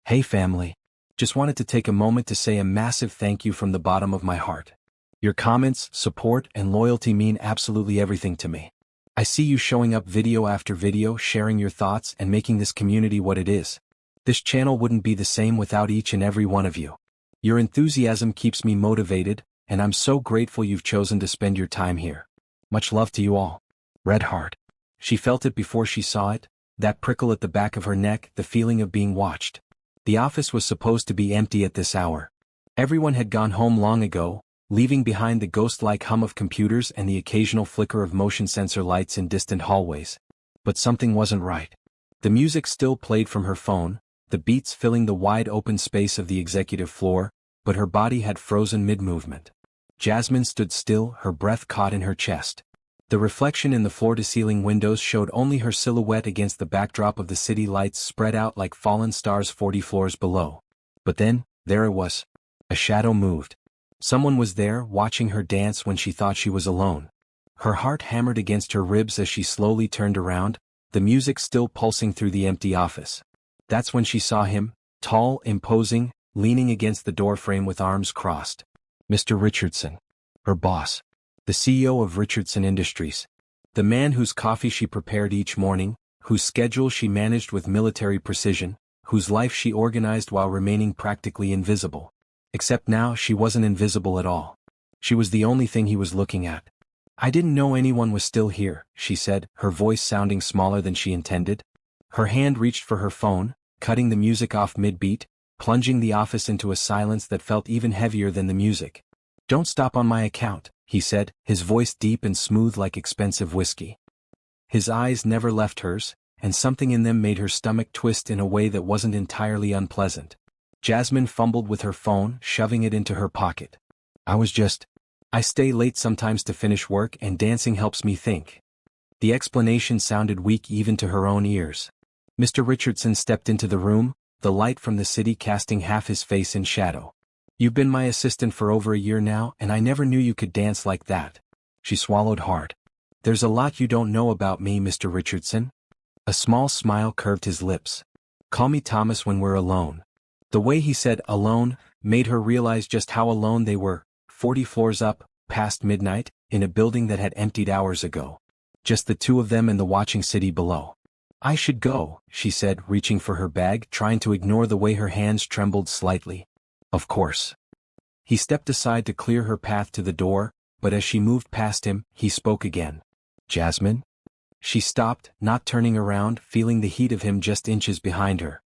Hey family. Just wanted to take a moment to say a massive thank you from the bottom of my heart. Your comments, support, and loyalty mean absolutely everything to me. I see you showing up video after video, sharing your thoughts, and making this community what it is. This channel wouldn't be the same without each and every one of you. Your enthusiasm keeps me motivated, and I'm so grateful you've chosen to spend your time here. Much love to you all. Red heart. She felt it before she saw it, that prickle at the back of her neck, the feeling of being watched. The office was supposed to be empty at this hour. Everyone had gone home long ago, leaving behind the ghost-like hum of computers and the occasional flicker of motion sensor lights in distant hallways. But something wasn't right. The music still played from her phone, the beats filling the wide-open space of the executive floor, but her body had frozen mid-movement. Jasmine stood still, her breath caught in her chest. The reflection in the floor-to-ceiling windows showed only her silhouette against the backdrop of the city lights spread out like fallen stars 40 floors below. But then, there it was. A shadow moved. Someone was there, watching her dance when she thought she was alone. Her heart hammered against her ribs as she slowly turned around, the music still pulsing through the empty office. That's when she saw him, tall, imposing, leaning against the doorframe with arms crossed. Mr. Richardson. Her boss. The CEO of Richardson Industries. The man whose coffee she prepared each morning, whose schedule she managed with military precision, whose life she organized while remaining practically invisible. Except now she wasn't invisible at all. She was the only thing he was looking at. I didn't know anyone was still here, she said, her voice sounding smaller than she intended. Her hand reached for her phone, cutting the music off mid-beat, plunging the office into a silence that felt even heavier than the music. Don't stop on my account, he said, his voice deep and smooth like expensive whiskey. His eyes never left hers, and something in them made her stomach twist in a way that wasn't entirely unpleasant. Jasmine fumbled with her phone, shoving it into her pocket. I stay late sometimes to finish work and dancing helps me think. The explanation sounded weak even to her own ears. Mr. Richardson stepped into the room, the light from the city casting half his face in shadow. You've been my assistant for over a year now, and I never knew you could dance like that. She swallowed hard. There's a lot you don't know about me, Mr. Richardson. A small smile curved his lips. Call me Thomas when we're alone. The way he said alone made her realize just how alone they were, 40 floors up, past midnight, in a building that had emptied hours ago. Just the two of them and the watching city below. I should go, she said, reaching for her bag, trying to ignore the way her hands trembled slightly. Of course. He stepped aside to clear her path to the door, but as she moved past him, he spoke again. Jasmine? She stopped, not turning around, feeling the heat of him just inches behind her.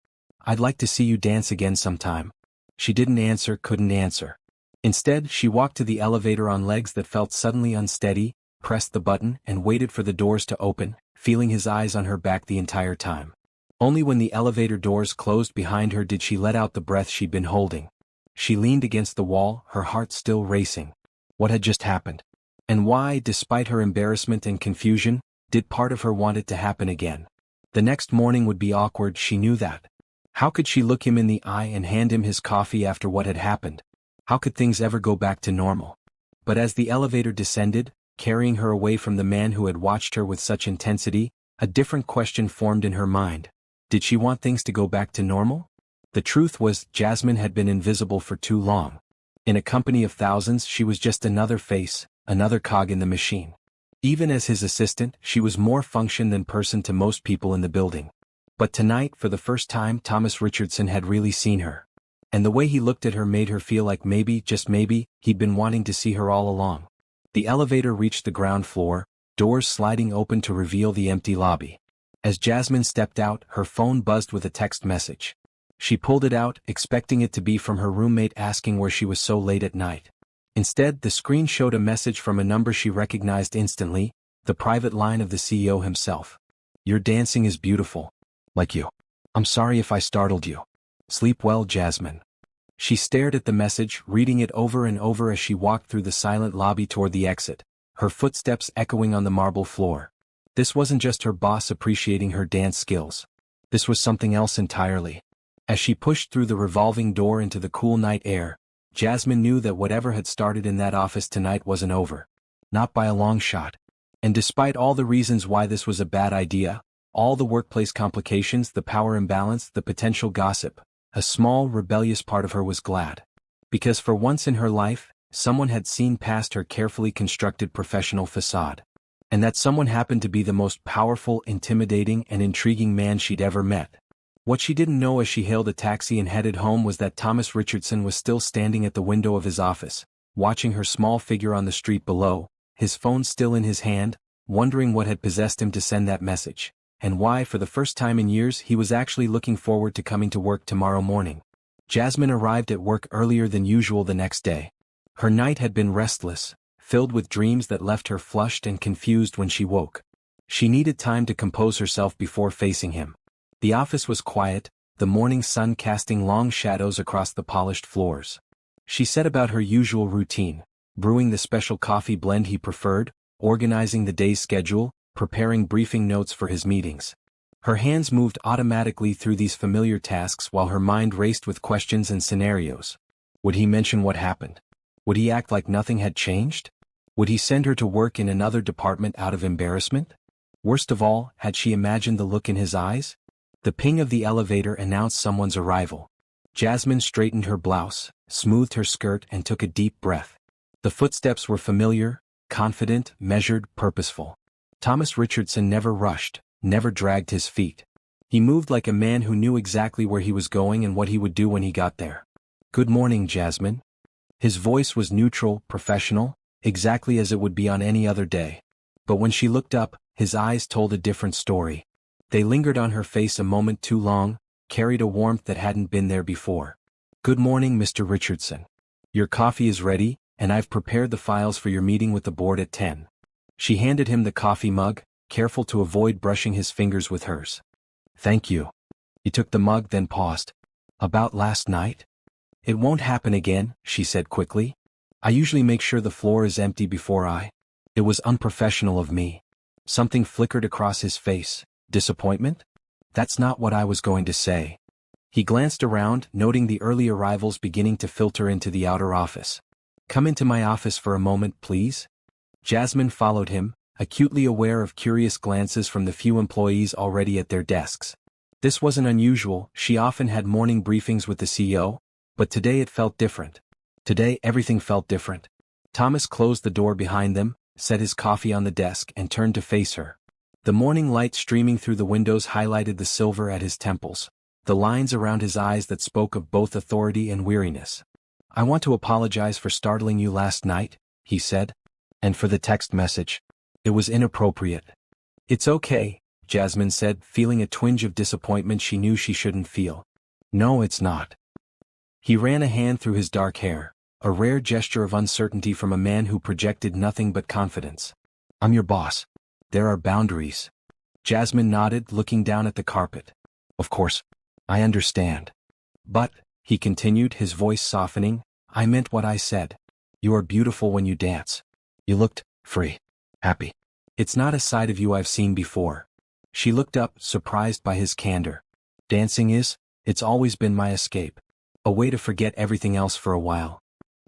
I'd like to see you dance again sometime. She didn't answer, couldn't answer. Instead, she walked to the elevator on legs that felt suddenly unsteady, pressed the button, and waited for the doors to open, feeling his eyes on her back the entire time. Only when the elevator doors closed behind her did she let out the breath she'd been holding. She leaned against the wall, her heart still racing. What had just happened? And why, despite her embarrassment and confusion, did part of her want it to happen again? The next morning would be awkward, she knew that. How could she look him in the eye and hand him his coffee after what had happened? How could things ever go back to normal? But as the elevator descended, carrying her away from the man who had watched her with such intensity, a different question formed in her mind. Did she want things to go back to normal? The truth was, Jasmine had been invisible for too long. In a company of thousands, she was just another face, another cog in the machine. Even as his assistant, she was more function than person to most people in the building. But tonight, for the first time, Thomas Richardson had really seen her. And the way he looked at her made her feel like maybe, just maybe, he'd been wanting to see her all along. The elevator reached the ground floor, doors sliding open to reveal the empty lobby. As Jasmine stepped out, her phone buzzed with a text message. She pulled it out, expecting it to be from her roommate asking where she was so late at night. Instead, the screen showed a message from a number she recognized instantly, the private line of the CEO himself. Your dancing is beautiful. Like you. I'm sorry if I startled you. Sleep well, Jasmine. She stared at the message, reading it over and over as she walked through the silent lobby toward the exit, her footsteps echoing on the marble floor. This wasn't just her boss appreciating her dance skills. This was something else entirely. As she pushed through the revolving door into the cool night air, Jasmine knew that whatever had started in that office tonight wasn't over. Not by a long shot. And despite all the reasons why this was a bad idea, all the workplace complications, the power imbalance, the potential gossip, A small, rebellious part of her was glad. Because for once in her life, someone had seen past her carefully constructed professional facade. And that someone happened to be the most powerful, intimidating, and intriguing man she'd ever met. What she didn't know as she hailed a taxi and headed home was that Thomas Richardson was still standing at the window of his office, watching her small figure on the street below, his phone still in his hand, wondering what had possessed him to send that message, and why for the first time in years he was actually looking forward to coming to work tomorrow morning. Jasmine arrived at work earlier than usual the next day. Her night had been restless, filled with dreams that left her flushed and confused when she woke. She needed time to compose herself before facing him. The office was quiet, the morning sun casting long shadows across the polished floors. She set about her usual routine, brewing the special coffee blend he preferred, organizing the day's schedule, preparing briefing notes for his meetings. Her hands moved automatically through these familiar tasks while her mind raced with questions and scenarios. Would he mention what happened? Would he act like nothing had changed? Would he send her to work in another department out of embarrassment? Worst of all, had she imagined the look in his eyes? The ping of the elevator announced someone's arrival. Jasmine straightened her blouse, smoothed her skirt, and took a deep breath. The footsteps were familiar, confident, measured, purposeful. Thomas Richardson never rushed, never dragged his feet. He moved like a man who knew exactly where he was going and what he would do when he got there. "Good morning, Jasmine." His voice was neutral, professional, exactly as it would be on any other day. But when she looked up, his eyes told a different story. They lingered on her face a moment too long, carried a warmth that hadn't been there before. "Good morning, Mr. Richardson. Your coffee is ready, and I've prepared the files for your meeting with the board at 10. She handed him the coffee mug, careful to avoid brushing his fingers with hers. "Thank you." He took the mug, then paused. "About last night?" "It won't happen again," she said quickly. "I usually make sure the floor is empty before It was unprofessional of me." Something flickered across his face. Disappointment? "That's not what I was going to say." He glanced around, noting the early arrivals beginning to filter into the outer office. "Come into my office for a moment, please." Jasmine followed him, acutely aware of curious glances from the few employees already at their desks. This wasn't unusual, she often had morning briefings with the CEO, but today it felt different. Today everything felt different. Thomas closed the door behind them, set his coffee on the desk, and turned to face her. The morning light streaming through the windows highlighted the silver at his temples, the lines around his eyes that spoke of both authority and weariness. "I want to apologize for startling you last night," he said. "And for the text message. It was inappropriate." "It's okay," Jasmine said, feeling a twinge of disappointment she knew she shouldn't feel. "No, it's not." He ran a hand through his dark hair, a rare gesture of uncertainty from a man who projected nothing but confidence. "I'm your boss. There are boundaries." Jasmine nodded, looking down at the carpet. "Of course. I understand. But," he continued, his voice softening, "I meant what I said. You are beautiful when you dance. You looked free, happy. It's not a side of you I've seen before." She looked up, surprised by his candor. "Dancing is, it's always been my escape. A way to forget everything else for a while."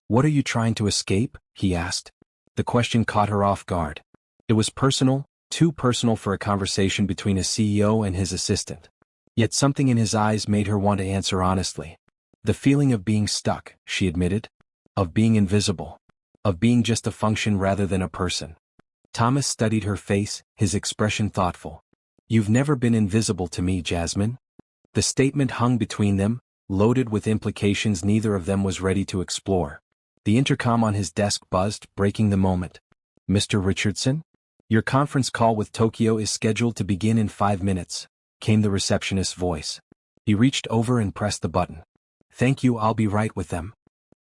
"What are you trying to escape?" he asked. The question caught her off guard. It was personal, too personal for a conversation between a CEO and his assistant. Yet something in his eyes made her want to answer honestly. "The feeling of being stuck," she admitted. "Of being invisible. Of being just a function rather than a person." Thomas studied her face, his expression thoughtful. "You've never been invisible to me, Jasmine." The statement hung between them, loaded with implications neither of them was ready to explore. The intercom on his desk buzzed, breaking the moment. "Mr. Richardson? Your conference call with Tokyo is scheduled to begin in 5 minutes, came the receptionist's voice. He reached over and pressed the button. "Thank you, I'll be right with them."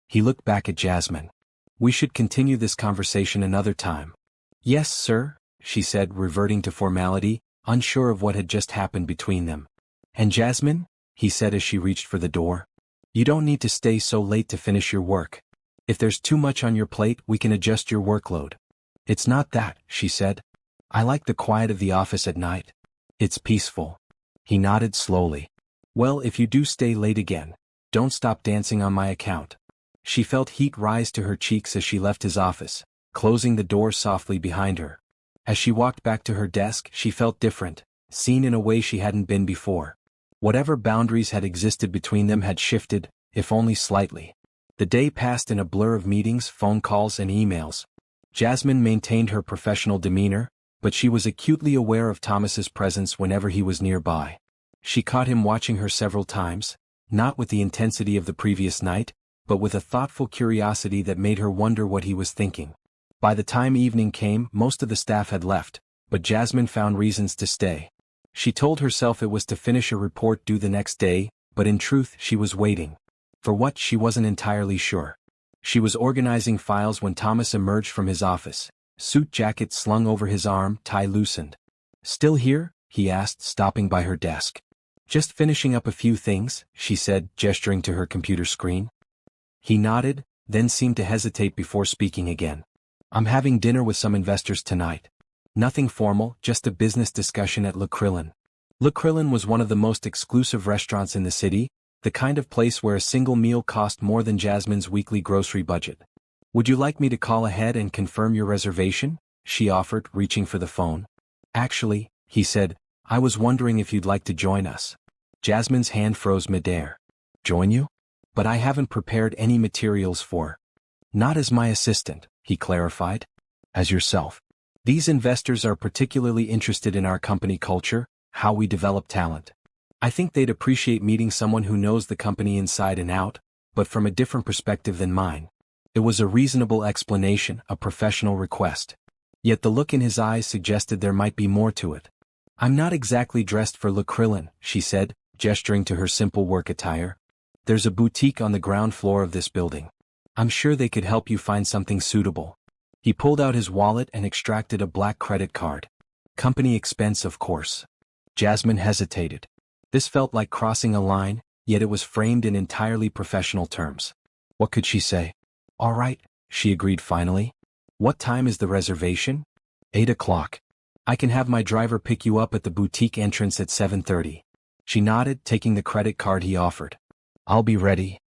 He looked back at Jasmine. "We should continue this conversation another time." "Yes, sir," she said, reverting to formality, unsure of what had just happened between them. "And Jasmine?" he said as she reached for the door. "You don't need to stay so late to finish your work. If there's too much on your plate, we can adjust your workload." "It's not that," she said. "I like the quiet of the office at night. It's peaceful." He nodded slowly. "Well, if you do stay late again, don't stop dancing on my account." She felt heat rise to her cheeks as she left his office, closing the door softly behind her. As she walked back to her desk, she felt different, seen in a way she hadn't been before. Whatever boundaries had existed between them had shifted, if only slightly. The day passed in a blur of meetings, phone calls, and emails. Jasmine maintained her professional demeanor, but she was acutely aware of Thomas's presence whenever he was nearby. She caught him watching her several times, not with the intensity of the previous night, but with a thoughtful curiosity that made her wonder what he was thinking. By the time evening came, most of the staff had left, but Jasmine found reasons to stay. She told herself it was to finish a report due the next day, but in truth she was waiting. For what, she wasn't entirely sure. She was organizing files when Thomas emerged from his office, suit jacket slung over his arm, tie loosened. "Still here?" he asked, stopping by her desk. "Just finishing up a few things," she said, gesturing to her computer screen. He nodded, then seemed to hesitate before speaking again. "I'm having dinner with some investors tonight. Nothing formal, just a business discussion at Le Krillin." Le Krillin was one of the most exclusive restaurants in the city, the kind of place where a single meal cost more than Jasmine's weekly grocery budget. "Would you like me to call ahead and confirm your reservation?" she offered, reaching for the phone. "Actually," he said, "I was wondering if you'd like to join us." Jasmine's hand froze midair. "Join you? But I haven't prepared any materials for." "Not as my assistant," he clarified. "As yourself. These investors are particularly interested in our company culture, how we develop talent. I think they'd appreciate meeting someone who knows the company inside and out, but from a different perspective than mine." It was a reasonable explanation, a professional request. Yet the look in his eyes suggested there might be more to it. "I'm not exactly dressed for Le Krillin," she said, gesturing to her simple work attire. "There's a boutique on the ground floor of this building. I'm sure they could help you find something suitable." He pulled out his wallet and extracted a black credit card. "Company expense, of course." Jasmine hesitated. This felt like crossing a line, yet it was framed in entirely professional terms. What could she say? "All right," she agreed finally. "What time is the reservation?" 8 o'clock. "I can have my driver pick you up at the boutique entrance at 7:30. She nodded, taking the credit card he offered. "I'll be ready."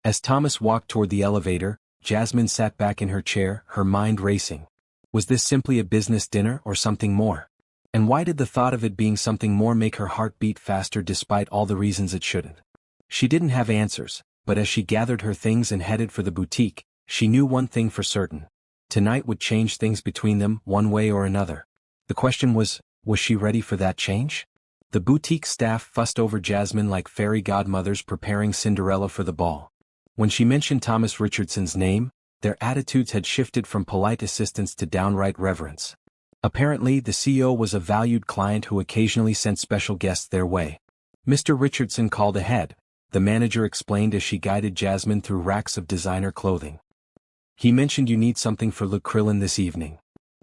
As Thomas walked toward the elevator, Jasmine sat back in her chair, her mind racing. Was this simply a business dinner or something more? And why did the thought of it being something more make her heart beat faster despite all the reasons it shouldn't? She didn't have answers, but as she gathered her things and headed for the boutique, she knew one thing for certain. Tonight would change things between them, one way or another. The question was she ready for that change? The boutique staff fussed over Jasmine like fairy godmothers preparing Cinderella for the ball. When she mentioned Thomas Richardson's name, their attitudes had shifted from polite assistance to downright reverence. Apparently, the CEO was a valued client who occasionally sent special guests their way. "Mr. Richardson called ahead," the manager explained as she guided Jasmine through racks of designer clothing. "He mentioned you need something for Le Krillin this evening."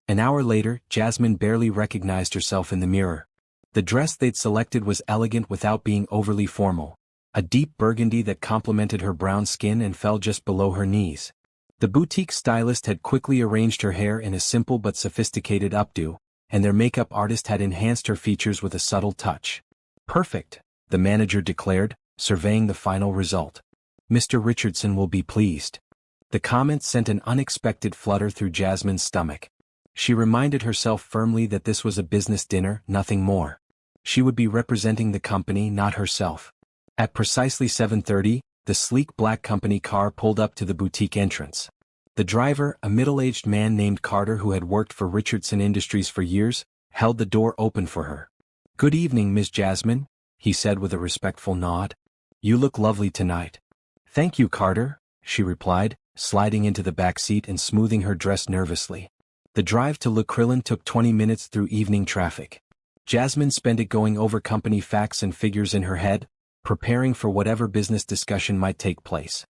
An hour later, Jasmine barely recognized herself in the mirror. The dress they'd selected was elegant without being overly formal. A deep burgundy that complemented her brown skin and fell just below her knees. The boutique stylist had quickly arranged her hair in a simple but sophisticated updo, and their makeup artist had enhanced her features with a subtle touch. "Perfect," the manager declared, surveying the final result. "Mr. Richardson will be pleased." The comment sent an unexpected flutter through Jasmine's stomach. She reminded herself firmly that this was a business dinner, nothing more. She would be representing the company, not herself. At precisely 7:30, the sleek black company car pulled up to the boutique entrance. The driver, a middle-aged man named Carter who had worked for Richardson Industries for years, held the door open for her. "Good evening, Miss Jasmine," he said with a respectful nod. "You look lovely tonight." "Thank you, Carter," she replied, sliding into the back seat and smoothing her dress nervously. The drive to Le Krillin took 20 minutes through evening traffic. Jasmine spent it going over company facts and figures in her head, preparing for whatever business discussion might take place.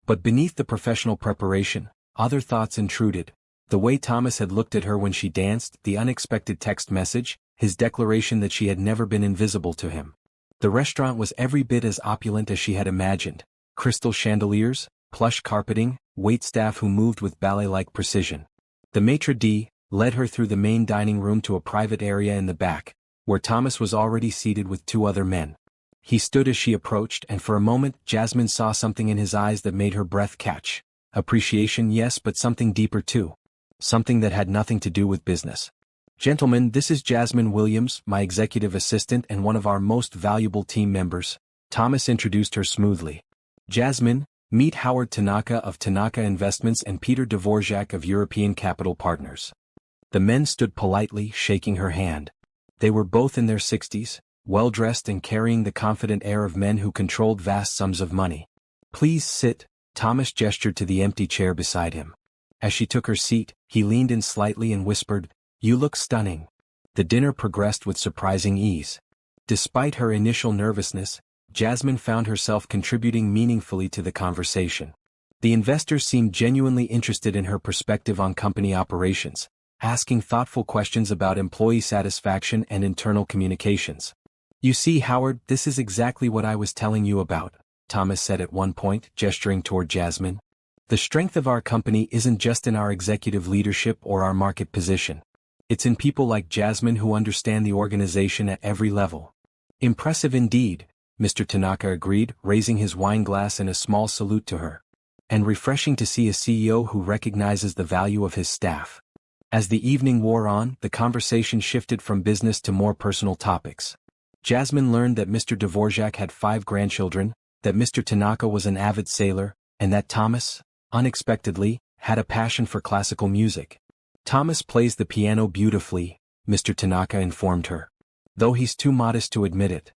But beneath the professional preparation, other thoughts intruded. The way Thomas had looked at her when she danced, the unexpected text message, his declaration that she had never been invisible to him. The restaurant was every bit as opulent as she had imagined. Crystal chandeliers, plush carpeting, waitstaff who moved with ballet-like precision. The maitre d' led her through the main dining room to a private area in the back, where Thomas was already seated with 2 other men. He stood as she approached, and for a moment Jasmine saw something in his eyes that made her breath catch. Appreciation, yes, but something deeper too. Something that had nothing to do with business. Gentlemen, this is Jasmine Williams, my executive assistant and one of our most valuable team members. Thomas introduced her smoothly. Jasmine, meet Howard Tanaka of Tanaka Investments and Peter Dvorak of European Capital Partners. The men stood politely, shaking her hand. They were both in their 60s, well-dressed and carrying the confident air of men who controlled vast sums of money. Please sit, Thomas gestured to the empty chair beside him. As she took her seat, he leaned in slightly and whispered, "You look stunning." The dinner progressed with surprising ease. Despite her initial nervousness, Jasmine found herself contributing meaningfully to the conversation. The investors seemed genuinely interested in her perspective on company operations, asking thoughtful questions about employee satisfaction and internal communications. "You see, Howard, this is exactly what I was telling you about," Thomas said at one point, gesturing toward Jasmine. "The strength of our company isn't just in our executive leadership or our market position. It's in people like Jasmine who understand the organization at every level." "Impressive indeed," Mr. Tanaka agreed, raising his wine glass in a small salute to her. "And refreshing to see a CEO who recognizes the value of his staff." As the evening wore on, the conversation shifted from business to more personal topics. Jasmine learned that Mr. Dvorak had 5 grandchildren, that Mr. Tanaka was an avid sailor, and that Thomas, unexpectedly, had a passion for classical music. "Thomas plays the piano beautifully," Mr. Tanaka informed her. "Though he's too modest to admit it."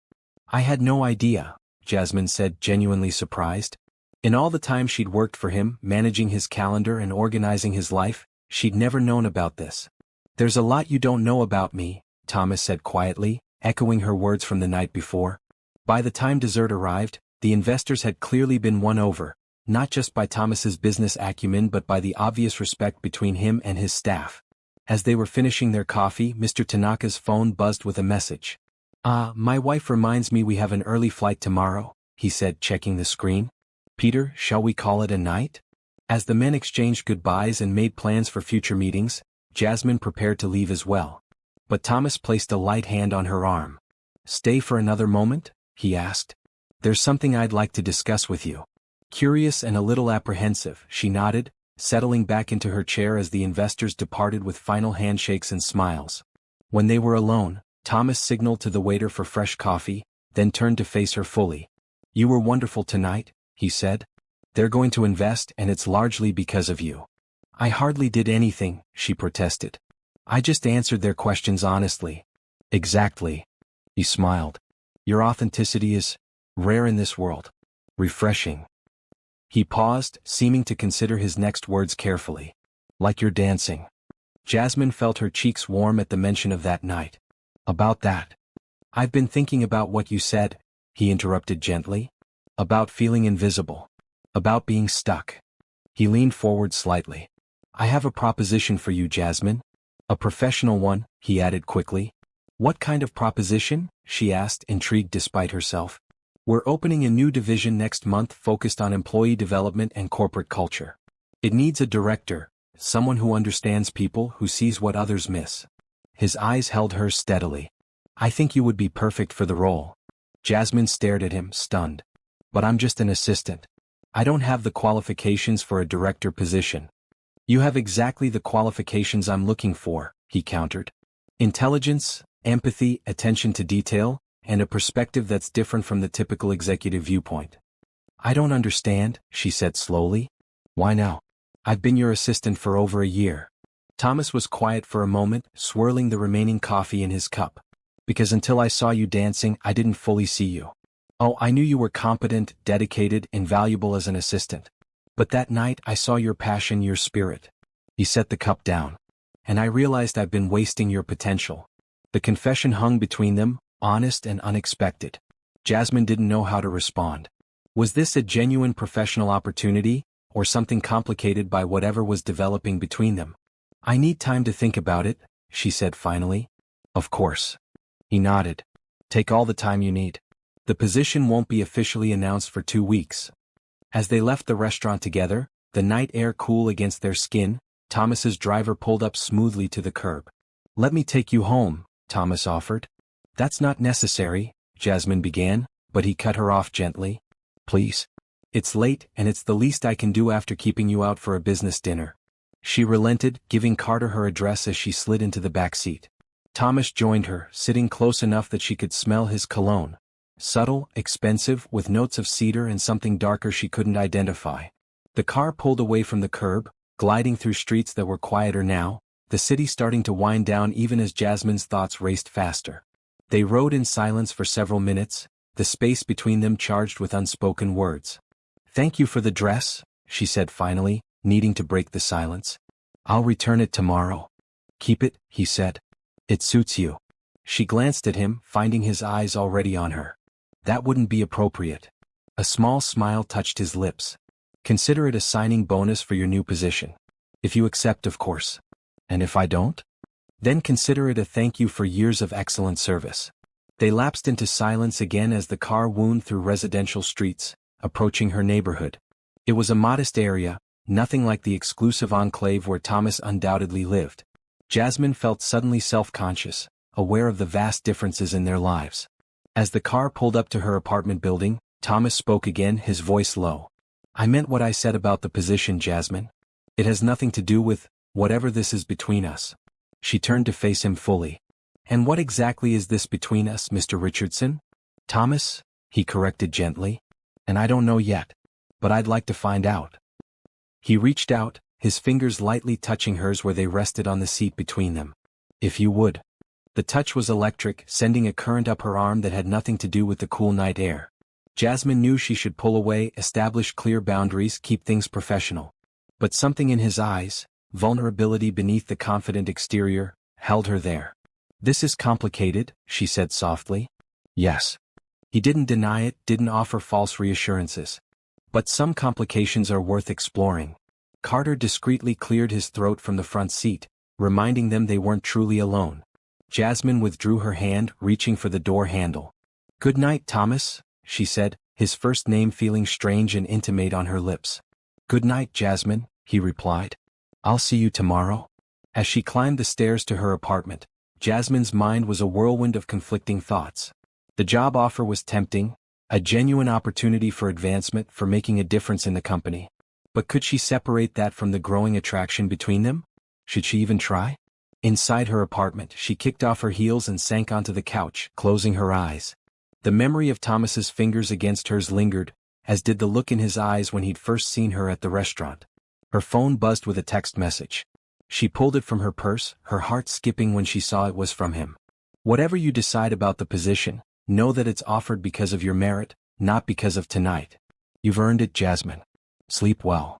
"I had no idea," Jasmine said, genuinely surprised. In all the time she'd worked for him, managing his calendar and organizing his life, she'd never known about this. "There's a lot you don't know about me," Thomas said quietly, echoing her words from the night before. By the time dessert arrived, the investors had clearly been won over, not just by Thomas's business acumen but by the obvious respect between him and his staff. As they were finishing their coffee, Mr. Tanaka's phone buzzed with a message. My wife reminds me we have an early flight tomorrow," he said, checking the screen. "Peter, shall we call it a night?" As the men exchanged goodbyes and made plans for future meetings, Jasmine prepared to leave as well. But Thomas placed a light hand on her arm. "Stay for another moment?" he asked. "There's something I'd like to discuss with you." Curious and a little apprehensive, she nodded, settling back into her chair as the investors departed with final handshakes and smiles. When they were alone, Thomas signaled to the waiter for fresh coffee, then turned to face her fully. "You were wonderful tonight," he said. "They're going to invest and it's largely because of you." "I hardly did anything," she protested. "I just answered their questions honestly." "Exactly." He smiled. "Your authenticity is rare in this world. Refreshing." He paused, seeming to consider his next words carefully. "Like your dancing." Jasmine felt her cheeks warm at the mention of that night. "About that. I've been thinking about what you said," he interrupted gently. "About feeling invisible. About being stuck." He leaned forward slightly. "I have a proposition for you, Jasmine. A professional one," he added quickly. "What kind of proposition?" she asked, intrigued despite herself. "We're opening a new division next month focused on employee development and corporate culture. It needs a director, someone who understands people, who sees what others miss." His eyes held hers steadily. "I think you would be perfect for the role." Jasmine stared at him, stunned. "But I'm just an assistant. I don't have the qualifications for a director position." "You have exactly the qualifications I'm looking for," he countered. "Intelligence, empathy, attention to detail, and a perspective that's different from the typical executive viewpoint." "I don't understand," she said slowly. "Why now? I've been your assistant for over a year." Thomas was quiet for a moment, swirling the remaining coffee in his cup. "Because until I saw you dancing, I didn't fully see you. Oh, I knew you were competent, dedicated, invaluable as an assistant. But that night I saw your passion, your spirit." He set the cup down. "And I realized I've been wasting your potential." The confession hung between them, honest and unexpected. Jasmine didn't know how to respond. Was this a genuine professional opportunity, or something complicated by whatever was developing between them? "I need time to think about it," she said finally. "Of course." He nodded. "Take all the time you need. The position won't be officially announced for 2 weeks." As they left the restaurant together, the night air cool against their skin, Thomas's driver pulled up smoothly to the curb. "Let me take you home," Thomas offered. "That's not necessary," Jasmine began, but he cut her off gently. "Please. It's late and it's the least I can do after keeping you out for a business dinner." She relented, giving Carter her address as she slid into the back seat. Thomas joined her, sitting close enough that she could smell his cologne. Subtle, expensive, with notes of cedar and something darker she couldn't identify. The car pulled away from the curb, gliding through streets that were quieter now, the city starting to wind down even as Jasmine's thoughts raced faster. They rode in silence for several minutes, the space between them charged with unspoken words. "Thank you for the dress," she said finally, needing to break the silence. "I'll return it tomorrow." "Keep it," he said. "It suits you." She glanced at him, finding his eyes already on her. "That wouldn't be appropriate." A small smile touched his lips. "Consider it a signing bonus for your new position. If you accept, of course. And if I don't? Then consider it a thank you for years of excellent service." They lapsed into silence again as the car wound through residential streets, approaching her neighborhood. It was a modest area, nothing like the exclusive enclave where Thomas undoubtedly lived. Jasmine felt suddenly self-conscious, aware of the vast differences in their lives. As the car pulled up to her apartment building, Thomas spoke again, his voice low. "I meant what I said about the position, Jasmine. It has nothing to do with whatever this is between us." She turned to face him fully. "And what exactly is this between us, Mr. Richardson?" "Thomas," he corrected gently. "And I don't know yet. But I'd like to find out." He reached out, his fingers lightly touching hers where they rested on the seat between them. "If you would." The touch was electric, sending a current up her arm that had nothing to do with the cool night air. Jasmine knew she should pull away, establish clear boundaries, keep things professional. But something in his eyes, vulnerability beneath the confident exterior, held her there. "This is complicated," she said softly. "Yes." He didn't deny it, didn't offer false reassurances. "But some complications are worth exploring." Carter discreetly cleared his throat from the front seat, reminding them they weren't truly alone. Jasmine withdrew her hand, reaching for the door handle. "Good night, Thomas," she said, his first name feeling strange and intimate on her lips. "Good night, Jasmine," he replied. "I'll see you tomorrow." As she climbed the stairs to her apartment, Jasmine's mind was a whirlwind of conflicting thoughts. The job offer was tempting, a genuine opportunity for advancement, for making a difference in the company. But could she separate that from the growing attraction between them? Should she even try? Inside her apartment, she kicked off her heels and sank onto the couch, closing her eyes. The memory of Thomas's fingers against hers lingered, as did the look in his eyes when he'd first seen her at the restaurant. Her phone buzzed with a text message. She pulled it from her purse, her heart skipping when she saw it was from him. "Whatever you decide about the position, know that it's offered because of your merit, not because of tonight. You've earned it, Jasmine. Sleep well."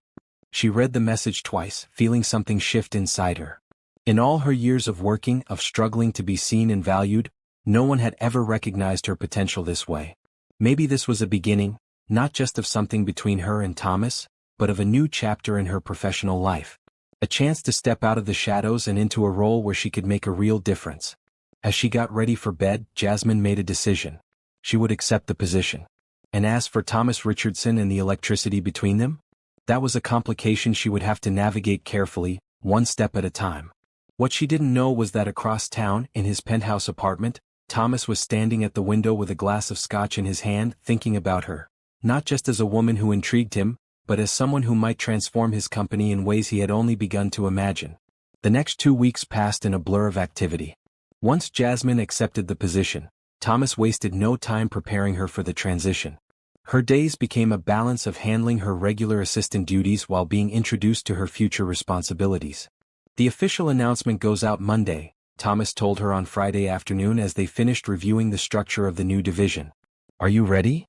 She read the message twice, feeling something shift inside her. In all her years of working, of struggling to be seen and valued, no one had ever recognized her potential this way. Maybe this was a beginning, not just of something between her and Thomas, but of a new chapter in her professional life. A chance to step out of the shadows and into a role where she could make a real difference. As she got ready for bed, Jasmine made a decision. She would accept the position. And as for Thomas Richardson and the electricity between them, that was a complication she would have to navigate carefully, one step at a time. What she didn't know was that across town, in his penthouse apartment, Thomas was standing at the window with a glass of scotch in his hand, thinking about her. Not just as a woman who intrigued him, but as someone who might transform his company in ways he had only begun to imagine. The next 2 weeks passed in a blur of activity. Once Jasmine accepted the position, Thomas wasted no time preparing her for the transition. Her days became a balance of handling her regular assistant duties while being introduced to her future responsibilities. "The official announcement goes out Monday," Thomas told her on Friday afternoon as they finished reviewing the structure of the new division. "Are you ready?"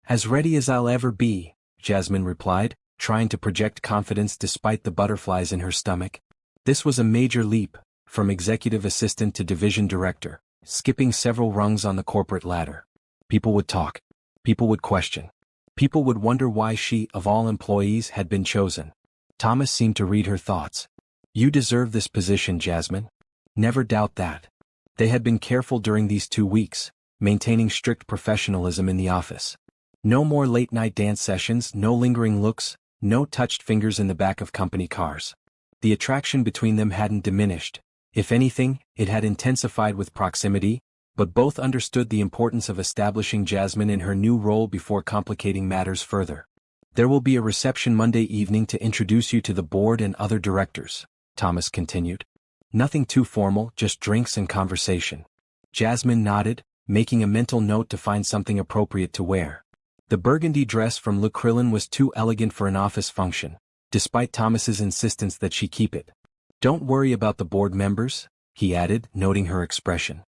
"As ready as I'll ever be," Jasmine replied, trying to project confidence despite the butterflies in her stomach. This was a major leap, from executive assistant to division director, skipping several rungs on the corporate ladder. People would talk. People would question. People would wonder why she, of all employees, had been chosen. Thomas seemed to read her thoughts. "You deserve this position, Jasmine. Never doubt that." They had been careful during these 2 weeks, maintaining strict professionalism in the office. No more late-night dance sessions, no lingering looks, no touched fingers in the back of company cars. The attraction between them hadn't diminished. If anything, it had intensified with proximity, but both understood the importance of establishing Jasmine in her new role before complicating matters further. There will be a reception Monday evening to introduce you to the board and other directors, Thomas continued. Nothing too formal, just drinks and conversation. Jasmine nodded, making a mental note to find something appropriate to wear. The burgundy dress from Le Crillon was too elegant for an office function, despite Thomas's insistence that she keep it. Don't worry about the board members, he added, noting her expression.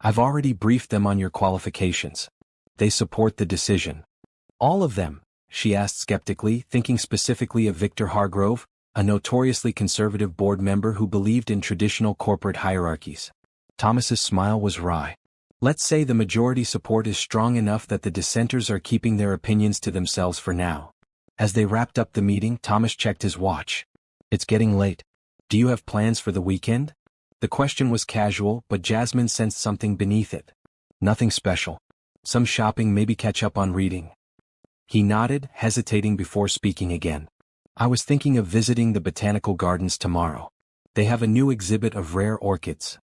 I've already briefed them on your qualifications. They support the decision. All of them? She asked skeptically, thinking specifically of Victor Hargrove, a notoriously conservative board member who believed in traditional corporate hierarchies. Thomas's smile was wry. Let's say the majority support is strong enough that the dissenters are keeping their opinions to themselves for now. As they wrapped up the meeting, Thomas checked his watch. It's getting late. Do you have plans for the weekend? The question was casual, but Jasmine sensed something beneath it. Nothing special. Some shopping, maybe catch up on reading. He nodded, hesitating before speaking again. I was thinking of visiting the botanical gardens tomorrow. They have a new exhibit of rare orchids.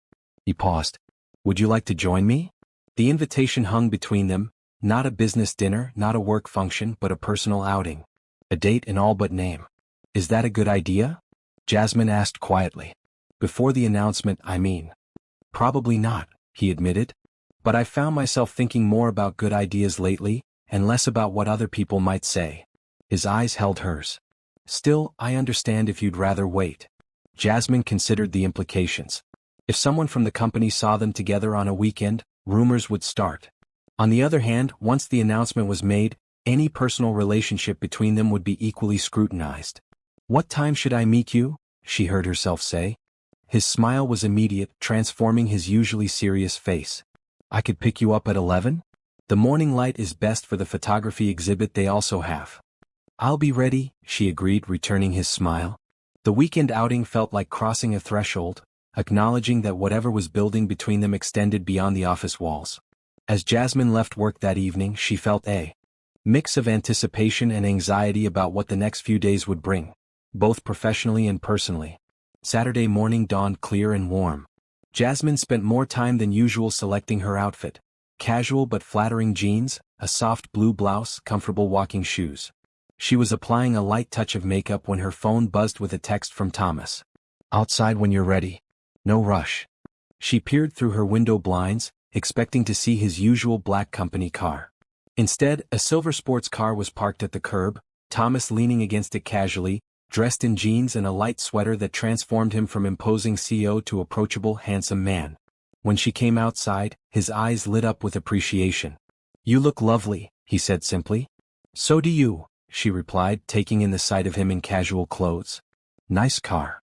He paused. Would you like to join me? The invitation hung between them, not a business dinner, not a work function, but a personal outing. A date in all but name. Is that a good idea? Jasmine asked quietly. Before the announcement, I mean. Probably not, he admitted. But I've found myself thinking more about good ideas lately, and less about what other people might say. His eyes held hers. Still, I understand if you'd rather wait. Jasmine considered the implications. If someone from the company saw them together on a weekend, rumors would start. On the other hand, once the announcement was made, any personal relationship between them would be equally scrutinized. What time should I meet you? She heard herself say. His smile was immediate, transforming his usually serious face. I could pick you up at 11? The morning light is best for the photography exhibit they also have. I'll be ready, she agreed, returning his smile. The weekend outing felt like crossing a threshold, acknowledging that whatever was building between them extended beyond the office walls. As Jasmine left work that evening, she felt a mix of anticipation and anxiety about what the next few days would bring, both professionally and personally. Saturday morning dawned clear and warm. Jasmine spent more time than usual selecting her outfit. Casual but flattering jeans, a soft blue blouse, comfortable walking shoes. She was applying a light touch of makeup when her phone buzzed with a text from Thomas. Outside when you're ready. No rush. She peered through her window blinds, expecting to see his usual black company car. Instead, a silver sports car was parked at the curb, Thomas leaning against it casually, dressed in jeans and a light sweater that transformed him from imposing CEO to approachable, handsome man. When she came outside, his eyes lit up with appreciation. You look lovely, he said simply. So do you, she replied, taking in the sight of him in casual clothes. Nice car.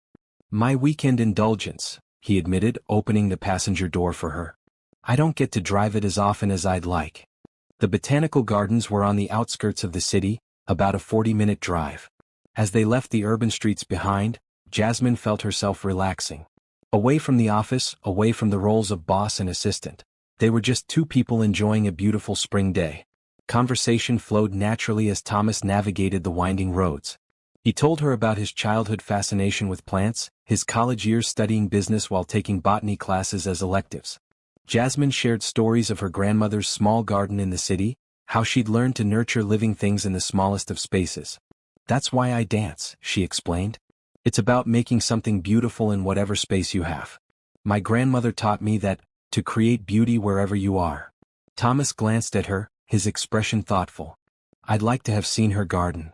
My weekend indulgence, he admitted, opening the passenger door for her. I don't get to drive it as often as I'd like. The botanical gardens were on the outskirts of the city, about a 40-minute drive. As they left the urban streets behind, Jasmine felt herself relaxing. Away from the office, away from the roles of boss and assistant. They were just two people enjoying a beautiful spring day. Conversation flowed naturally as Thomas navigated the winding roads. He told her about his childhood fascination with plants, his college years studying business while taking botany classes as electives. Jasmine shared stories of her grandmother's small garden in the city, how she'd learned to nurture living things in the smallest of spaces. That's why I dance, she explained. It's about making something beautiful in whatever space you have. My grandmother taught me that, to create beauty wherever you are. Thomas glanced at her, his expression thoughtful. I'd like to have seen her garden.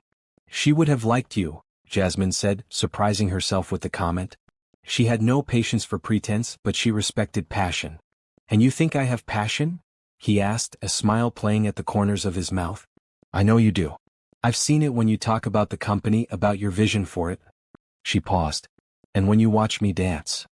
She would have liked you, Jasmine said, surprising herself with the comment. She had no patience for pretense, but she respected passion. And you think I have passion? He asked, a smile playing at the corners of his mouth. I know you do. I've seen it when you talk about the company, about your vision for it. She paused. And when you watch me dance.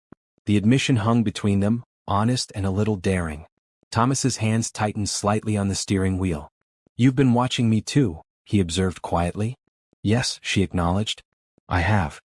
The admission hung between them, honest and a little daring. Thomas's hands tightened slightly on the steering wheel. You've been watching me too, he observed quietly. Yes, she acknowledged. I have.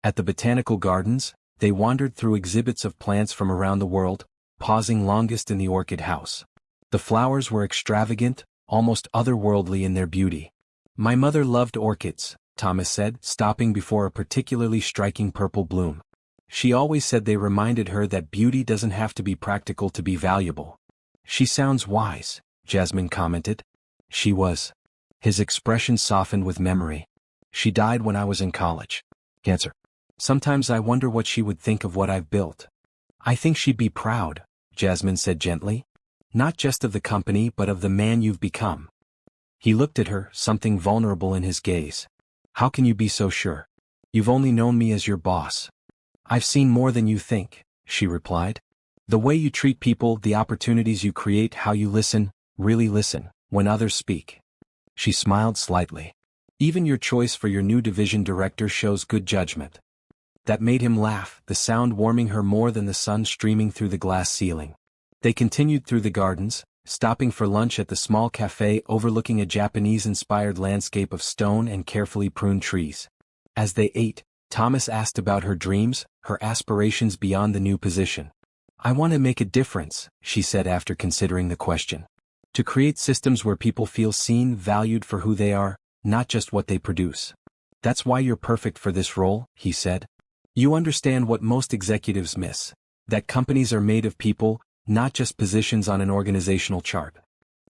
At the botanical gardens, they wandered through exhibits of plants from around the world, pausing longest in the orchid house. The flowers were extravagant, almost otherworldly in their beauty. My mother loved orchids, Thomas said, stopping before a particularly striking purple bloom. She always said they reminded her that beauty doesn't have to be practical to be valuable. She sounds wise, Jasmine commented. She was. His expression softened with memory. She died when I was in college. Cancer. Sometimes I wonder what she would think of what I've built. I think she'd be proud, Jasmine said gently. Not just of the company but of the man you've become. He looked at her, something vulnerable in his gaze. How can you be so sure? You've only known me as your boss. I've seen more than you think, she replied. The way you treat people, the opportunities you create, how you listen, really listen, when others speak. She smiled slightly. Even your choice for your new division director shows good judgment. That made him laugh, the sound warming her more than the sun streaming through the glass ceiling. They continued through the gardens, stopping for lunch at the small cafe overlooking a Japanese-inspired landscape of stone and carefully pruned trees. As they ate, Thomas asked about her dreams, her aspirations beyond the new position. I want to make a difference, she said after considering the question. To create systems where people feel seen, valued for who they are, not just what they produce. That's why you're perfect for this role, he said. You understand what most executives miss. That companies are made of people, not just positions on an organizational chart.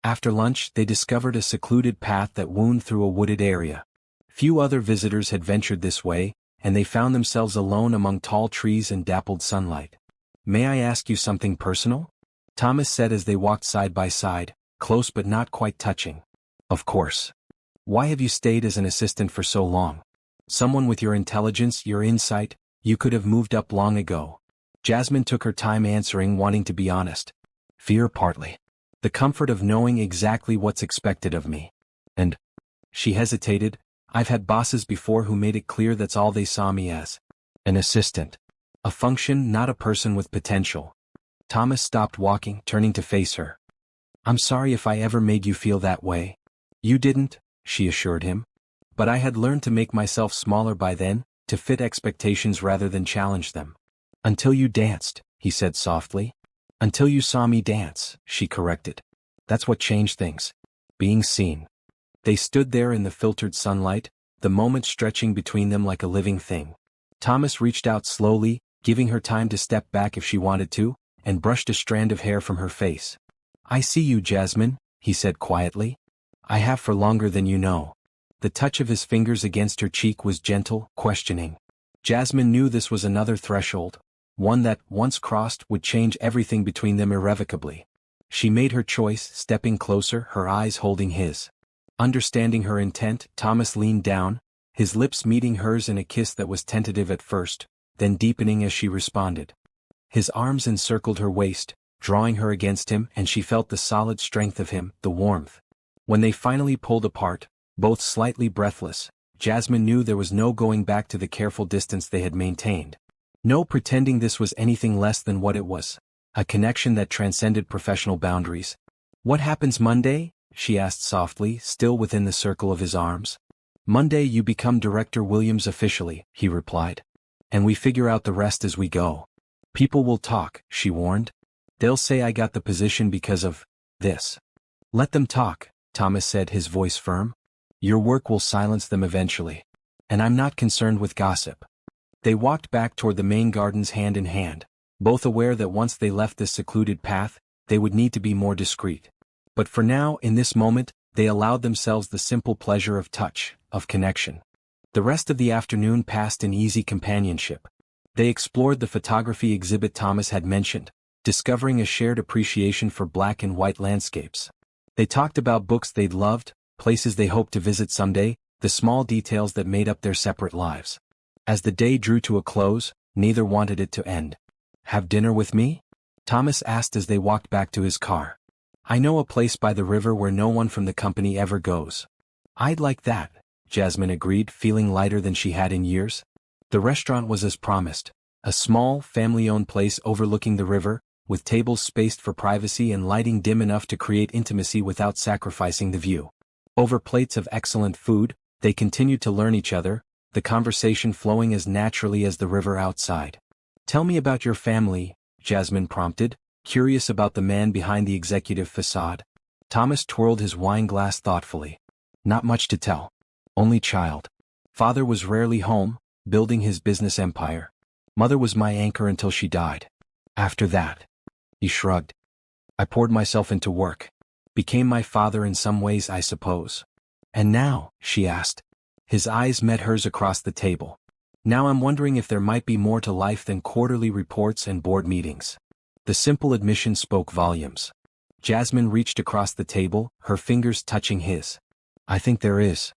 After lunch, they discovered a secluded path that wound through a wooded area. Few other visitors had ventured this way, and they found themselves alone among tall trees and dappled sunlight. May I ask you something personal? Thomas said as they walked side by side, close but not quite touching. Of course. Why have you stayed as an assistant for so long? Someone with your intelligence, your insight, you could have moved up long ago. Jasmine took her time answering, wanting to be honest. Fear partly. The comfort of knowing exactly what's expected of me. And, she hesitated, I've had bosses before who made it clear that's all they saw me as. An assistant. A function, not a person with potential. Thomas stopped walking, turning to face her. I'm sorry if I ever made you feel that way. You didn't, she assured him. But I had learned to make myself smaller by then, to fit expectations rather than challenge them. Until you danced, he said softly. Until you saw me dance, she corrected. That's what changed things. Being seen. They stood there in the filtered sunlight, the moment stretching between them like a living thing. Thomas reached out slowly, giving her time to step back if she wanted to, and brushed a strand of hair from her face. I see you, Jasmine, he said quietly. I have for longer than you know. The touch of his fingers against her cheek was gentle, questioning. Jasmine knew this was another threshold, one that, once crossed, would change everything between them irrevocably. She made her choice, stepping closer, her eyes holding his. Understanding her intent, Thomas leaned down, his lips meeting hers in a kiss that was tentative at first, then deepening as she responded. His arms encircled her waist, drawing her against him, and she felt the solid strength of him, the warmth. When they finally pulled apart, both slightly breathless, Jasmine knew there was no going back to the careful distance they had maintained. No pretending this was anything less than what it was. A connection that transcended professional boundaries. What happens Monday? She asked softly, still within the circle of his arms. Monday you become Director Williams officially, he replied. And we figure out the rest as we go. People will talk, she warned. They'll say I got the position because of this. Let them talk, Thomas said, his voice firm. Your work will silence them eventually. And I'm not concerned with gossip. They walked back toward the main gardens hand in hand, both aware that once they left this secluded path, they would need to be more discreet. But for now, in this moment, they allowed themselves the simple pleasure of touch, of connection. The rest of the afternoon passed in easy companionship. They explored the photography exhibit Thomas had mentioned, discovering a shared appreciation for black and white landscapes. They talked about books they'd loved, places they hoped to visit someday, the small details that made up their separate lives. As the day drew to a close, neither wanted it to end. Have dinner with me? Thomas asked as they walked back to his car. I know a place by the river where no one from the company ever goes. I'd like that, Jasmine agreed, feeling lighter than she had in years. The restaurant was as promised, a small, family-owned place overlooking the river, with tables spaced for privacy and lighting dim enough to create intimacy without sacrificing the view. Over plates of excellent food, they continued to learn each other, the conversation flowing as naturally as the river outside. Tell me about your family, Jasmine prompted, curious about the man behind the executive facade. Thomas twirled his wine glass thoughtfully. Not much to tell. Only child. Father was rarely home, building his business empire. Mother was my anchor until she died. After that, he shrugged. I poured myself into work. Became my father in some ways, I suppose. "And now?" she asked. His eyes met hers across the table. "Now I'm wondering if there might be more to life than quarterly reports and board meetings." The simple admission spoke volumes. Jasmine reached across the table, her fingers touching his. "I think there is."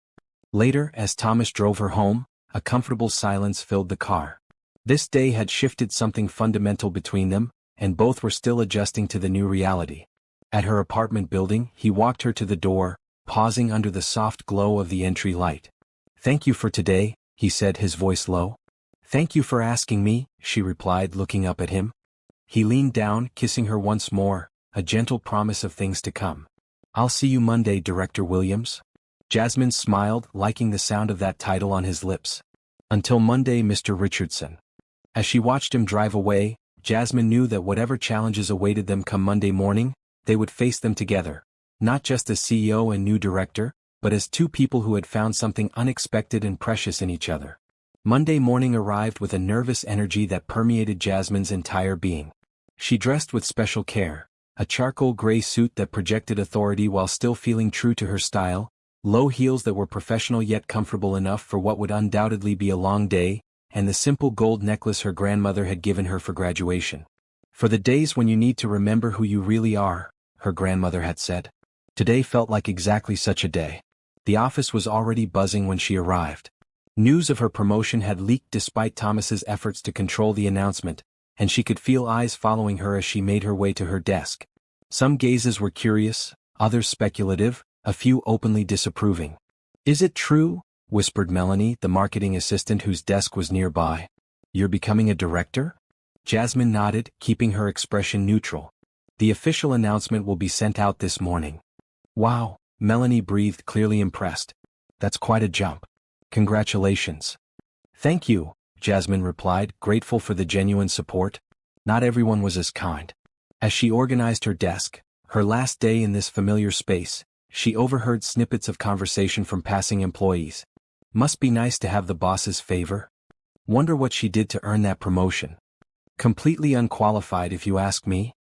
Later, as Thomas drove her home, a comfortable silence filled the car. This day had shifted something fundamental between them, and both were still adjusting to the new reality. At her apartment building, he walked her to the door, pausing under the soft glow of the entry light. "Thank you for today," he said, his voice low. "Thank you for asking me," she replied, looking up at him. He leaned down, kissing her once more, a gentle promise of things to come. "I'll see you Monday, Director Williams." Jasmine smiled, liking the sound of that title on his lips. "Until Monday, Mr. Richardson." As she watched him drive away, Jasmine knew that whatever challenges awaited them come Monday morning, they would face them together, not just as CEO and new director, but as two people who had found something unexpected and precious in each other. Monday morning arrived with a nervous energy that permeated Jasmine's entire being. She dressed with special care, a charcoal gray suit that projected authority while still feeling true to her style, low heels that were professional yet comfortable enough for what would undoubtedly be a long day, and the simple gold necklace her grandmother had given her for graduation. "For the days when you need to remember who you really are," her grandmother had said. Today felt like exactly such a day. The office was already buzzing when she arrived. News of her promotion had leaked despite Thomas's efforts to control the announcement, and she could feel eyes following her as she made her way to her desk. Some gazes were curious, others speculative, a few openly disapproving. "Is it true?" whispered Melanie, the marketing assistant whose desk was nearby. "You're becoming a director?" Jasmine nodded, keeping her expression neutral. "The official announcement will be sent out this morning." "Wow," Melanie breathed, clearly impressed. "That's quite a jump. Congratulations." "Thank you," Jasmine replied, grateful for the genuine support. Not everyone was as kind. As she organized her desk, her last day in this familiar space, she overheard snippets of conversation from passing employees. "Must be nice to have the boss's favor. Wonder what she did to earn that promotion. Completely unqualified if you ask me."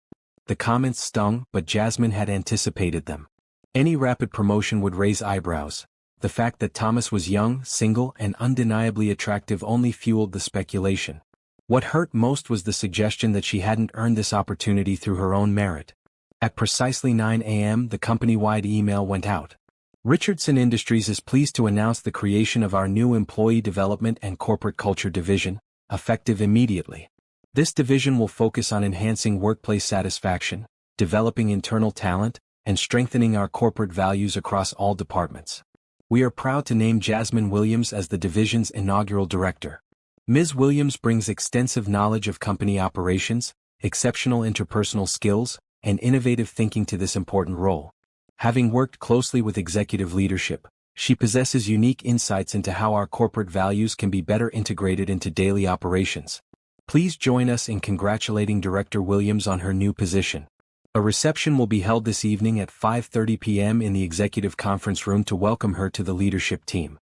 The comments stung, but Jasmine had anticipated them. Any rapid promotion would raise eyebrows. The fact that Thomas was young, single, and undeniably attractive only fueled the speculation. What hurt most was the suggestion that she hadn't earned this opportunity through her own merit. At precisely 9 a.m. the company-wide email went out. "Richardson Industries is pleased to announce the creation of our new Employee Development and Corporate Culture Division, effective immediately. This division will focus on enhancing workplace satisfaction, developing internal talent, and strengthening our corporate values across all departments. We are proud to name Jasmine Williams as the division's inaugural director. Ms. Williams brings extensive knowledge of company operations, exceptional interpersonal skills, and innovative thinking to this important role. Having worked closely with executive leadership, she possesses unique insights into how our corporate values can be better integrated into daily operations. Please join us in congratulating Director Williams on her new position. A reception will be held this evening at 5:30 p.m. in the executive conference room to welcome her to the leadership team."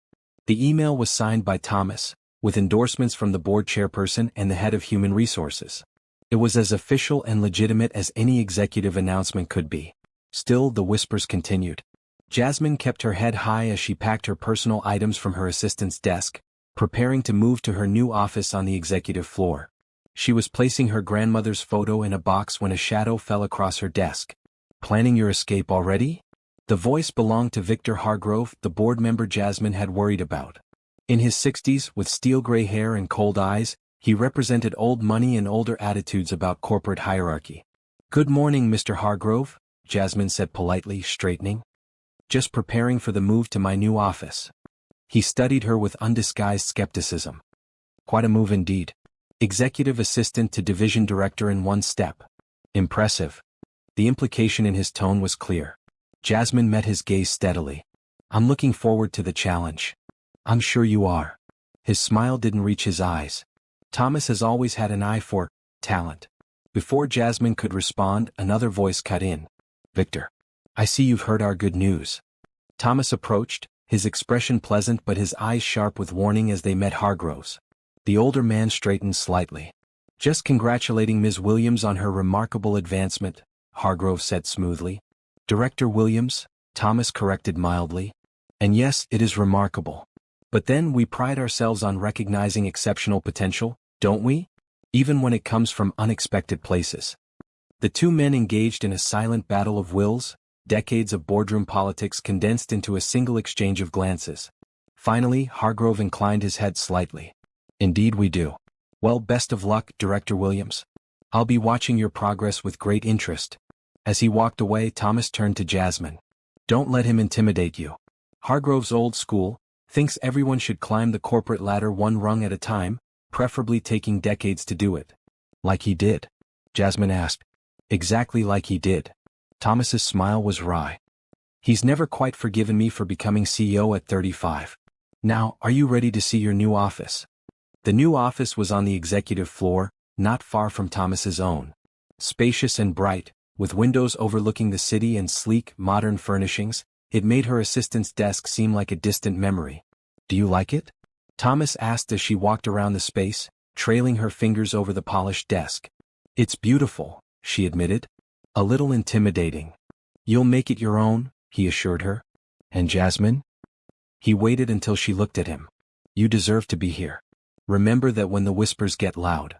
The email was signed by Thomas, with endorsements from the board chairperson and the head of human resources. It was as official and legitimate as any executive announcement could be. Still, the whispers continued. Jasmine kept her head high as she packed her personal items from her assistant's desk, preparing to move to her new office on the executive floor. She was placing her grandmother's photo in a box when a shadow fell across her desk. "Planning your escape already?" The voice belonged to Victor Hargrove, the board member Jasmine had worried about. In his 60s, with steel-gray hair and cold eyes, he represented old money and older attitudes about corporate hierarchy. "Good morning, Mr. Hargrove," Jasmine said politely, straightening. "Just preparing for the move to my new office." He studied her with undisguised skepticism. "Quite a move indeed. Executive assistant to division director in one step. Impressive." The implication in his tone was clear. Jasmine met his gaze steadily. "I'm looking forward to the challenge." "I'm sure you are." His smile didn't reach his eyes. Thomas has always had an eye for talent. Before Jasmine could respond, another voice cut in. "Victor, I see you've heard our good news." Thomas approached, his expression pleasant but his eyes sharp with warning as they met Hargrove's. The older man straightened slightly. "Just congratulating Ms. Williams on her remarkable advancement," Hargrove said smoothly. "Director Williams," Thomas corrected mildly. And yes, it is remarkable. But then we pride ourselves on recognizing exceptional potential, don't we? Even when it comes from unexpected places. The two men engaged in a silent battle of wills, decades of boardroom politics condensed into a single exchange of glances. Finally, Hargrove inclined his head slightly. Indeed we do. Well, best of luck, Director Williams. I'll be watching your progress with great interest. As he walked away, Thomas turned to Jasmine. Don't let him intimidate you. Hargrove's old school, thinks everyone should climb the corporate ladder one rung at a time, preferably taking decades to do it. Like he did? Jasmine asked. Exactly like he did. Thomas's smile was wry. He's never quite forgiven me for becoming CEO at 35. Now, are you ready to see your new office? The new office was on the executive floor, not far from Thomas's own. Spacious and bright, with windows overlooking the city and sleek, modern furnishings, it made her assistant's desk seem like a distant memory. Do you like it? Thomas asked as she walked around the space, trailing her fingers over the polished desk. It's beautiful, she admitted. A little intimidating. You'll make it your own, he assured her. And Jasmine? He waited until she looked at him. You deserve to be here. Remember that when the whispers get loud.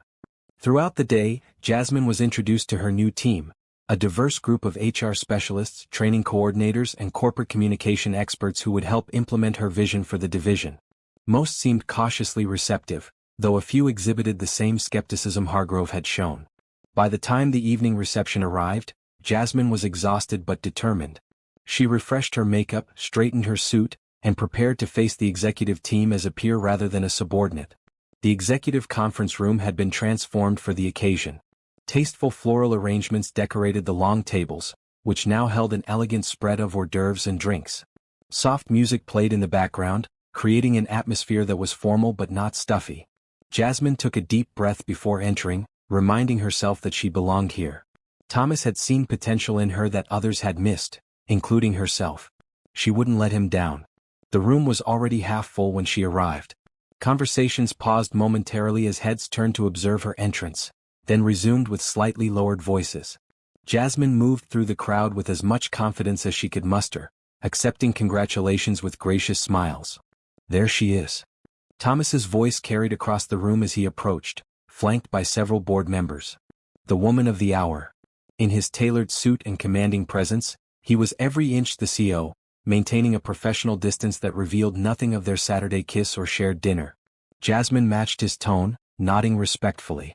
Throughout the day, Jasmine was introduced to her new team, a diverse group of HR specialists, training coordinators, and corporate communication experts who would help implement her vision for the division. Most seemed cautiously receptive, though a few exhibited the same skepticism Hargrove had shown. By the time the evening reception arrived, Jasmine was exhausted but determined. She refreshed her makeup, straightened her suit, and prepared to face the executive team as a peer rather than a subordinate. The executive conference room had been transformed for the occasion. Tasteful floral arrangements decorated the long tables, which now held an elegant spread of hors d'oeuvres and drinks. Soft music played in the background, creating an atmosphere that was formal but not stuffy. Jasmine took a deep breath before entering, reminding herself that she belonged here. Thomas had seen potential in her that others had missed, including herself. She wouldn't let him down. The room was already half full when she arrived. Conversations paused momentarily as heads turned to observe her entrance, then resumed with slightly lowered voices. Jasmine moved through the crowd with as much confidence as she could muster, accepting congratulations with gracious smiles. There she is. Thomas's voice carried across the room as he approached, flanked by several board members. The woman of the hour. In his tailored suit and commanding presence, he was every inch the CEO, maintaining a professional distance that revealed nothing of their Saturday kiss or shared dinner. Jasmine matched his tone, nodding respectfully.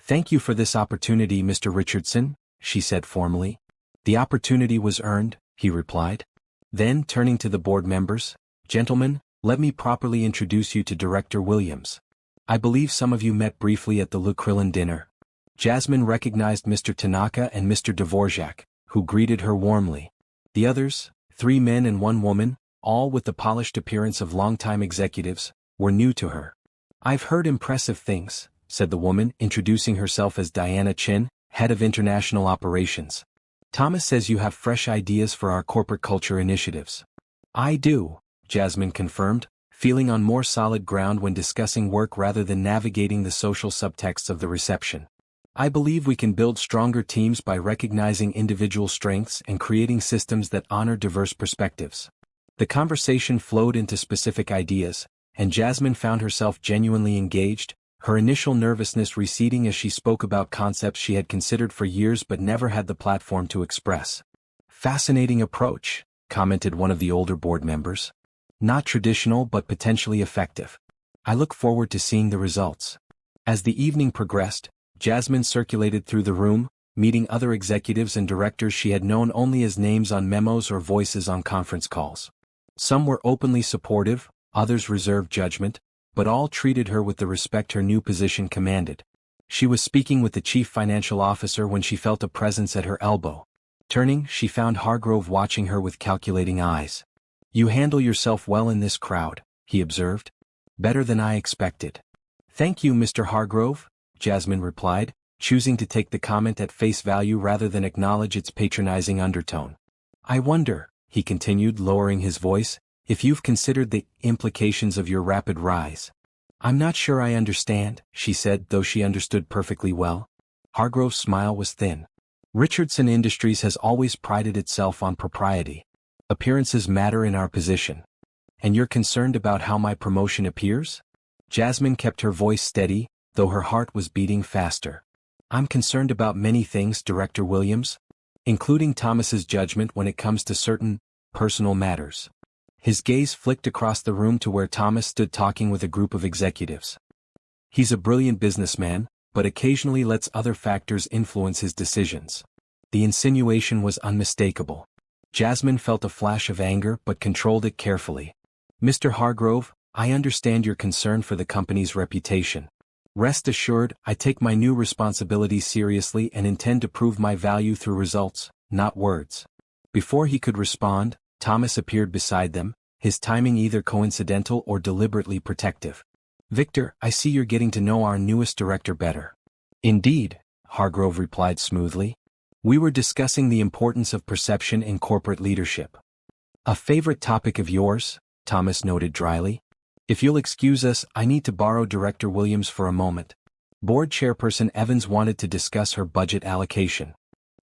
Thank you for this opportunity, Mr. Richardson, she said formally. The opportunity was earned, he replied. Then, turning to the board members, Gentlemen, let me properly introduce you to Director Williams. I believe some of you met briefly at the Le Krillin dinner. Jasmine recognized Mr. Tanaka and Mr. Dvorak, who greeted her warmly. The others, 3 men and 1 woman, all with the polished appearance of longtime executives, were new to her. I've heard impressive things, said the woman, introducing herself as Diana Chin, head of international operations. Thomas says you have fresh ideas for our corporate culture initiatives. I do, Jasmine confirmed, feeling on more solid ground when discussing work rather than navigating the social subtexts of the reception. I believe we can build stronger teams by recognizing individual strengths and creating systems that honor diverse perspectives. The conversation flowed into specific ideas, and Jasmine found herself genuinely engaged, her initial nervousness receding as she spoke about concepts she had considered for years but never had the platform to express. Fascinating approach, commented one of the older board members. Not traditional but potentially effective. I look forward to seeing the results. As the evening progressed, Jasmine circulated through the room, meeting other executives and directors she had known only as names on memos or voices on conference calls. Some were openly supportive, others reserved judgment, but all treated her with the respect her new position commanded. She was speaking with the chief financial officer when she felt a presence at her elbow. Turning, she found Hargrove watching her with calculating eyes. You handle yourself well in this crowd, he observed. Better than I expected. Thank you, Mr. Hargrove, Jasmine replied, choosing to take the comment at face value rather than acknowledge its patronizing undertone. I wonder, he continued, lowering his voice, if you've considered the implications of your rapid rise. I'm not sure I understand, she said, though she understood perfectly well. Hargrove's smile was thin. Richardson Industries has always prided itself on propriety. Appearances matter in our position. And you're concerned about how my promotion appears? Jasmine kept her voice steady, though her heart was beating faster. I'm concerned about many things, Director Williams, including Thomas's judgment when it comes to certain personal matters. His gaze flicked across the room to where Thomas stood talking with a group of executives. He's a brilliant businessman, but occasionally lets other factors influence his decisions. The insinuation was unmistakable. Jasmine felt a flash of anger but controlled it carefully. Mr. Hargrove, I understand your concern for the company's reputation. Rest assured, I take my new responsibility seriously and intend to prove my value through results, not words. Before he could respond, Thomas appeared beside them, his timing either coincidental or deliberately protective. Victor, I see you're getting to know our newest director better. Indeed, Hargrove replied smoothly. We were discussing the importance of perception in corporate leadership. A favorite topic of yours, Thomas noted dryly. If you'll excuse us, I need to borrow Director Williams for a moment. Board Chairperson Evans wanted to discuss her budget allocation.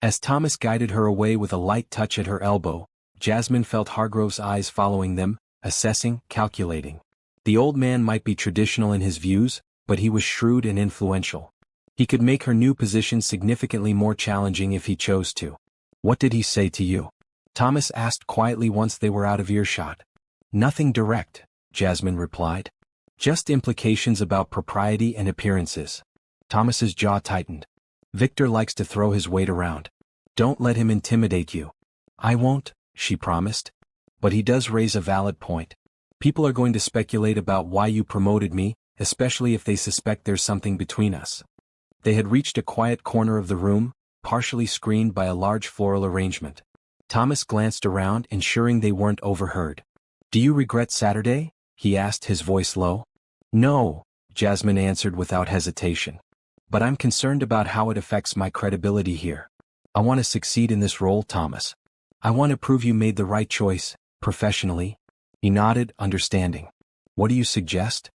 As Thomas guided her away with a light touch at her elbow, Jasmine felt Hargrove's eyes following them, assessing, calculating. The old man might be traditional in his views, but he was shrewd and influential. He could make her new position significantly more challenging if he chose to. What did he say to you? Thomas asked quietly once they were out of earshot. Nothing direct, Jasmine replied. Just implications about propriety and appearances. Thomas's jaw tightened. Victor likes to throw his weight around. Don't let him intimidate you. I won't, she promised. But he does raise a valid point. People are going to speculate about why you promoted me, especially if they suspect there's something between us. They had reached a quiet corner of the room, partially screened by a large floral arrangement. Thomas glanced around, ensuring they weren't overheard. Do you regret Saturday? He asked, his voice low. No, Jasmine answered without hesitation. But I'm concerned about how it affects my credibility here. I want to succeed in this role, Thomas. I want to prove you made the right choice, professionally. He nodded, understanding. What do you suggest?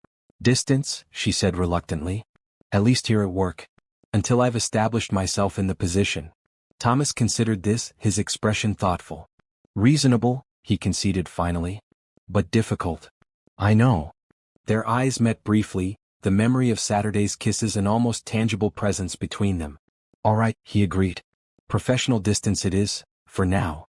Distance, she said reluctantly. At least here at work. Until I've established myself in the position. Thomas considered this, his expression thoughtful. Reasonable, he conceded finally. But difficult. I know. Their eyes met briefly, the memory of Saturday's kisses an almost tangible presence between them. All right, he agreed. Professional distance it is, for now.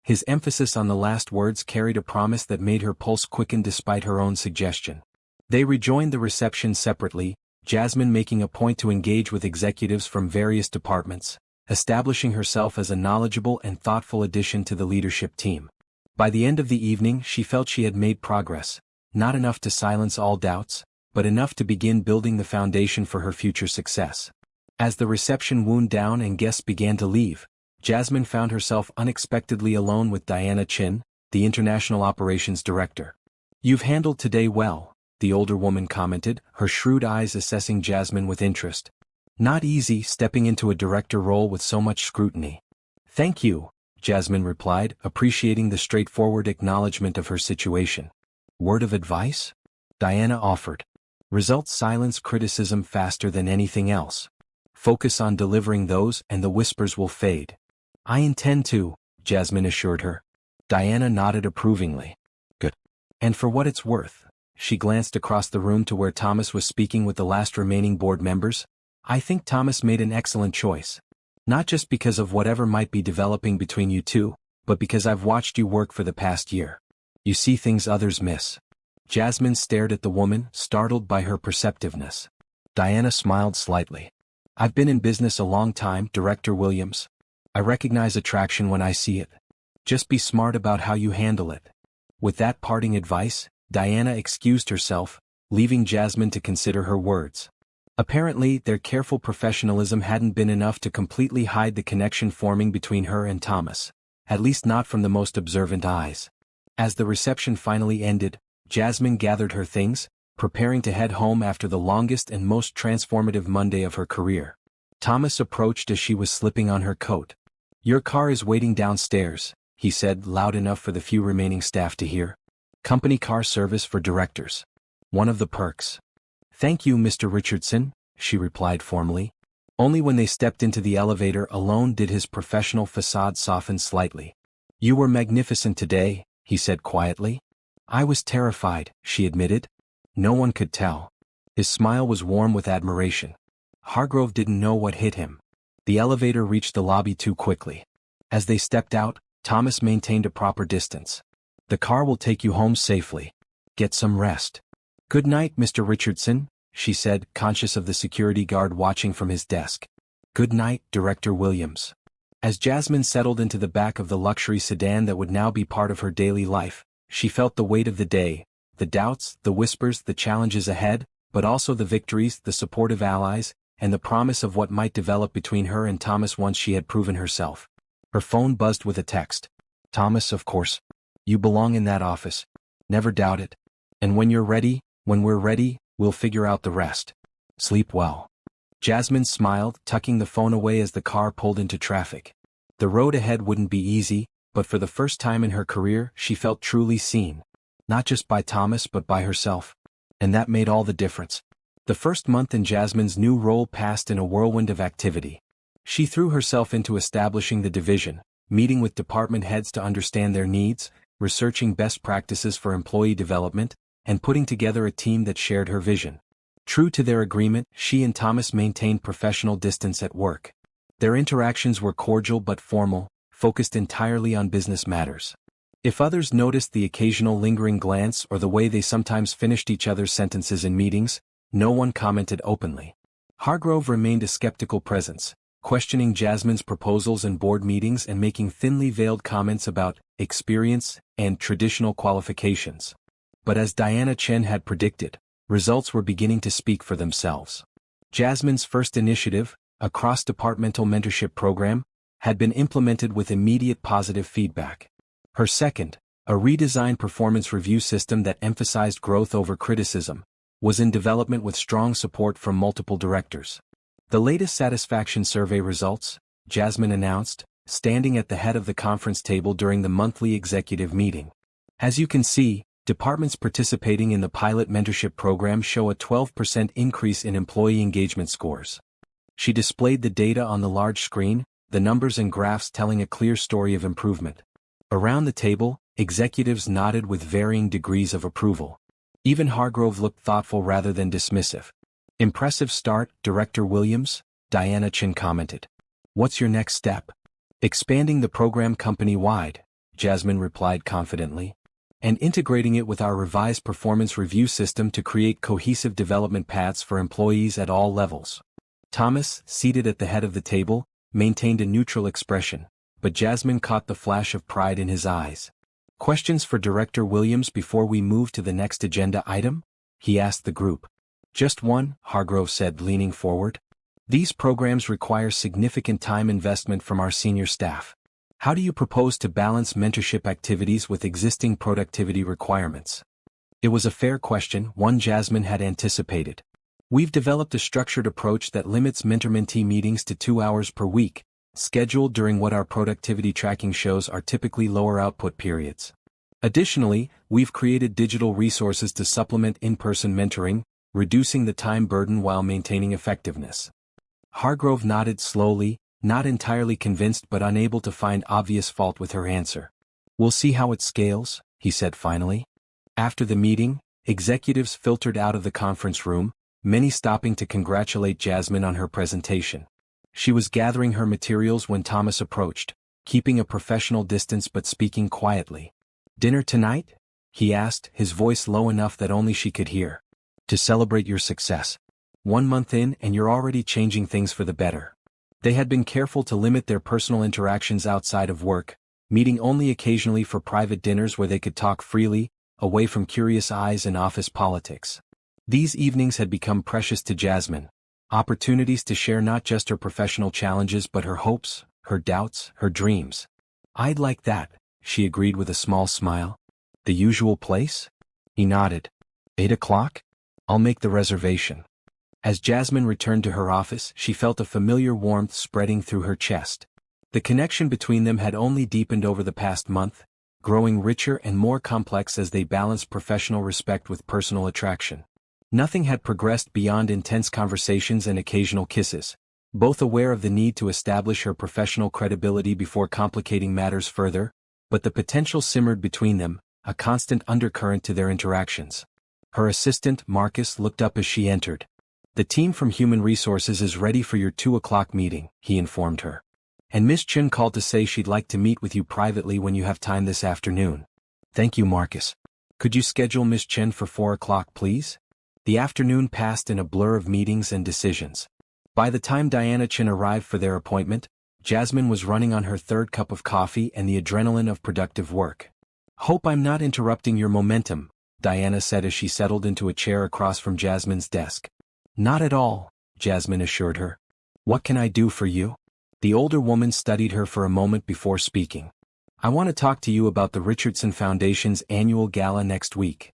His emphasis on the last words carried a promise that made her pulse quicken despite her own suggestion. They rejoined the reception separately, Jasmine making a point to engage with executives from various departments, establishing herself as a knowledgeable and thoughtful addition to the leadership team. By the end of the evening she felt she had made progress, not enough to silence all doubts, but enough to begin building the foundation for her future success. As the reception wound down and guests began to leave, Jasmine found herself unexpectedly alone with Diana Chin, the International Operations Director. You've handled today well, the older woman commented, her shrewd eyes assessing Jasmine with interest. Not easy stepping into a director role with so much scrutiny. Thank you, Jasmine replied, appreciating the straightforward acknowledgement of her situation. Word of advice? Diana offered. Results silence criticism faster than anything else. Focus on delivering those and the whispers will fade. I intend to, Jasmine assured her. Diana nodded approvingly. Good. And for what it's worth, she glanced across the room to where Thomas was speaking with the last remaining board members. I think Thomas made an excellent choice. Not just because of whatever might be developing between you two, but because I've watched you work for the past year. You see things others miss. Jasmine stared at the woman, startled by her perceptiveness. Diana smiled slightly. I've been in business a long time, Director Williams. I recognize attraction when I see it. Just be smart about how you handle it. With that parting advice, Diana excused herself, leaving Jasmine to consider her words. Apparently, their careful professionalism hadn't been enough to completely hide the connection forming between her and Thomas, at least not from the most observant eyes. As the reception finally ended, Jasmine gathered her things, preparing to head home after the longest and most transformative Monday of her career. Thomas approached as she was slipping on her coat. Your car is waiting downstairs, he said loud enough for the few remaining staff to hear. Company car service for directors. One of the perks. Thank you, Mr. Richardson, she replied formally. Only when they stepped into the elevator alone did his professional facade soften slightly. You were magnificent today, he said quietly. I was terrified, she admitted. No one could tell. His smile was warm with admiration. Hargrove didn't know what hit him. The elevator reached the lobby too quickly. As they stepped out, Thomas maintained a proper distance. The car will take you home safely. Get some rest. Good night, Mr. Richardson, she said, conscious of the security guard watching from his desk. Good night, Director Williams. As Jasmine settled into the back of the luxury sedan that would now be part of her daily life, she felt the weight of the day, the doubts, the whispers, the challenges ahead, but also the victories, the supportive allies, and the promise of what might develop between her and Thomas once she had proven herself. Her phone buzzed with a text. Thomas, of course. You belong in that office. Never doubt it. And when you're ready, when we're ready, we'll figure out the rest. Sleep well. Jasmine smiled, tucking the phone away as the car pulled into traffic. The road ahead wouldn't be easy, but for the first time in her career, she felt truly seen. Not just by Thomas but by herself. And that made all the difference. The first month in Jasmine's new role passed in a whirlwind of activity. She threw herself into establishing the division, meeting with department heads to understand their needs, researching best practices for employee development, and putting together a team that shared her vision. True to their agreement, she and Thomas maintained professional distance at work. Their interactions were cordial but formal, focused entirely on business matters. If others noticed the occasional lingering glance or the way they sometimes finished each other's sentences in meetings, no one commented openly. Hargrove remained a skeptical presence, questioning Jasmine's proposals in board meetings and making thinly veiled comments about experience and traditional qualifications. But as Diana Chen had predicted, results were beginning to speak for themselves. Jasmine's first initiative, a cross-departmental mentorship program, had been implemented with immediate positive feedback. Her second, a redesigned performance review system that emphasized growth over criticism, was in development with strong support from multiple directors. The latest satisfaction survey results, Jasmine announced, standing at the head of the conference table during the monthly executive meeting. As you can see, departments participating in the pilot mentorship program show a 12% increase in employee engagement scores. She displayed the data on the large screen, the numbers and graphs telling a clear story of improvement. Around the table, executives nodded with varying degrees of approval. Even Hargrove looked thoughtful rather than dismissive. Impressive start, Director Williams, Diana Chen commented. What's your next step? Expanding the program company-wide, Jasmine replied confidently, and integrating it with our revised performance review system to create cohesive development paths for employees at all levels. Thomas, seated at the head of the table, maintained a neutral expression, but Jasmine caught the flash of pride in his eyes. Questions for Director Williams before we move to the next agenda item? He asked the group. Just one, Hargrove said, leaning forward. These programs require significant time investment from our senior staff. How do you propose to balance mentorship activities with existing productivity requirements? It was a fair question, one Jasmine had anticipated. We've developed a structured approach that limits mentor-mentee meetings to 2 hours per week, scheduled during what our productivity tracking shows are typically lower output periods. Additionally, we've created digital resources to supplement in-person mentoring, reducing the time burden while maintaining effectiveness. Hargrove nodded slowly, not entirely convinced but unable to find obvious fault with her answer. We'll see how it scales, he said finally. After the meeting, executives filtered out of the conference room, many stopping to congratulate Jasmine on her presentation. She was gathering her materials when Thomas approached, keeping a professional distance but speaking quietly. Dinner tonight? He asked, his voice low enough that only she could hear. To celebrate your success. 1 month in and you're already changing things for the better. They had been careful to limit their personal interactions outside of work, meeting only occasionally for private dinners where they could talk freely, away from curious eyes and office politics. These evenings had become precious to Jasmine, opportunities to share not just her professional challenges but her hopes, her doubts, her dreams. I'd like that, she agreed with a small smile. The usual place? He nodded. 8 o'clock? I'll make the reservation. As Jasmine returned to her office, she felt a familiar warmth spreading through her chest. The connection between them had only deepened over the past month, growing richer and more complex as they balanced professional respect with personal attraction. Nothing had progressed beyond intense conversations and occasional kisses, both aware of the need to establish her professional credibility before complicating matters further, but the potential simmered between them, a constant undercurrent to their interactions. Her assistant, Marcus, looked up as she entered. "The team from Human Resources is ready for your 2 o'clock meeting," he informed her. "And Miss Chen called to say she'd like to meet with you privately when you have time this afternoon." "Thank you, Marcus. Could you schedule Miss Chen for 4 o'clock, please?" The afternoon passed in a blur of meetings and decisions. By the time Diana Chen arrived for their appointment, Jasmine was running on her third cup of coffee and the adrenaline of productive work. "Hope I'm not interrupting your momentum," Diana said as she settled into a chair across from Jasmine's desk. "Not at all," Jasmine assured her. "What can I do for you?" The older woman studied her for a moment before speaking. "I want to talk to you about the Richardson Foundation's annual gala next week."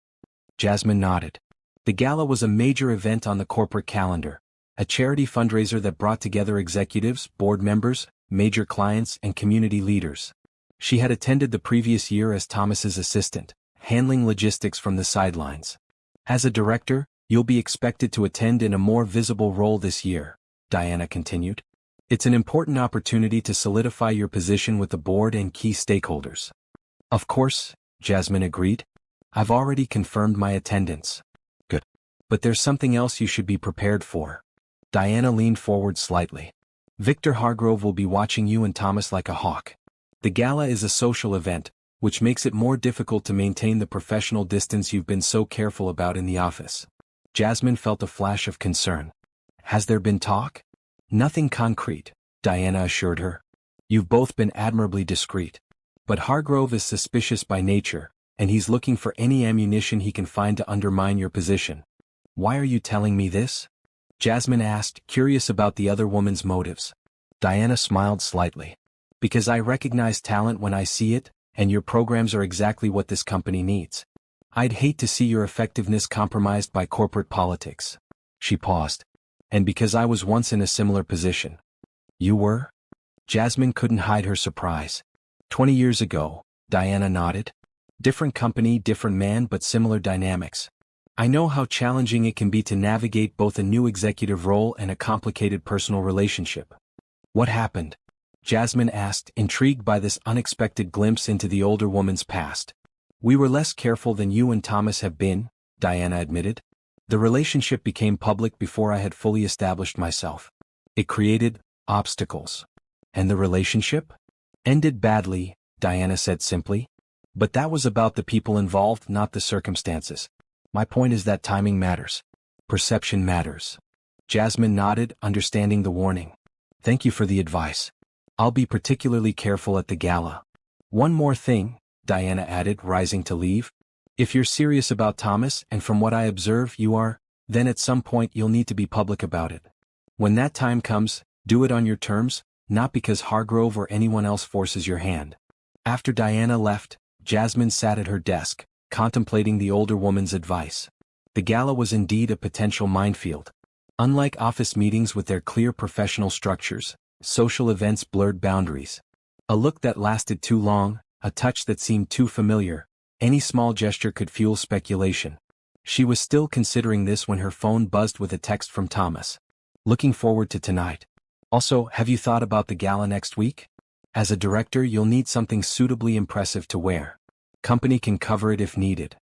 Jasmine nodded. The gala was a major event on the corporate calendar, a charity fundraiser that brought together executives, board members, major clients, and community leaders. She had attended the previous year as Thomas's assistant, handling logistics from the sidelines. "As a director, you'll be expected to attend in a more visible role this year," Diana continued. "It's an important opportunity to solidify your position with the board and key stakeholders." "Of course," Jasmine agreed. "I've already confirmed my attendance." "Good. But there's something else you should be prepared for." Diana leaned forward slightly. "Victor Hargrove will be watching you and Thomas like a hawk. The gala is a social event, which makes it more difficult to maintain the professional distance you've been so careful about in the office." Jasmine felt a flash of concern. "Has there been talk?" "Nothing concrete," Diana assured her. "You've both been admirably discreet. But Hargrove is suspicious by nature, and he's looking for any ammunition he can find to undermine your position." "Why are you telling me this?" Jasmine asked, curious about the other woman's motives. Diana smiled slightly. "Because I recognize talent when I see it, and your programs are exactly what this company needs. I'd hate to see your effectiveness compromised by corporate politics." She paused. "And because I was once in a similar position." "You were?" Jasmine couldn't hide her surprise. 20 years ago," Diana nodded. "Different company, different man, but similar dynamics. I know how challenging it can be to navigate both a new executive role and a complicated personal relationship." "What happened?" Jasmine asked, intrigued by this unexpected glimpse into the older woman's past. "We were less careful than you and Thomas have been," Diana admitted. "The relationship became public before I had fully established myself. It created obstacles." "And the relationship?" "Ended badly," Diana said simply. "But that was about the people involved, not the circumstances. My point is that timing matters. Perception matters." Jasmine nodded, understanding the warning. "Thank you for the advice. I'll be particularly careful at the gala." "One more thing," Diana added, rising to leave. "If you're serious about Thomas, and from what I observe you are, then at some point you'll need to be public about it. When that time comes, do it on your terms, not because Hargrove or anyone else forces your hand." After Diana left, Jasmine sat at her desk, contemplating the older woman's advice. The gala was indeed a potential minefield. Unlike office meetings with their clear professional structures, social events blurred boundaries. A look that lasted too long, a touch that seemed too familiar, any small gesture could fuel speculation. She was still considering this when her phone buzzed with a text from Thomas. "Looking forward to tonight. Also, have you thought about the gala next week? As a director, you'll need something suitably impressive to wear. Company can cover it if needed."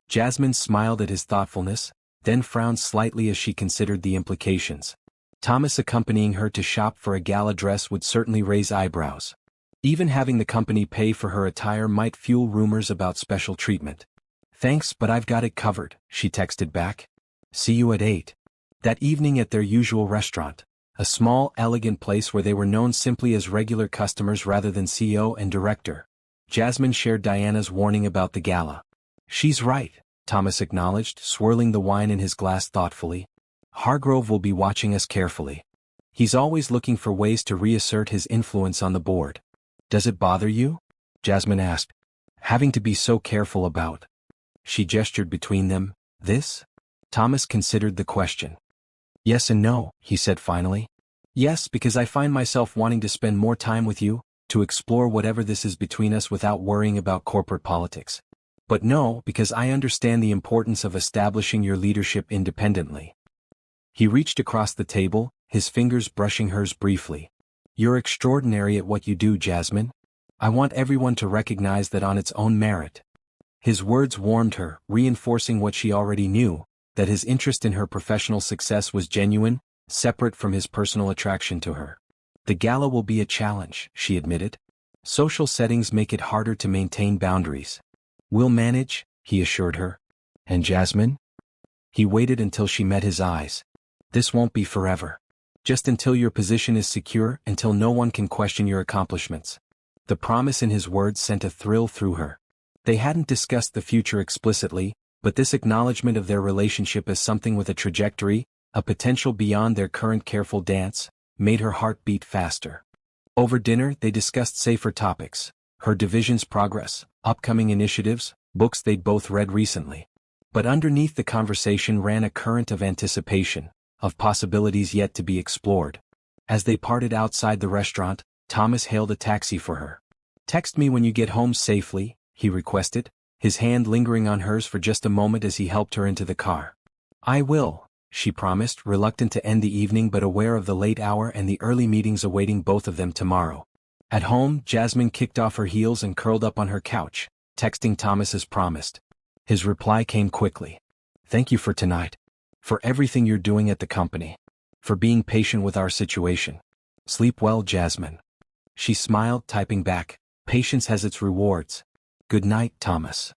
Jasmine smiled at his thoughtfulness, then frowned slightly as she considered the implications. Thomas accompanying her to shop for a gala dress would certainly raise eyebrows. Even having the company pay for her attire might fuel rumors about special treatment. "Thanks, but I've got it covered," she texted back. "See you at 8. That evening at their usual restaurant, a small, elegant place where they were known simply as regular customers rather than CEO and director. Jasmine shared Diana's warning about the gala. "She's right," Thomas acknowledged, swirling the wine in his glass thoughtfully. "Hargrove will be watching us carefully. He's always looking for ways to reassert his influence on the board." "Does it bother you?" Jasmine asked. "Having to be so careful about?" She gestured between them. "This?" Thomas considered the question. "Yes and no," he said finally. "Yes, because I find myself wanting to spend more time with you, to explore whatever this is between us without worrying about corporate politics. But no, because I understand the importance of establishing your leadership independently." He reached across the table, his fingers brushing hers briefly. "You're extraordinary at what you do, Jasmine. I want everyone to recognize that on its own merit." His words warmed her, reinforcing what she already knew, that his interest in her professional success was genuine, separate from his personal attraction to her. The gala will be a challenge, she admitted. Social settings make it harder to maintain boundaries. We'll manage, he assured her. And Jasmine? He waited until she met his eyes. This won't be forever. Just until your position is secure, until no one can question your accomplishments. The promise in his words sent a thrill through her. They hadn't discussed the future explicitly, but this acknowledgement of their relationship as something with a trajectory, a potential beyond their current careful dance, made her heart beat faster. Over dinner they discussed safer topics, her division's progress, upcoming initiatives, books they'd both read recently. But underneath the conversation ran a current of anticipation, of possibilities yet to be explored. As they parted outside the restaurant, Thomas hailed a taxi for her. "Text me when you get home safely," he requested, his hand lingering on hers for just a moment as he helped her into the car. "I will," she promised, reluctant to end the evening but aware of the late hour and the early meetings awaiting both of them tomorrow. At home, Jasmine kicked off her heels and curled up on her couch, texting Thomas as promised. His reply came quickly. "Thank you for tonight. For everything you're doing at the company. For being patient with our situation. Sleep well, Jasmine." She smiled, typing back, "Patience has its rewards. Good night, Thomas."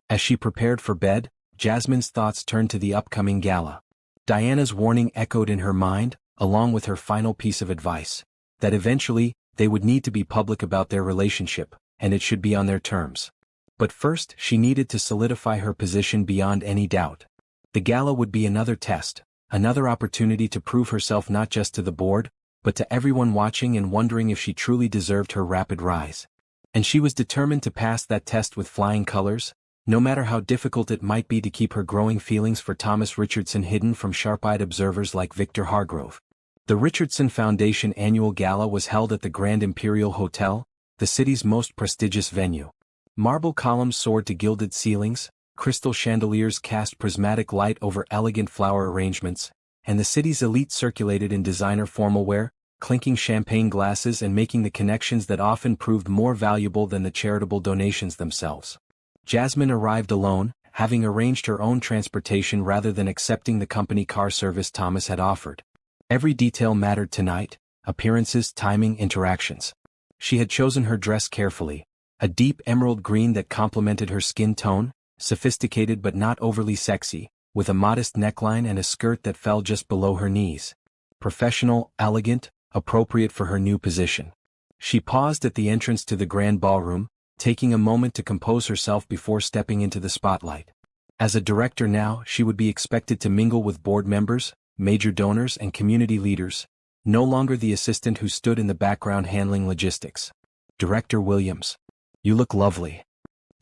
As she prepared for bed, Jasmine's thoughts turned to the upcoming gala. Diana's warning echoed in her mind, along with her final piece of advice. That eventually, they would need to be public about their relationship, and it should be on their terms. But first, she needed to solidify her position beyond any doubt. The gala would be another test, another opportunity to prove herself not just to the board, but to everyone watching and wondering if she truly deserved her rapid rise. And she was determined to pass that test with flying colors, no matter how difficult it might be to keep her growing feelings for Thomas Richardson hidden from sharp-eyed observers like Victor Hargrove. The Richardson Foundation annual gala was held at the Grand Imperial Hotel, the city's most prestigious venue. Marble columns soared to gilded ceilings, crystal chandeliers cast prismatic light over elegant flower arrangements, and the city's elite circulated in designer formalwear, clinking champagne glasses and making the connections that often proved more valuable than the charitable donations themselves. Jasmine arrived alone, having arranged her own transportation rather than accepting the company car service Thomas had offered. Every detail mattered tonight: appearances, timing, interactions. She had chosen her dress carefully, a deep emerald green that complemented her skin tone, sophisticated but not overly sexy, with a modest neckline and a skirt that fell just below her knees. Professional, elegant, appropriate for her new position. She paused at the entrance to the grand ballroom, taking a moment to compose herself before stepping into the spotlight. As a director now, she would be expected to mingle with board members, major donors and community leaders, no longer the assistant who stood in the background handling logistics. "Director Williams. You look lovely."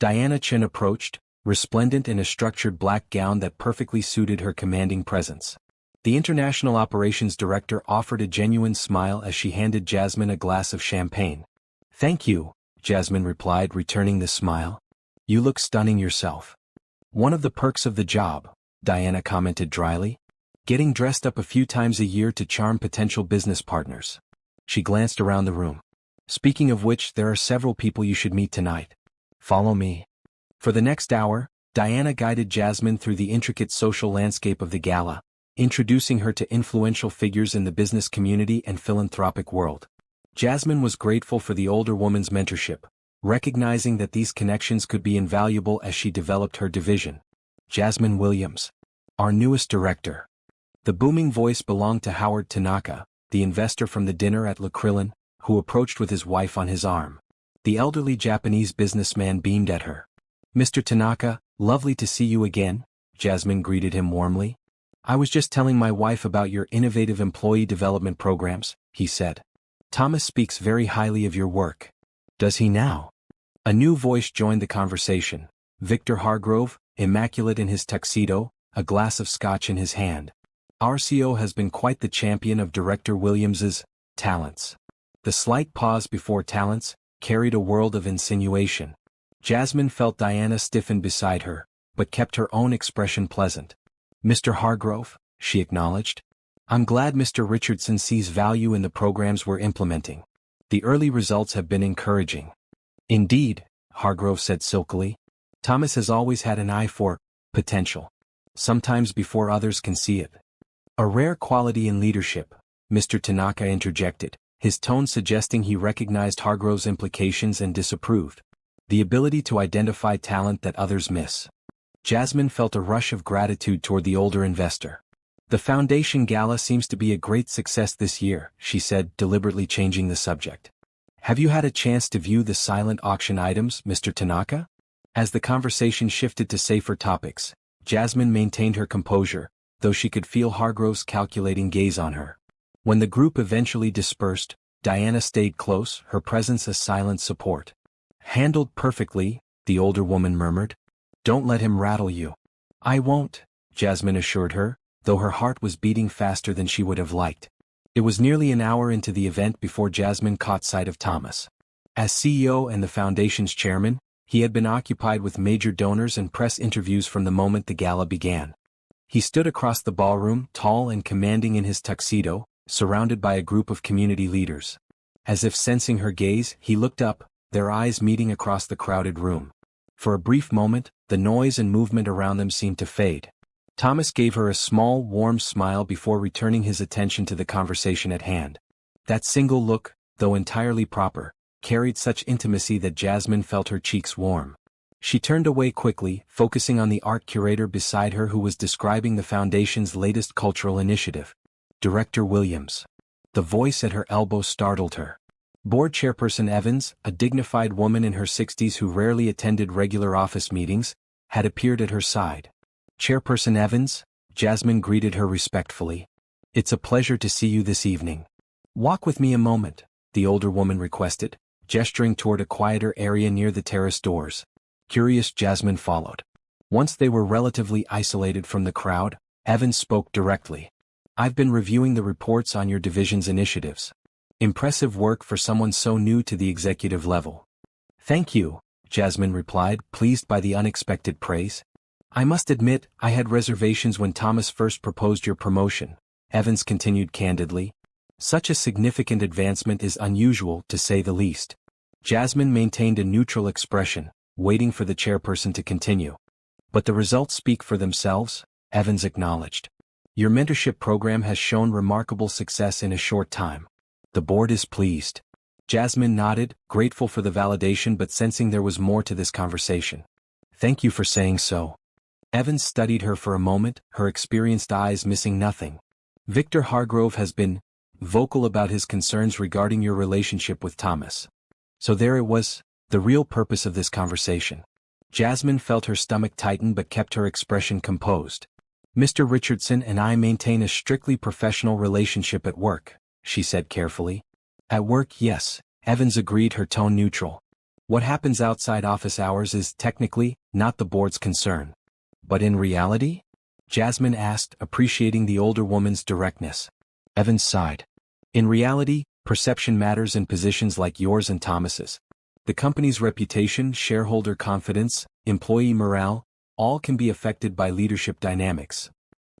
Diana Chin approached, resplendent in a structured black gown that perfectly suited her commanding presence. The International Operations Director offered a genuine smile as she handed Jasmine a glass of champagne. "Thank you," Jasmine replied, returning the smile. "You look stunning yourself." "One of the perks of the job," Diana commented dryly. "Getting dressed up a few times a year to charm potential business partners." She glanced around the room. "Speaking of which, there are several people you should meet tonight. Follow me." For the next hour, Diana guided Jasmine through the intricate social landscape of the gala, introducing her to influential figures in the business community and philanthropic world. Jasmine was grateful for the older woman's mentorship, recognizing that these connections could be invaluable as she developed her division. "Jasmine Williams. Our newest director." The booming voice belonged to Howard Tanaka, the investor from the dinner at Le Krillin, who approached with his wife on his arm. The elderly Japanese businessman beamed at her. "Mr. Tanaka, lovely to see you again," Jasmine greeted him warmly. "I was just telling my wife about your innovative employee development programs," he said. "Thomas speaks very highly of your work." "Does he now?" A new voice joined the conversation. Victor Hargrove, immaculate in his tuxedo, a glass of scotch in his hand. "Our CEO has been quite the champion of Director Williams's talents." The slight pause before talents carried a world of insinuation. Jasmine felt Diana stiffen beside her, but kept her own expression pleasant. "Mr. Hargrove," she acknowledged. "I'm glad Mr. Richardson sees value in the programs we're implementing. The early results have been encouraging." "Indeed," Hargrove said silkily. Thomas has always had an eye for potential. Sometimes before others can see it. A rare quality in leadership, Mr. Tanaka interjected, his tone suggesting he recognized Hargrove's implications and disapproved. The ability to identify talent that others miss. Jasmine felt a rush of gratitude toward the older investor. The foundation gala seems to be a great success this year, she said, deliberately changing the subject. Have you had a chance to view the silent auction items, Mr. Tanaka? As the conversation shifted to safer topics, Jasmine maintained her composure, though she could feel Hargrove's calculating gaze on her. When the group eventually dispersed, Diana stayed close, her presence a silent support. Handled perfectly, the older woman murmured. Don't let him rattle you. I won't, Jasmine assured her, though her heart was beating faster than she would have liked. It was nearly an hour into the event before Jasmine caught sight of Thomas. As CEO and the foundation's chairman, he had been occupied with major donors and press interviews from the moment the gala began. He stood across the ballroom, tall and commanding in his tuxedo, surrounded by a group of community leaders. As if sensing her gaze, he looked up, their eyes meeting across the crowded room. For a brief moment, the noise and movement around them seemed to fade. Thomas gave her a small, warm smile before returning his attention to the conversation at hand. That single look, though entirely proper, carried such intimacy that Jasmine felt her cheeks warm. She turned away quickly, focusing on the art curator beside her who was describing the foundation's latest cultural initiative. Director Williams. The voice at her elbow startled her. Board Chairperson Evans, a dignified woman in her 60s who rarely attended regular office meetings, had appeared at her side. Chairperson Evans, Jasmine greeted her respectfully. It's a pleasure to see you this evening. Walk with me a moment, the older woman requested, gesturing toward a quieter area near the terrace doors. Curious, Jasmine followed. Once they were relatively isolated from the crowd, Evans spoke directly. I've been reviewing the reports on your division's initiatives. Impressive work for someone so new to the executive level. Thank you, Jasmine replied, pleased by the unexpected praise. I must admit, I had reservations when Thomas first proposed your promotion, Evans continued candidly. Such a significant advancement is unusual, to say the least. Jasmine maintained a neutral expression, waiting for the chairperson to continue. But the results speak for themselves, Evans acknowledged. Your mentorship program has shown remarkable success in a short time. The board is pleased. Jasmine nodded, grateful for the validation but sensing there was more to this conversation. Thank you for saying so. Evans studied her for a moment, her experienced eyes missing nothing. Victor Hargrove has been vocal about his concerns regarding your relationship with Thomas. So there it was, the real purpose of this conversation. Jasmine felt her stomach tighten but kept her expression composed. Mr. Richardson and I maintain a strictly professional relationship at work, she said carefully. At work, yes, Evans agreed, her tone neutral. What happens outside office hours is technically not the board's concern. But in reality? Jasmine asked, appreciating the older woman's directness. Evans sighed. In reality, perception matters in positions like yours and Thomas's. The company's reputation, shareholder confidence, employee morale, all can be affected by leadership dynamics.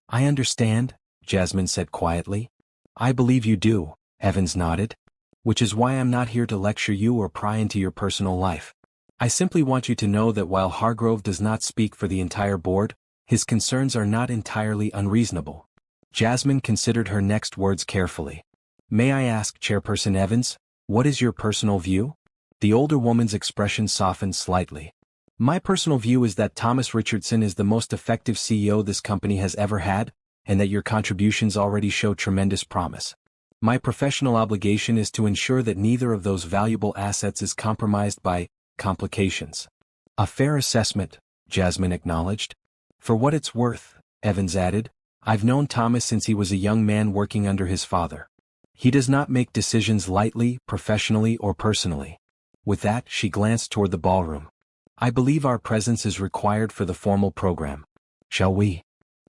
I understand, Jasmine said quietly. I believe you do, Evans nodded. Which is why I'm not here to lecture you or pry into your personal life. I simply want you to know that while Hargrove does not speak for the entire board, his concerns are not entirely unreasonable. Jasmine considered her next words carefully. May I ask, Chairperson Evans, what is your personal view? The older woman's expression softened slightly. My personal view is that Thomas Richardson is the most effective CEO this company has ever had, and that your contributions already show tremendous promise. My professional obligation is to ensure that neither of those valuable assets is compromised by complications. A fair assessment, Jasmine acknowledged. For what it's worth, Evans added, I've known Thomas since he was a young man working under his father. He does not make decisions lightly, professionally or personally. With that, she glanced toward the ballroom. I believe our presence is required for the formal program. Shall we?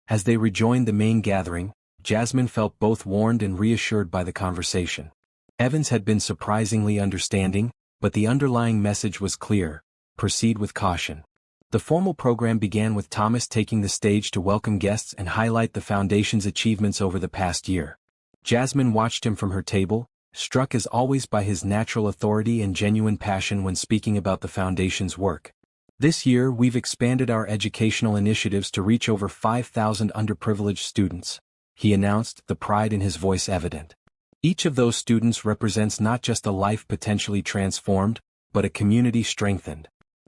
As they rejoined the main gathering, Jasmine felt both warned and reassured by the conversation. Evans had been surprisingly understanding, but the underlying message was clear: proceed with caution. The formal program began with Thomas taking the stage to welcome guests and highlight the foundation's achievements over the past year. Jasmine watched him from her table, struck as always by his natural authority and genuine passion when speaking about the foundation's work. This year we've expanded our educational initiatives to reach over 5,000 underprivileged students, he announced, the pride in his voice evident. Each of those students represents not just a life potentially transformed, but a community strengthened.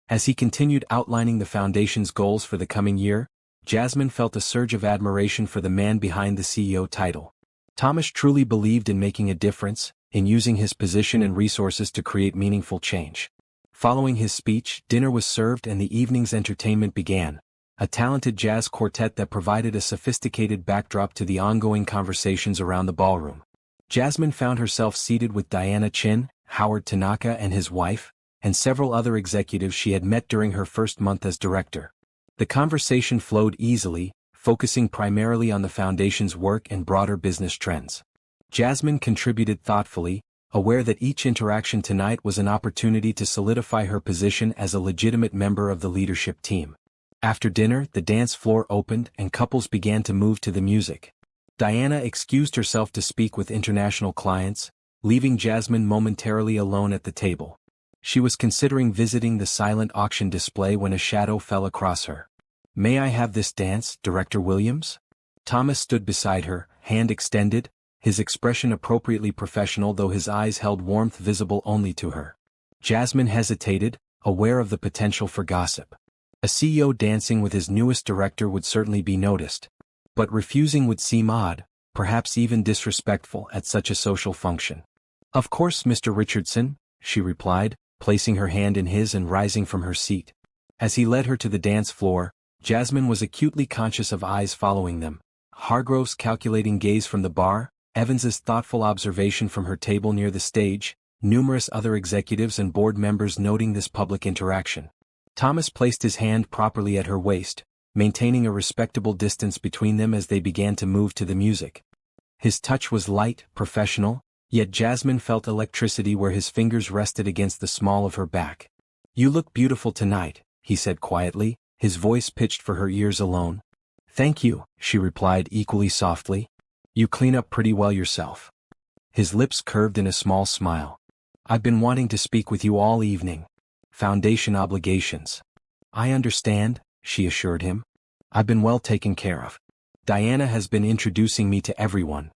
As he continued outlining the foundation's goals for the coming year, Jasmine felt a surge of admiration for the man behind the CEO title. Thomas truly believed in making a difference, in using his position and resources to create meaningful change. Following his speech, dinner was served and the evening's entertainment began, a talented jazz quartet that provided a sophisticated backdrop to the ongoing conversations around the ballroom. Jasmine found herself seated with Diana Chin, Howard Tanaka and his wife, and several other executives she had met during her first month as director. The conversation flowed easily, focusing primarily on the foundation's work and broader business trends. Jasmine contributed thoughtfully, aware that each interaction tonight was an opportunity to solidify her position as a legitimate member of the leadership team. After dinner, the dance floor opened and couples began to move to the music. Diana excused herself to speak with international clients, leaving Jasmine momentarily alone at the table. She was considering visiting the silent auction display when a shadow fell across her. "May I have this dance, Director Williams?" Thomas stood beside her, hand extended, his expression appropriately professional though his eyes held warmth visible only to her. Jasmine hesitated, aware of the potential for gossip. A CEO dancing with his newest director would certainly be noticed. But refusing would seem odd, perhaps even disrespectful at such a social function. "Of course, Mr. Richardson," she replied, placing her hand in his and rising from her seat. As he led her to the dance floor, Jasmine was acutely conscious of eyes following them. Hargrove's calculating gaze from the bar, Evans's thoughtful observation from her table near the stage, numerous other executives and board members noting this public interaction. Thomas placed his hand properly at her waist, maintaining a respectable distance between them as they began to move to the music. His touch was light, professional, yet Jasmine felt electricity where his fingers rested against the small of her back. "You look beautiful tonight," he said quietly, his voice pitched for her ears alone. "Thank you," she replied equally softly. "You clean up pretty well yourself." His lips curved in a small smile. "I've been wanting to speak with you all evening. Foundation obligations." "I understand," she assured him. "I've been well taken care of. Diana has been introducing me to everyone."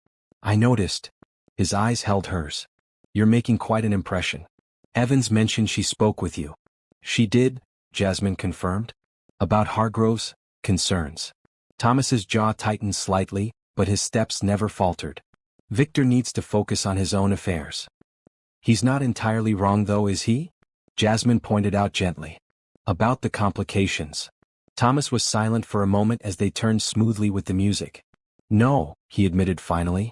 "I noticed." His eyes held hers. "You're making quite an impression. Evans mentioned she spoke with you." "She did," Jasmine confirmed. "About Hargrove's concerns." Thomas's jaw tightened slightly, but his steps never faltered. "Victor needs to focus on his own affairs." "He's not entirely wrong though, is he?" Jasmine pointed out gently. "About the complications." Thomas was silent for a moment as they turned smoothly with the music. "No," he admitted finally.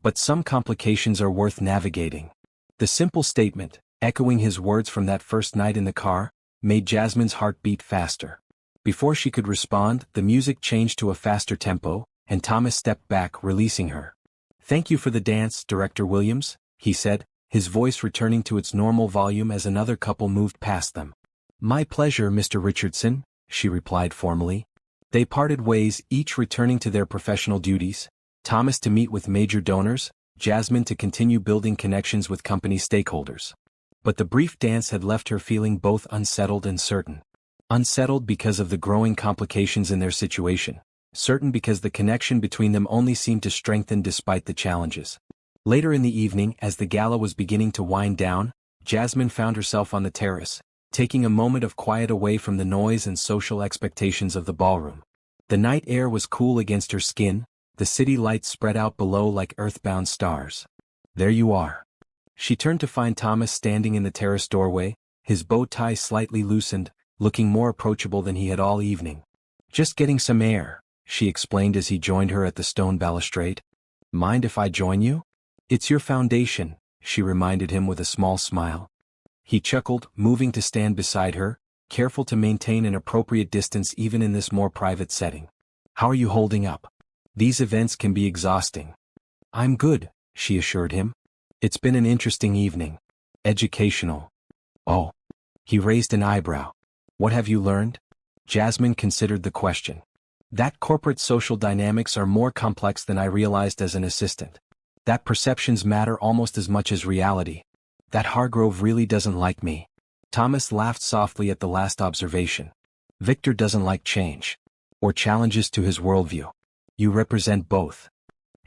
"But some complications are worth navigating." The simple statement, echoing his words from that first night in the car, made Jasmine's heart beat faster. Before she could respond, the music changed to a faster tempo, and Thomas stepped back, releasing her. "Thank you for the dance, Director Williams," he said, his voice returning to its normal volume as another couple moved past them. "My pleasure, Mr. Richardson," she replied formally. They parted ways, each returning to their professional duties, Thomas to meet with major donors, Jasmine to continue building connections with company stakeholders. But the brief dance had left her feeling both unsettled and certain. Unsettled because of the growing complications in their situation, certain because the connection between them only seemed to strengthen despite the challenges. Later in the evening, as the gala was beginning to wind down, Jasmine found herself on the terrace, taking a moment of quiet away from the noise and social expectations of the ballroom. The night air was cool against her skin, the city lights spread out below like earthbound stars. "There you are." She turned to find Thomas standing in the terrace doorway, his bow tie slightly loosened, looking more approachable than he had all evening. "Just getting some air," she explained as he joined her at the stone balustrade. "Mind if I join you?" "It's your foundation," she reminded him with a small smile. He chuckled, moving to stand beside her, careful to maintain an appropriate distance even in this more private setting. "How are you holding up? These events can be exhausting." "I'm good," she assured him. "It's been an interesting evening. Educational." "Oh." He raised an eyebrow. "What have you learned?" Jasmine considered the question. "That corporate social dynamics are more complex than I realized as an assistant. That perceptions matter almost as much as reality. That Hargrove really doesn't like me. Thomas laughed softly at the last observation. Victor doesn't like change. Or challenges to his worldview. You represent both.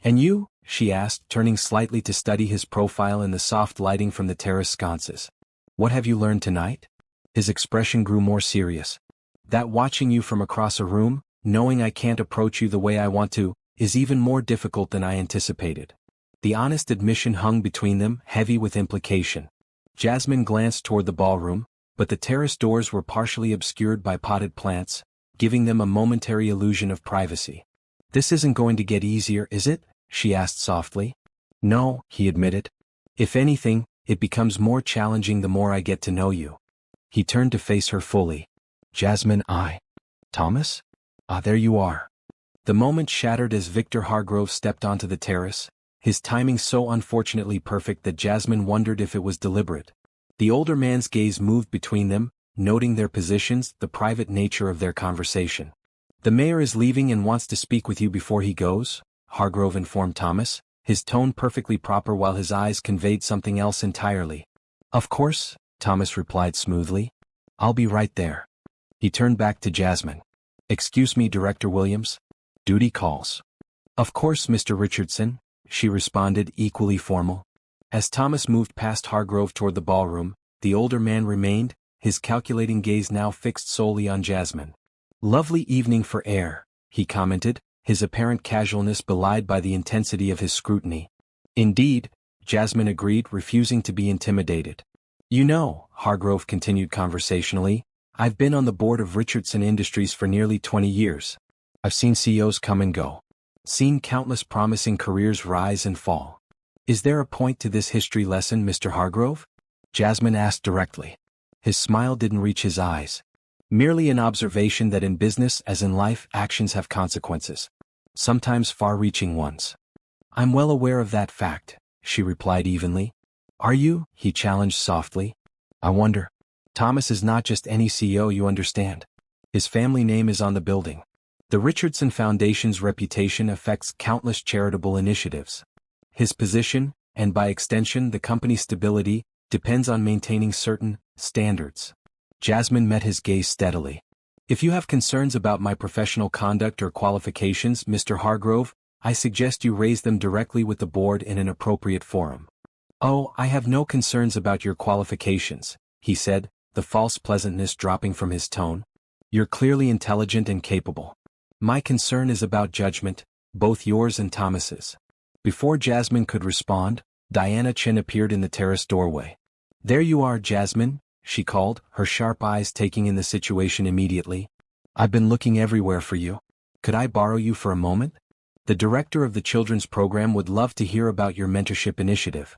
And you? She asked, turning slightly to study his profile in the soft lighting from the terrace sconces. What have you learned tonight? His expression grew more serious. That watching you from across a room, knowing I can't approach you the way I want to, is even more difficult than I anticipated. The honest admission hung between them, heavy with implication. Jasmine glanced toward the ballroom, but the terrace doors were partially obscured by potted plants, giving them a momentary illusion of privacy. This isn't going to get easier, is it? She asked softly. No, he admitted. If anything, it becomes more challenging the more I get to know you. He turned to face her fully. Jasmine, Thomas? There you are. The moment shattered as Victor Hargrove stepped onto the terrace, his timing so unfortunately perfect that Jasmine wondered if it was deliberate. The older man's gaze moved between them, noting their positions, the private nature of their conversation. The mayor is leaving and wants to speak with you before he goes, Hargrove informed Thomas, his tone perfectly proper while his eyes conveyed something else entirely. Of course, Thomas replied smoothly. I'll be right there. He turned back to Jasmine. Excuse me, Director Williams. Duty calls. Of course, Mr. Richardson, she responded, equally formal. As Thomas moved past Hargrove toward the ballroom, the older man remained, his calculating gaze now fixed solely on Jasmine. Lovely evening for air, he commented, his apparent casualness belied by the intensity of his scrutiny. Indeed, Jasmine agreed, refusing to be intimidated. You know, Hargrove continued conversationally, I've been on the board of Richardson Industries for nearly 20 years. I've seen CEOs come and go. Seen countless promising careers rise and fall. Is there a point to this history lesson, Mr. Hargrove? Jasmine asked directly. His smile didn't reach his eyes. Merely an observation that in business as in life, actions have consequences. Sometimes far-reaching ones. I'm well aware of that fact, she replied evenly. Are you? He challenged softly. I wonder. Thomas is not just any CEO, you understand. His family name is on the building. The Richardson Foundation's reputation affects countless charitable initiatives. His position, and by extension the company's stability, depends on maintaining certain standards. Jasmine met his gaze steadily. If you have concerns about my professional conduct or qualifications, Mr. Hargrove, I suggest you raise them directly with the board in an appropriate forum. Oh, I have no concerns about your qualifications, he said, the false pleasantness dropping from his tone. You're clearly intelligent and capable. My concern is about judgment, both yours and Thomas's. Before Jasmine could respond, Diana Chin appeared in the terrace doorway. There you are, Jasmine, she called, her sharp eyes taking in the situation immediately. I've been looking everywhere for you. Could I borrow you for a moment? The director of the children's program would love to hear about your mentorship initiative.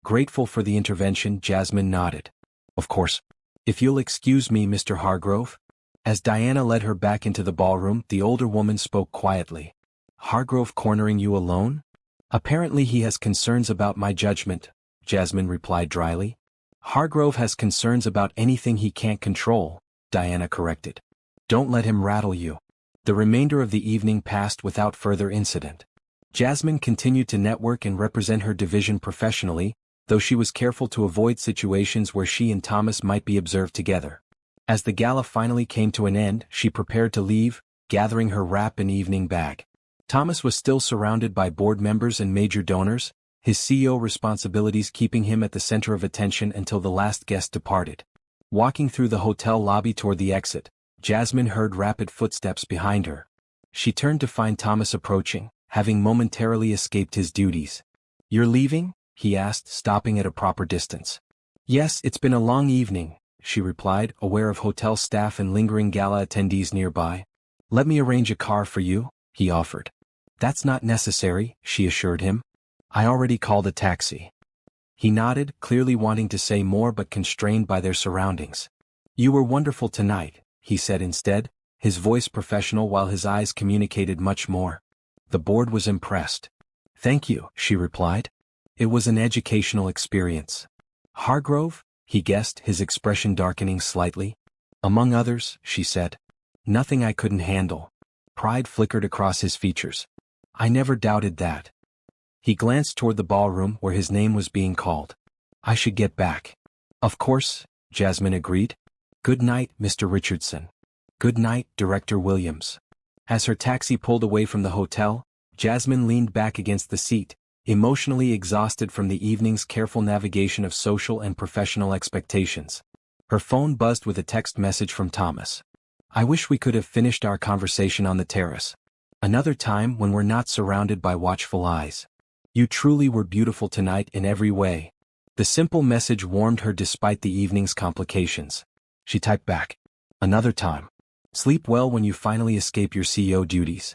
Grateful for the intervention, Jasmine nodded. Of course. If you'll excuse me, Mr. Hargrove. As Diana led her back into the ballroom, the older woman spoke quietly. Hargrove cornering you alone? Apparently he has concerns about my judgment, Jasmine replied dryly. Hargrove has concerns about anything he can't control, Diana corrected. Don't let him rattle you. The remainder of the evening passed without further incident. Jasmine continued to network and represent her division professionally, though she was careful to avoid situations where she and Thomas might be observed together. As the gala finally came to an end, she prepared to leave, gathering her wrap and evening bag. Thomas was still surrounded by board members and major donors, his CEO responsibilities keeping him at the center of attention until the last guest departed. Walking through the hotel lobby toward the exit, Jasmine heard rapid footsteps behind her. She turned to find Thomas approaching, having momentarily escaped his duties. You're leaving? He asked, stopping at a proper distance. Yes, it's been a long evening, she replied, aware of hotel staff and lingering gala attendees nearby. Let me arrange a car for you, he offered. That's not necessary, she assured him. I already called a taxi. He nodded, clearly wanting to say more but constrained by their surroundings. You were wonderful tonight, he said instead, his voice professional while his eyes communicated much more. The board was impressed. Thank you, she replied. It was an educational experience. Hargrove? He guessed, his expression darkening slightly. Among others, she said. Nothing I couldn't handle. Pride flickered across his features. I never doubted that. He glanced toward the ballroom where his name was being called. I should get back. Of course, Jasmine agreed. Good night, Mr. Richardson. Good night, Director Williams. As her taxi pulled away from the hotel, Jasmine leaned back against the seat, emotionally exhausted from the evening's careful navigation of social and professional expectations. Her phone buzzed with a text message from Thomas. I wish we could have finished our conversation on the terrace. Another time when we're not surrounded by watchful eyes. You truly were beautiful tonight in every way. The simple message warmed her despite the evening's complications. She typed back. Another time. Sleep well when you finally escape your CEO duties.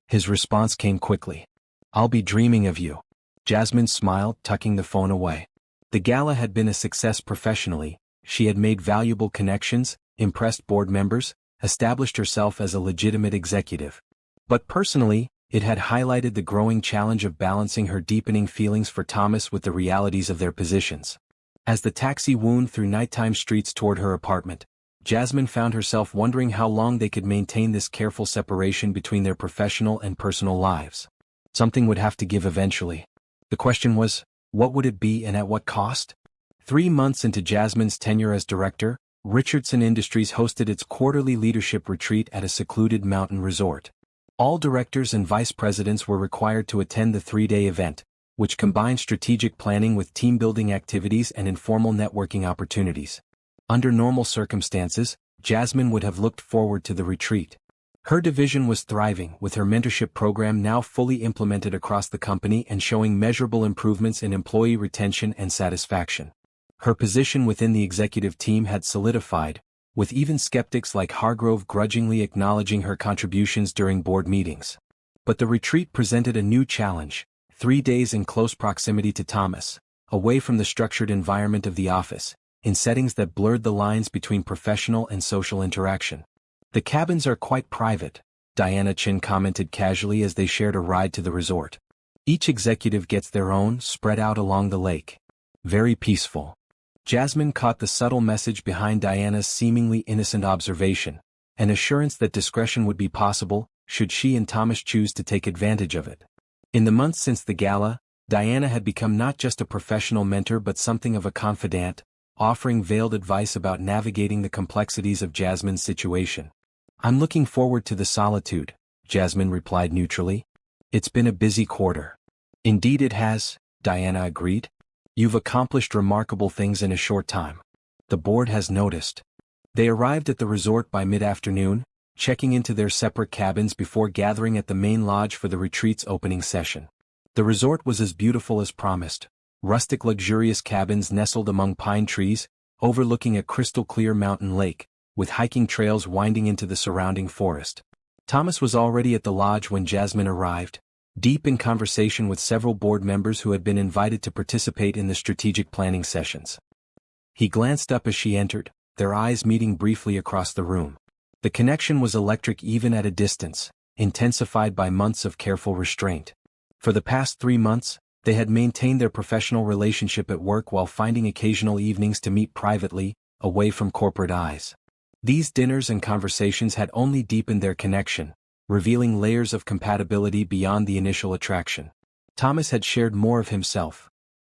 His response came quickly. I'll be dreaming of you. Jasmine smiled, tucking the phone away. The gala had been a success professionally. She had made valuable connections, impressed board members, established herself as a legitimate executive. But personally, it had highlighted the growing challenge of balancing her deepening feelings for Thomas with the realities of their positions. As the taxi wound through nighttime streets toward her apartment, Jasmine found herself wondering how long they could maintain this careful separation between their professional and personal lives. Something would have to give eventually. The question was, what would it be and at what cost? 3 months into Jasmine's tenure as director, Richardson Industries hosted its quarterly leadership retreat at a secluded mountain resort. All directors and vice presidents were required to attend the 3-day event, which combined strategic planning with team-building activities and informal networking opportunities. Under normal circumstances, Jasmine would have looked forward to the retreat. Her division was thriving, with her mentorship program now fully implemented across the company and showing measurable improvements in employee retention and satisfaction. Her position within the executive team had solidified, with even skeptics like Hargrove grudgingly acknowledging her contributions during board meetings. But the retreat presented a new challenge: 3 days in close proximity to Thomas, away from the structured environment of the office, in settings that blurred the lines between professional and social interaction. The cabins are quite private, Diana Chin commented casually as they shared a ride to the resort. Each executive gets their own, spread out along the lake. Very peaceful. Jasmine caught the subtle message behind Diana's seemingly innocent observation, an assurance that discretion would be possible, should she and Thomas choose to take advantage of it. In the months since the gala, Diana had become not just a professional mentor but something of a confidant, offering veiled advice about navigating the complexities of Jasmine's situation. I'm looking forward to the solitude, Jasmine replied neutrally. It's been a busy quarter. Indeed it has, Diana agreed. You've accomplished remarkable things in a short time. The board has noticed. They arrived at the resort by mid-afternoon, checking into their separate cabins before gathering at the main lodge for the retreat's opening session. The resort was as beautiful as promised. Rustic luxurious cabins nestled among pine trees, overlooking a crystal-clear mountain lake, with hiking trails winding into the surrounding forest. Thomas was already at the lodge when Jasmine arrived, deep in conversation with several board members who had been invited to participate in the strategic planning sessions. He glanced up as she entered, their eyes meeting briefly across the room. The connection was electric even at a distance, intensified by months of careful restraint. For the past 3 months, they had maintained their professional relationship at work while finding occasional evenings to meet privately, away from corporate eyes. These dinners and conversations had only deepened their connection, revealing layers of compatibility beyond the initial attraction. Thomas had shared more of himself.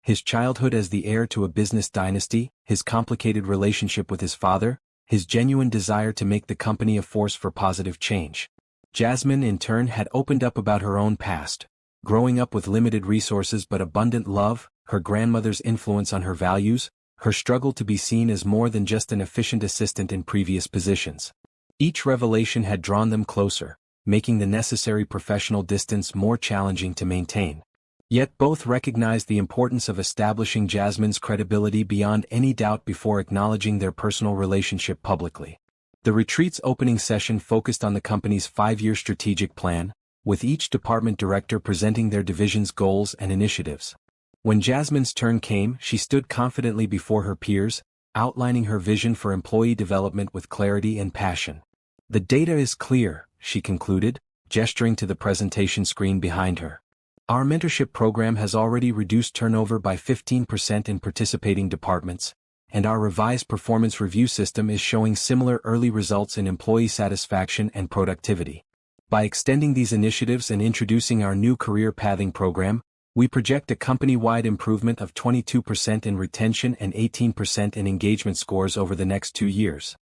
His childhood as the heir to a business dynasty, his complicated relationship with his father, his genuine desire to make the company a force for positive change. Jasmine, in turn, had opened up about her own past, growing up with limited resources but abundant love, her grandmother's influence on her values, her struggle to be seen as more than just an efficient assistant in previous positions. Each revelation had drawn them closer, making the necessary professional distance more challenging to maintain. Yet both recognized the importance of establishing Jasmine's credibility beyond any doubt before acknowledging their personal relationship publicly. The retreat's opening session focused on the company's 5-year strategic plan, with each department director presenting their division's goals and initiatives. When Jasmine's turn came, she stood confidently before her peers, outlining her vision for employee development with clarity and passion. The data is clear, she concluded, gesturing to the presentation screen behind her. Our mentorship program has already reduced turnover by 15% in participating departments, and our revised performance review system is showing similar early results in employee satisfaction and productivity. By extending these initiatives and introducing our new career pathing program, We project a company-wide improvement of 22% in retention and 18% in engagement scores over the next 2 years.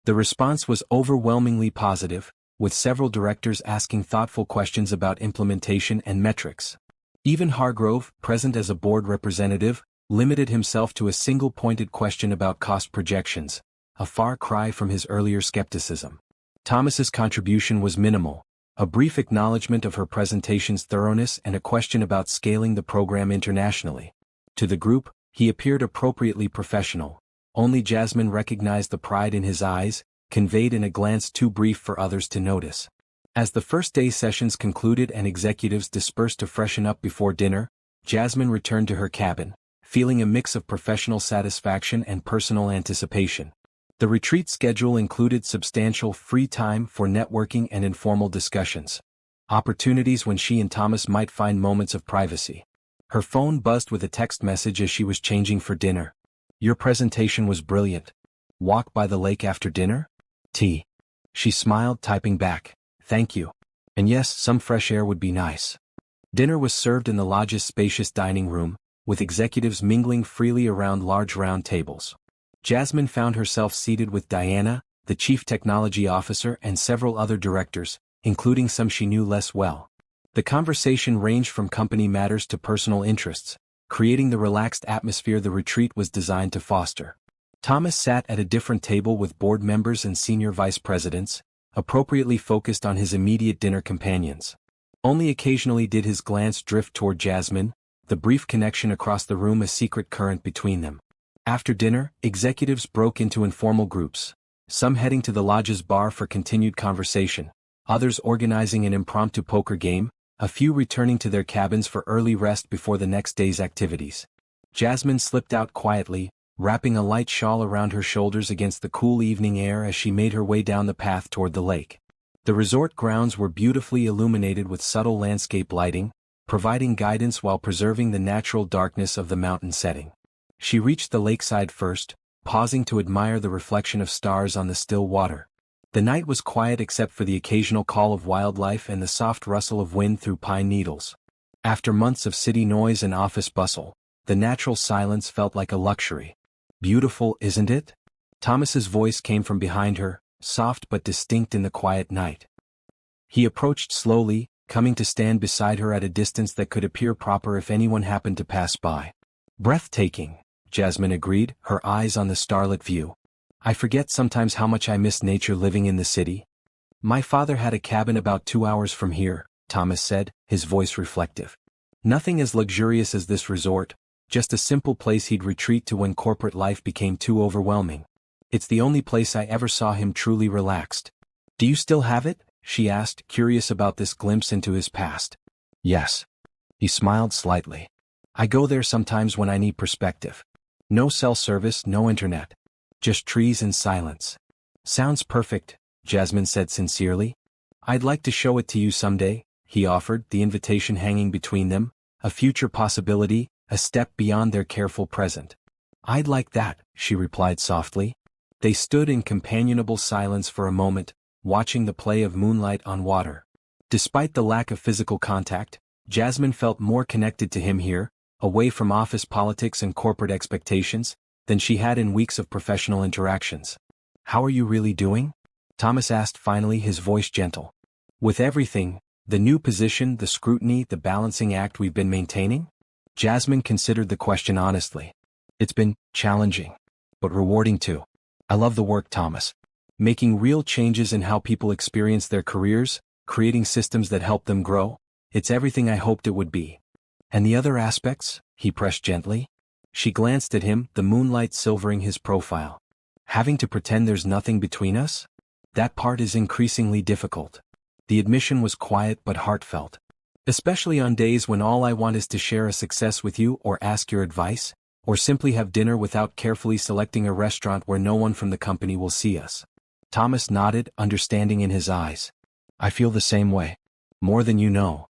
The response was overwhelmingly positive, with several directors asking thoughtful questions about implementation and metrics. Even Hargrove, present as a board representative, limited himself to a single-pointed question about cost projections, a far cry from his earlier skepticism. Thomas's contribution was minimal, a brief acknowledgement of her presentation's thoroughness and a question about scaling the program internationally. To the group, he appeared appropriately professional. Only Jasmine recognized the pride in his eyes, conveyed in a glance too brief for others to notice. As the first day sessions concluded and executives dispersed to freshen up before dinner, Jasmine returned to her cabin, feeling a mix of professional satisfaction and personal anticipation. The retreat schedule included substantial free time for networking and informal discussions, opportunities when she and Thomas might find moments of privacy. Her phone buzzed with a text message as she was changing for dinner. "Your presentation was brilliant. Walk by the lake after dinner? Tea." She smiled, typing back, "Thank you. And yes, some fresh air would be nice." Dinner was served in the lodge's spacious dining room, with executives mingling freely around large round tables. Jasmine found herself seated with Diana, the chief technology officer, and several other directors, including some she knew less well. The conversation ranged from company matters to personal interests, creating the relaxed atmosphere the retreat was designed to foster. Thomas sat at a different table with board members and senior vice presidents, appropriately focused on his immediate dinner companions. Only occasionally did his glance drift toward Jasmine, the brief connection across the room a secret current between them. After dinner, executives broke into informal groups, some heading to the lodge's bar for continued conversation, others organizing an impromptu poker game, a few returning to their cabins for early rest before the next day's activities. Jasmine slipped out quietly, wrapping a light shawl around her shoulders against the cool evening air as she made her way down the path toward the lake. The resort grounds were beautifully illuminated with subtle landscape lighting, providing guidance while preserving the natural darkness of the mountain setting. She reached the lakeside first, pausing to admire the reflection of stars on the still water. The night was quiet except for the occasional call of wildlife and the soft rustle of wind through pine needles. After months of city noise and office bustle, the natural silence felt like a luxury. "Beautiful, isn't it?" Thomas's voice came from behind her, soft but distinct in the quiet night. He approached slowly, coming to stand beside her at a distance that could appear proper if anyone happened to pass by. "Breathtaking," Jasmine agreed, her eyes on the starlit view. "I forget sometimes how much I miss nature living in the city." "My father had a cabin about 2 hours from here," Thomas said, his voice reflective. "Nothing as luxurious as this resort, just a simple place he'd retreat to when corporate life became too overwhelming. It's the only place I ever saw him truly relaxed." "Do you still have it?" she asked, curious about this glimpse into his past. "Yes." He smiled slightly. "I go there sometimes when I need perspective. No cell service, no internet. Just trees and silence." "Sounds perfect," Jasmine said sincerely. "I'd like to show it to you someday," he offered, the invitation hanging between them, a future possibility, a step beyond their careful present. "I'd like that," she replied softly. They stood in companionable silence for a moment, watching the play of moonlight on water. Despite the lack of physical contact, Jasmine felt more connected to him here, away from office politics and corporate expectations, than she had in weeks of professional interactions. "How are you really doing?" Thomas asked finally, his voice gentle. "With everything, the new position, the scrutiny, the balancing act we've been maintaining?" Jasmine considered the question honestly. "It's been challenging, but rewarding too. I love the work, Thomas. Making real changes in how people experience their careers, creating systems that help them grow. It's everything I hoped it would be." "And the other aspects?" he pressed gently. She glanced at him, the moonlight silvering his profile. "Having to pretend there's nothing between us? That part is increasingly difficult." The admission was quiet but heartfelt. "Especially on days when all I want is to share a success with you or ask your advice, or simply have dinner without carefully selecting a restaurant where no one from the company will see us." Thomas nodded, understanding in his eyes. "I feel the same way. More than you know."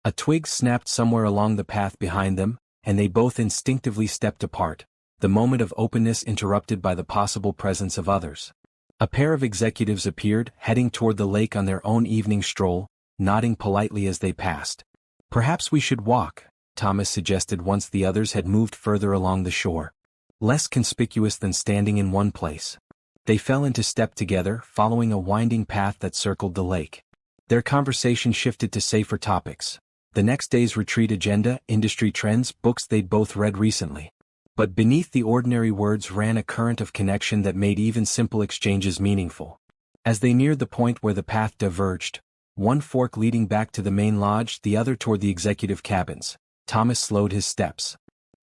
A twig snapped somewhere along the path behind them, and they both instinctively stepped apart, the moment of openness interrupted by the possible presence of others. A pair of executives appeared, heading toward the lake on their own evening stroll, nodding politely as they passed. "Perhaps we should walk," Thomas suggested once the others had moved further along the shore. Less conspicuous than standing in one place. They fell into step together, following a winding path that circled the lake. Their conversation shifted to safer topics. The next day's retreat agenda, industry trends, books they'd both read recently. But beneath the ordinary words ran a current of connection that made even simple exchanges meaningful. As they neared the point where the path diverged, one fork leading back to the main lodge, the other toward the executive cabins, Thomas slowed his steps.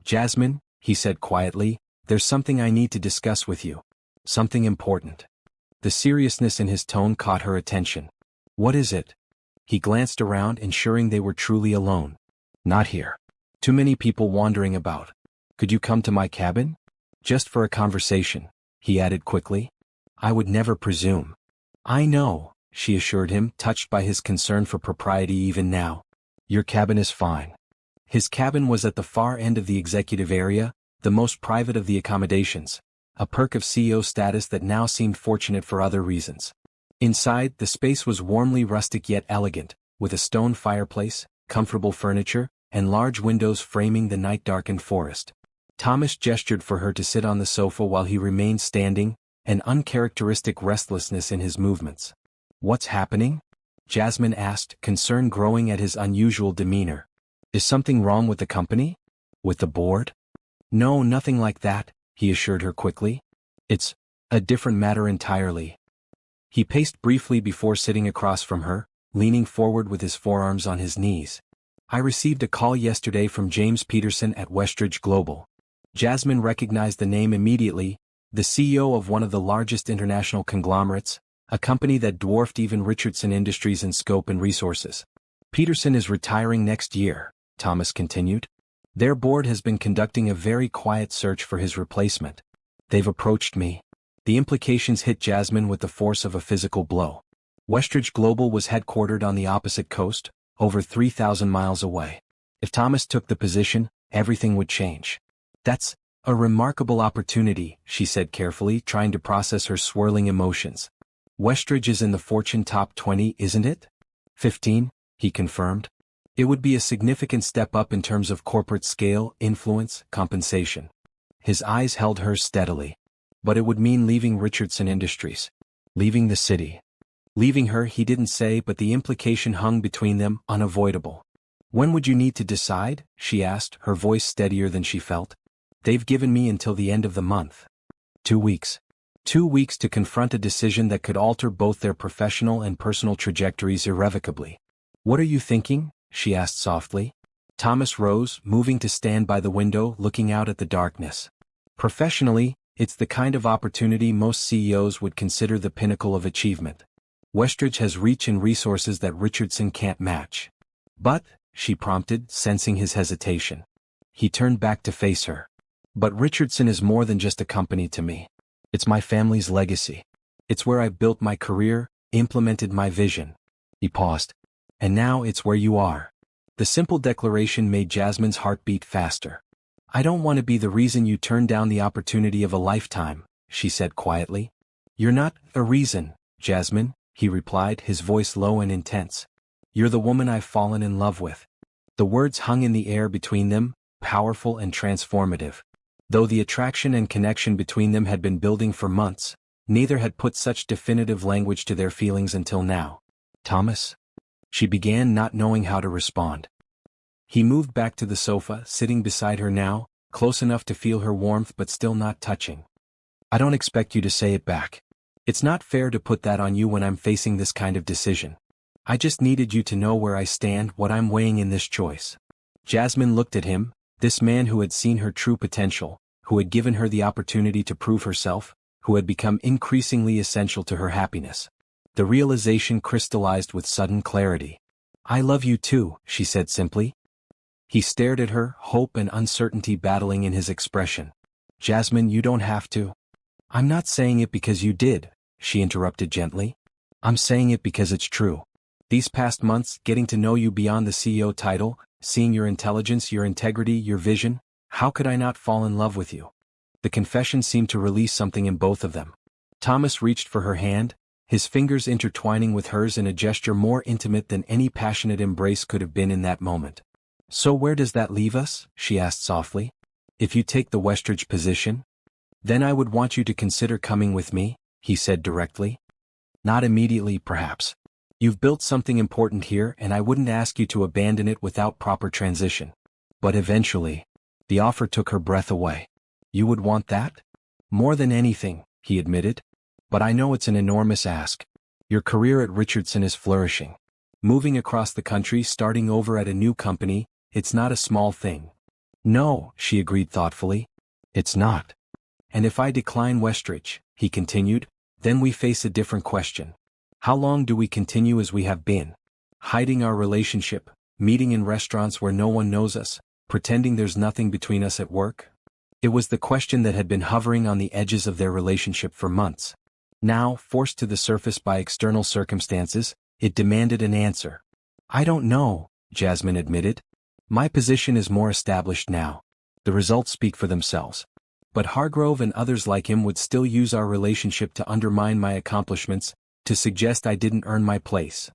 "Jasmine," he said quietly, "there's something I need to discuss with you. Something important." The seriousness in his tone caught her attention. "What is it?" He glanced around, ensuring they were truly alone. "Not here. Too many people wandering about. Could you come to my cabin? Just for a conversation," he added quickly. "I would never presume." "I know," she assured him, touched by his concern for propriety even now. "Your cabin is fine." His cabin was at the far end of the executive area, the most private of the accommodations, a perk of CEO status that now seemed fortunate for other reasons. Inside, the space was warmly rustic yet elegant, with a stone fireplace, comfortable furniture, and large windows framing the night-darkened forest. Thomas gestured for her to sit on the sofa while he remained standing, an uncharacteristic restlessness in his movements. "What's happening?" Jasmine asked, concern growing at his unusual demeanor. "Is something wrong with the company? With the board?" "No, nothing like that," he assured her quickly. "It's a different matter entirely." He paced briefly before sitting across from her, leaning forward with his forearms on his knees. "I received a call yesterday from James Peterson at Westridge Global." Jasmine recognized the name immediately, the CEO of one of the largest international conglomerates, a company that dwarfed even Richardson Industries in scope and resources. "Peterson is retiring next year," Thomas continued. "Their board has been conducting a very quiet search for his replacement. They've approached me." The implications hit Jasmine with the force of a physical blow. Westridge Global was headquartered on the opposite coast, over 3,000 miles away. If Thomas took the position, everything would change. "That's a remarkable opportunity," she said carefully, trying to process her swirling emotions. "Westridge is in the Fortune top 20, isn't it?" 15, he confirmed. "It would be a significant step up in terms of corporate scale, influence, compensation." His eyes held hers steadily. "But it would mean leaving Richardson Industries. Leaving the city." Leaving her, he didn't say, but the implication hung between them, unavoidable. "When would you need to decide?" she asked, her voice steadier than she felt. "They've given me until the end of the month." 2 weeks. 2 weeks to confront a decision that could alter both their professional and personal trajectories irrevocably. "What are you thinking?" she asked softly. Thomas rose, moving to stand by the window, looking out at the darkness. "Professionally, it's the kind of opportunity most CEOs would consider the pinnacle of achievement. Westridge has reach and resources that Richardson can't match." "But," she prompted, sensing his hesitation. He turned back to face her. "But Richardson is more than just a company to me. It's my family's legacy. It's where I've built my career, implemented my vision." He paused. "And now it's where you are." The simple declaration made Jasmine's heart beat faster. "I don't want to be the reason you turn down the opportunity of a lifetime," she said quietly. "You're not a reason, Jasmine," he replied, his voice low and intense. "You're the woman I've fallen in love with." The words hung in the air between them, powerful and transformative. Though the attraction and connection between them had been building for months, neither had put such definitive language to their feelings until now. "Thomas?" she began, not knowing how to respond. He moved back to the sofa, sitting beside her now, close enough to feel her warmth but still not touching. "I don't expect you to say it back. It's not fair to put that on you when I'm facing this kind of decision. I just needed you to know where I stand, what I'm weighing in this choice." Jasmine looked at him, this man who had seen her true potential, who had given her the opportunity to prove herself, who had become increasingly essential to her happiness. The realization crystallized with sudden clarity. "I love you too," she said simply. He stared at her, hope and uncertainty battling in his expression. "Jasmine, you don't have to." "I'm not saying it because you did," she interrupted gently. "I'm saying it because it's true. These past months, getting to know you beyond the CEO title, seeing your intelligence, your integrity, your vision, how could I not fall in love with you?" The confession seemed to release something in both of them. Thomas reached for her hand, his fingers intertwining with hers in a gesture more intimate than any passionate embrace could have been in that moment. So where does that leave us? She asked softly. If you take the Westridge position? Then I would want you to consider coming with me, he said directly. Not immediately, perhaps. You've built something important here and I wouldn't ask you to abandon it without proper transition. But eventually. The offer took her breath away. You would want that? More than anything, he admitted. But I know it's an enormous ask. Your career at Richardson is flourishing. Moving across the country, starting over at a new company, it's not a small thing. No, she agreed thoughtfully. It's not. And if I decline Westridge, he continued, then we face a different question. How long do we continue as we have been? Hiding our relationship, meeting in restaurants where no one knows us, pretending there's nothing between us at work? It was the question that had been hovering on the edges of their relationship for months. Now, forced to the surface by external circumstances, it demanded an answer. I don't know, Jasmine admitted. My position is more established now. The results speak for themselves. But Hargrove and others like him would still use our relationship to undermine my accomplishments, to suggest I didn't earn my place.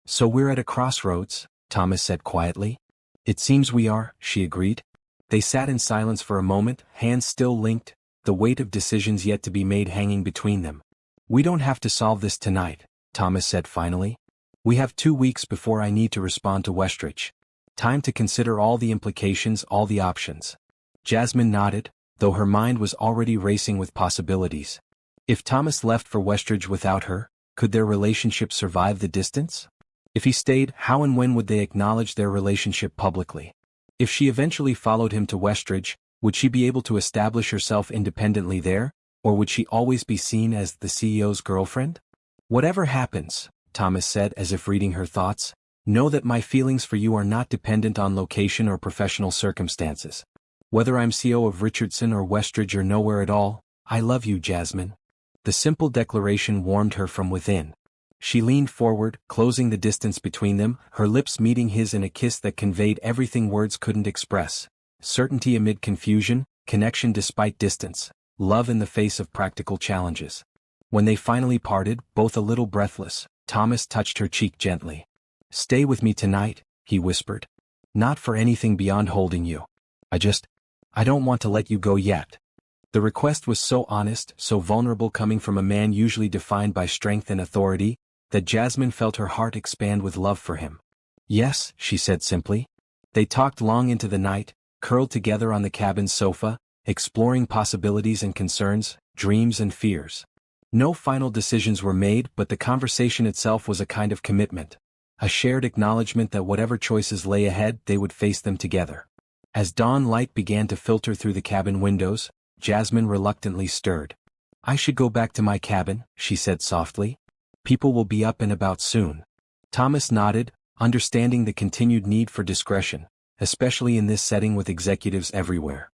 So we're at a crossroads, Thomas said quietly. It seems we are, she agreed. They sat in silence for a moment, hands still linked, the weight of decisions yet to be made hanging between them. We don't have to solve this tonight, Thomas said finally. We have 2 weeks before I need to respond to Westridge. Time to consider all the implications, all the options. Jasmine nodded, though her mind was already racing with possibilities. If Thomas left for Westridge without her, could their relationship survive the distance? If he stayed, how and when would they acknowledge their relationship publicly? If she eventually followed him to Westridge, would she be able to establish herself independently there, or would she always be seen as the CEO's girlfriend? Whatever happens, Thomas said as if reading her thoughts, know that my feelings for you are not dependent on location or professional circumstances. Whether I'm CEO of Richardson or Westridge or nowhere at all, I love you, Jasmine. The simple declaration warmed her from within. She leaned forward, closing the distance between them, her lips meeting his in a kiss that conveyed everything words couldn't express. Certainty amid confusion, connection despite distance, love in the face of practical challenges. When they finally parted, both a little breathless, Thomas touched her cheek gently. Stay with me tonight, he whispered. Not for anything beyond holding you. I don't want to let you go yet. The request was so honest, so vulnerable coming from a man usually defined by strength and authority, that Jasmine felt her heart expand with love for him. Yes, she said simply. They talked long into the night, curled together on the cabin's sofa, exploring possibilities and concerns, dreams and fears. No final decisions were made, but the conversation itself was a kind of commitment. A shared acknowledgement that whatever choices lay ahead, they would face them together. As dawn light began to filter through the cabin windows, Jasmine reluctantly stirred. I should go back to my cabin, she said softly. People will be up and about soon. Thomas nodded, understanding the continued need for discretion, especially in this setting with executives everywhere.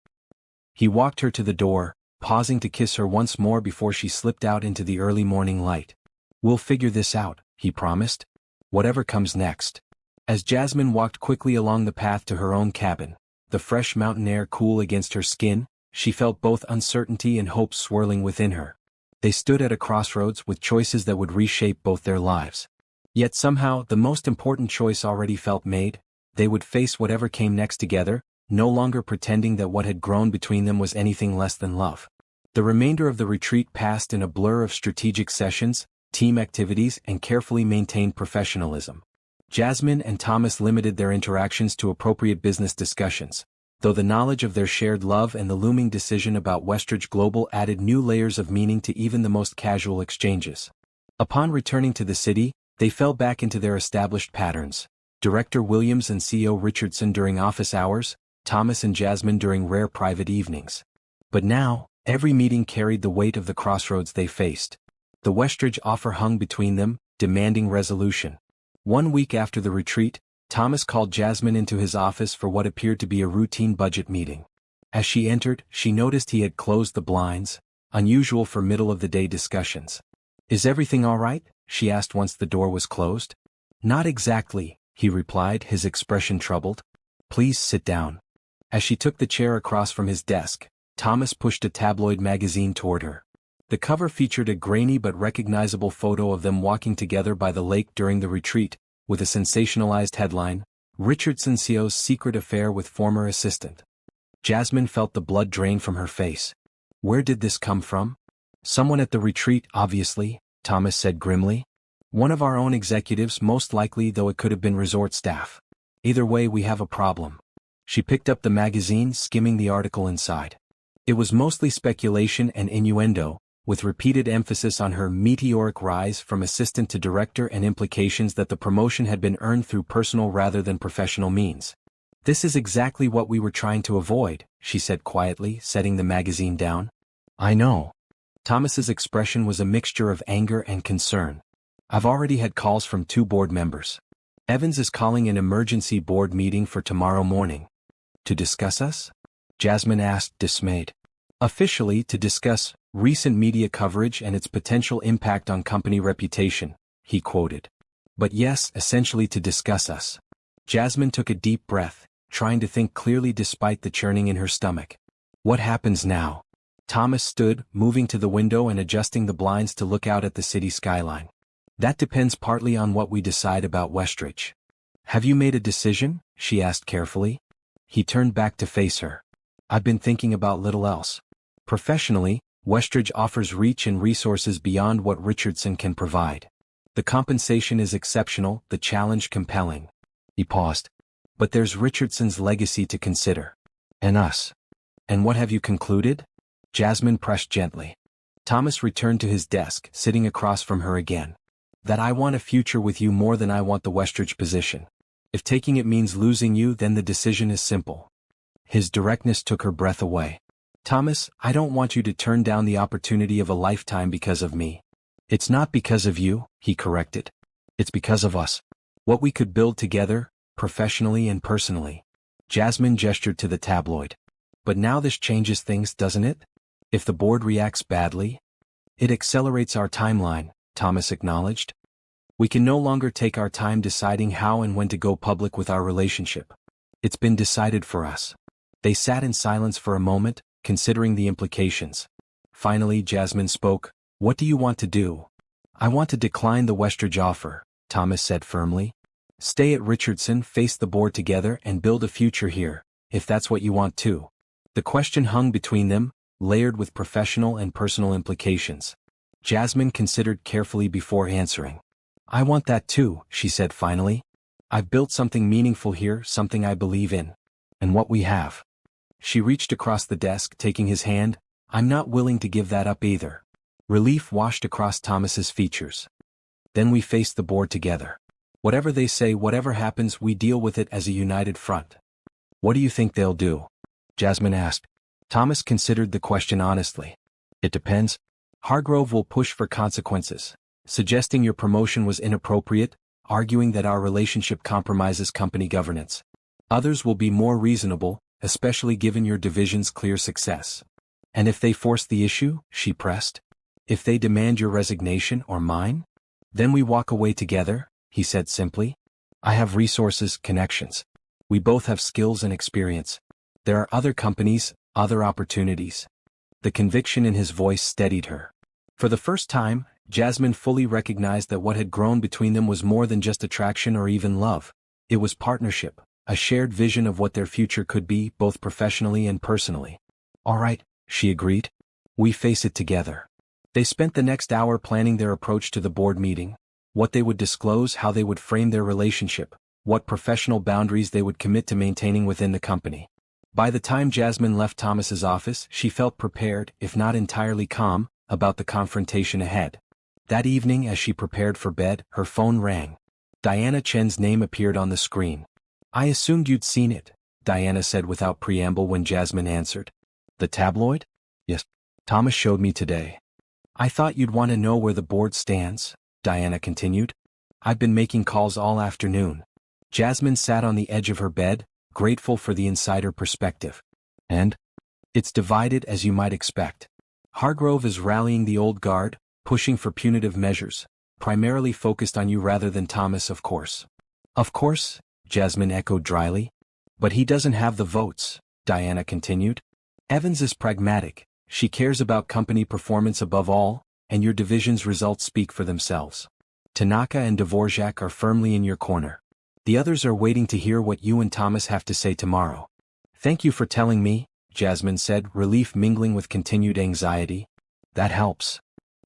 He walked her to the door, pausing to kiss her once more before she slipped out into the early morning light. We'll figure this out, he promised. Whatever comes next. As Jasmine walked quickly along the path to her own cabin, the fresh mountain air cool against her skin, she felt both uncertainty and hope swirling within her. They stood at a crossroads with choices that would reshape both their lives. Yet somehow, the most important choice already felt made. They would face whatever came next together, no longer pretending that what had grown between them was anything less than love. The remainder of the retreat passed in a blur of strategic sessions, team activities, and carefully maintained professionalism. Jasmine and Thomas limited their interactions to appropriate business discussions, though the knowledge of their shared love and the looming decision about Westridge Global added new layers of meaning to even the most casual exchanges. Upon returning to the city, they fell back into their established patterns. Director Williams and CEO Richardson during office hours, Thomas and Jasmine during rare private evenings. But now, every meeting carried the weight of the crossroads they faced. The Westridge offer hung between them, demanding resolution. 1 week after the retreat, Thomas called Jasmine into his office for what appeared to be a routine budget meeting. As she entered, she noticed he had closed the blinds, unusual for middle-of-the-day discussions. Is everything all right? She asked once the door was closed. Not exactly, he replied, his expression troubled. Please sit down. As she took the chair across from his desk, Thomas pushed a tabloid magazine toward her. The cover featured a grainy but recognizable photo of them walking together by the lake during the retreat, with a sensationalized headline, Richardson CEO's secret affair with former assistant. Jasmine felt the blood drain from her face. Where did this come from? Someone at the retreat, obviously, Thomas said grimly. One of our own executives, most likely, though it could have been resort staff. Either way, we have a problem. She picked up the magazine, skimming the article inside. It was mostly speculation and innuendo, with repeated emphasis on her meteoric rise from assistant to director and implications that the promotion had been earned through personal rather than professional means. This is exactly what we were trying to avoid, she said quietly, setting the magazine down. I know. Thomas's expression was a mixture of anger and concern. I've already had calls from 2 board members. Evans is calling an emergency board meeting for tomorrow morning. To discuss us? Jasmine asked, dismayed. Officially, to discuss recent media coverage and its potential impact on company reputation, he quoted. But yes, essentially to discuss us. Jasmine took a deep breath, trying to think clearly despite the churning in her stomach. What happens now? Thomas stood, moving to the window and adjusting the blinds to look out at the city skyline. That depends partly on what we decide about Westridge. Have you made a decision? She asked carefully. He turned back to face her. I've been thinking about little else. Professionally, Westridge offers reach and resources beyond what Richardson can provide. The compensation is exceptional, the challenge compelling. He paused. But there's Richardson's legacy to consider. And us. And what have you concluded? Jasmine pressed gently. Thomas returned to his desk, sitting across from her again. That I want a future with you more than I want the Westridge position. If taking it means losing you, then the decision is simple. His directness took her breath away. Thomas, I don't want you to turn down the opportunity of a lifetime because of me. It's not because of you, he corrected. It's because of us. What we could build together, professionally and personally. Jasmine gestured to the tabloid. But now this changes things, doesn't it? If the board reacts badly? It accelerates our timeline, Thomas acknowledged. We can no longer take our time deciding how and when to go public with our relationship. It's been decided for us. They sat in silence for a moment, considering the implications. Finally, Jasmine spoke. What do you want to do? I want to decline the Westridge offer, Thomas said firmly. Stay at Richardson, face the board together and build a future here, if that's what you want to. The question hung between them, layered with professional and personal implications. Jasmine considered carefully before answering. I want that too, she said finally. I've built something meaningful here, something I believe in. And what we have. She reached across the desk, taking his hand. I'm not willing to give that up either. Relief washed across Thomas's features. Then we face the board together. Whatever they say, whatever happens, we deal with it as a united front. What do you think they'll do? Jasmine asked. Thomas considered the question honestly. It depends. Hargrove will push for consequences, suggesting your promotion was inappropriate, arguing that our relationship compromises company governance. Others will be more reasonable, especially given your division's clear success. And if they force the issue, she pressed. If they demand your resignation or mine? Then we walk away together, he said simply. I have resources, connections. We both have skills and experience. There are other companies, other opportunities. The conviction in his voice steadied her. For the first time, Jasmine fully recognized that what had grown between them was more than just attraction or even love. It was partnership, a shared vision of what their future could be, both professionally and personally. All right, she agreed. We face it together. They spent the next hour planning their approach to the board meeting, what they would disclose, how they would frame their relationship, what professional boundaries they would commit to maintaining within the company. By the time Jasmine left Thomas's office, she felt prepared, if not entirely calm, about the confrontation ahead. That evening, as she prepared for bed, her phone rang. Diana Chen's name appeared on the screen. I assumed you'd seen it, Diana said without preamble when Jasmine answered. The tabloid? Yes. Thomas showed me today. I thought you'd want to know where the board stands, Diana continued. I've been making calls all afternoon. Jasmine sat on the edge of her bed, grateful for the insider perspective. And? It's divided as you might expect. Hargrove is rallying the old guard, pushing for punitive measures, primarily focused on you rather than Thomas, of course. Of course, Jasmine echoed dryly. But he doesn't have the votes, Diana continued. Evans is pragmatic. She cares about company performance above all, and your division's results speak for themselves. Tanaka and Dvorak are firmly in your corner. The others are waiting to hear what you and Thomas have to say tomorrow. Thank you for telling me, Jasmine said, relief mingling with continued anxiety. That helps.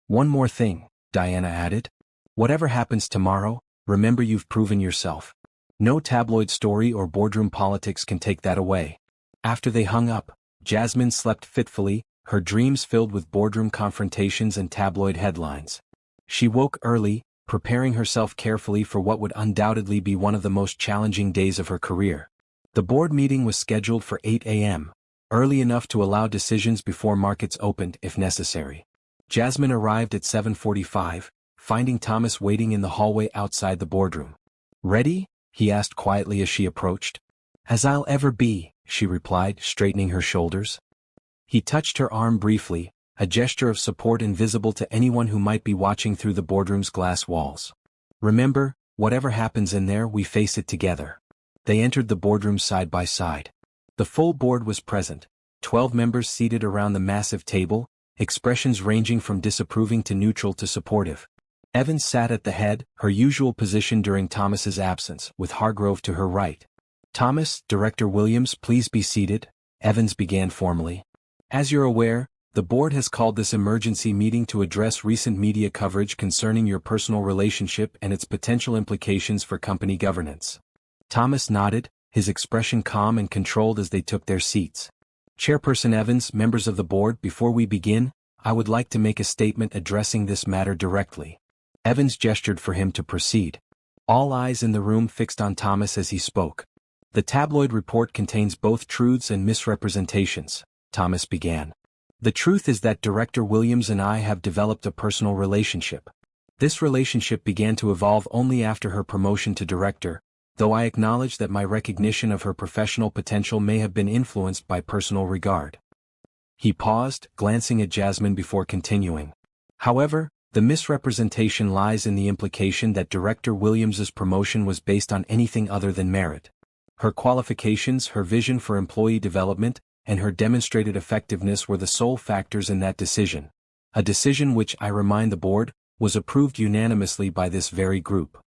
One more thing, Diana added. Whatever happens tomorrow, remember you've proven yourself. No tabloid story or boardroom politics can take that away. After they hung up, Jasmine slept fitfully, her dreams filled with boardroom confrontations and tabloid headlines. She woke early, preparing herself carefully for what would undoubtedly be one of the most challenging days of her career. The board meeting was scheduled for 8 a.m., early enough to allow decisions before markets opened if necessary. Jasmine arrived at 7:45, finding Thomas waiting in the hallway outside the boardroom. Ready? He asked quietly as she approached. As I'll ever be, she replied, straightening her shoulders. He touched her arm briefly, a gesture of support invisible to anyone who might be watching through the boardroom's glass walls. Remember, whatever happens in there, we face it together. They entered the boardroom side by side. The full board was present, 12 members seated around the massive table, expressions ranging from disapproving to neutral to supportive. Evans sat at the head, her usual position during Thomas's absence, with Hargrove to her right. Thomas, Director Williams, please be seated, Evans began formally. As you're aware, the board has called this emergency meeting to address recent media coverage concerning your personal relationship and its potential implications for company governance. Thomas nodded, his expression calm and controlled as they took their seats. Chairperson Evans, members of the board, before we begin, I would like to make a statement addressing this matter directly. Evans gestured for him to proceed. All eyes in the room fixed on Thomas as he spoke. The tabloid report contains both truths and misrepresentations, Thomas began. The truth is that Director Williams and I have developed a personal relationship. This relationship began to evolve only after her promotion to director, though I acknowledge that my recognition of her professional potential may have been influenced by personal regard. He paused, glancing at Jasmine before continuing. However, the misrepresentation lies in the implication that Director Williams's promotion was based on anything other than merit. Her qualifications, her vision for employee development, and her demonstrated effectiveness were the sole factors in that decision. A decision which, I remind the board, was approved unanimously by this very group.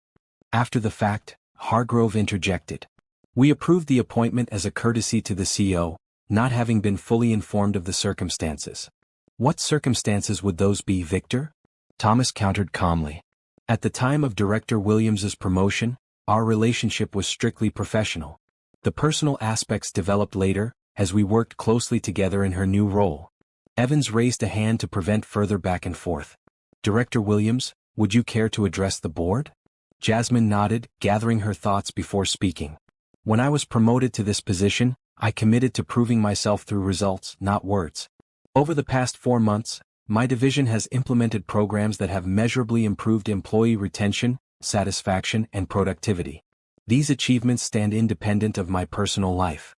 After the fact, Hargrove interjected. We approved the appointment as a courtesy to the CEO, not having been fully informed of the circumstances. What circumstances would those be, Victor? Thomas countered calmly. At the time of Director Williams's promotion, our relationship was strictly professional. The personal aspects developed later, as we worked closely together in her new role. Evans raised a hand to prevent further back and forth. Director Williams, would you care to address the board? Jasmine nodded, gathering her thoughts before speaking. When I was promoted to this position, I committed to proving myself through results, not words. Over the past 4 months, my division has implemented programs that have measurably improved employee retention, satisfaction, and productivity. These achievements stand independent of my personal life.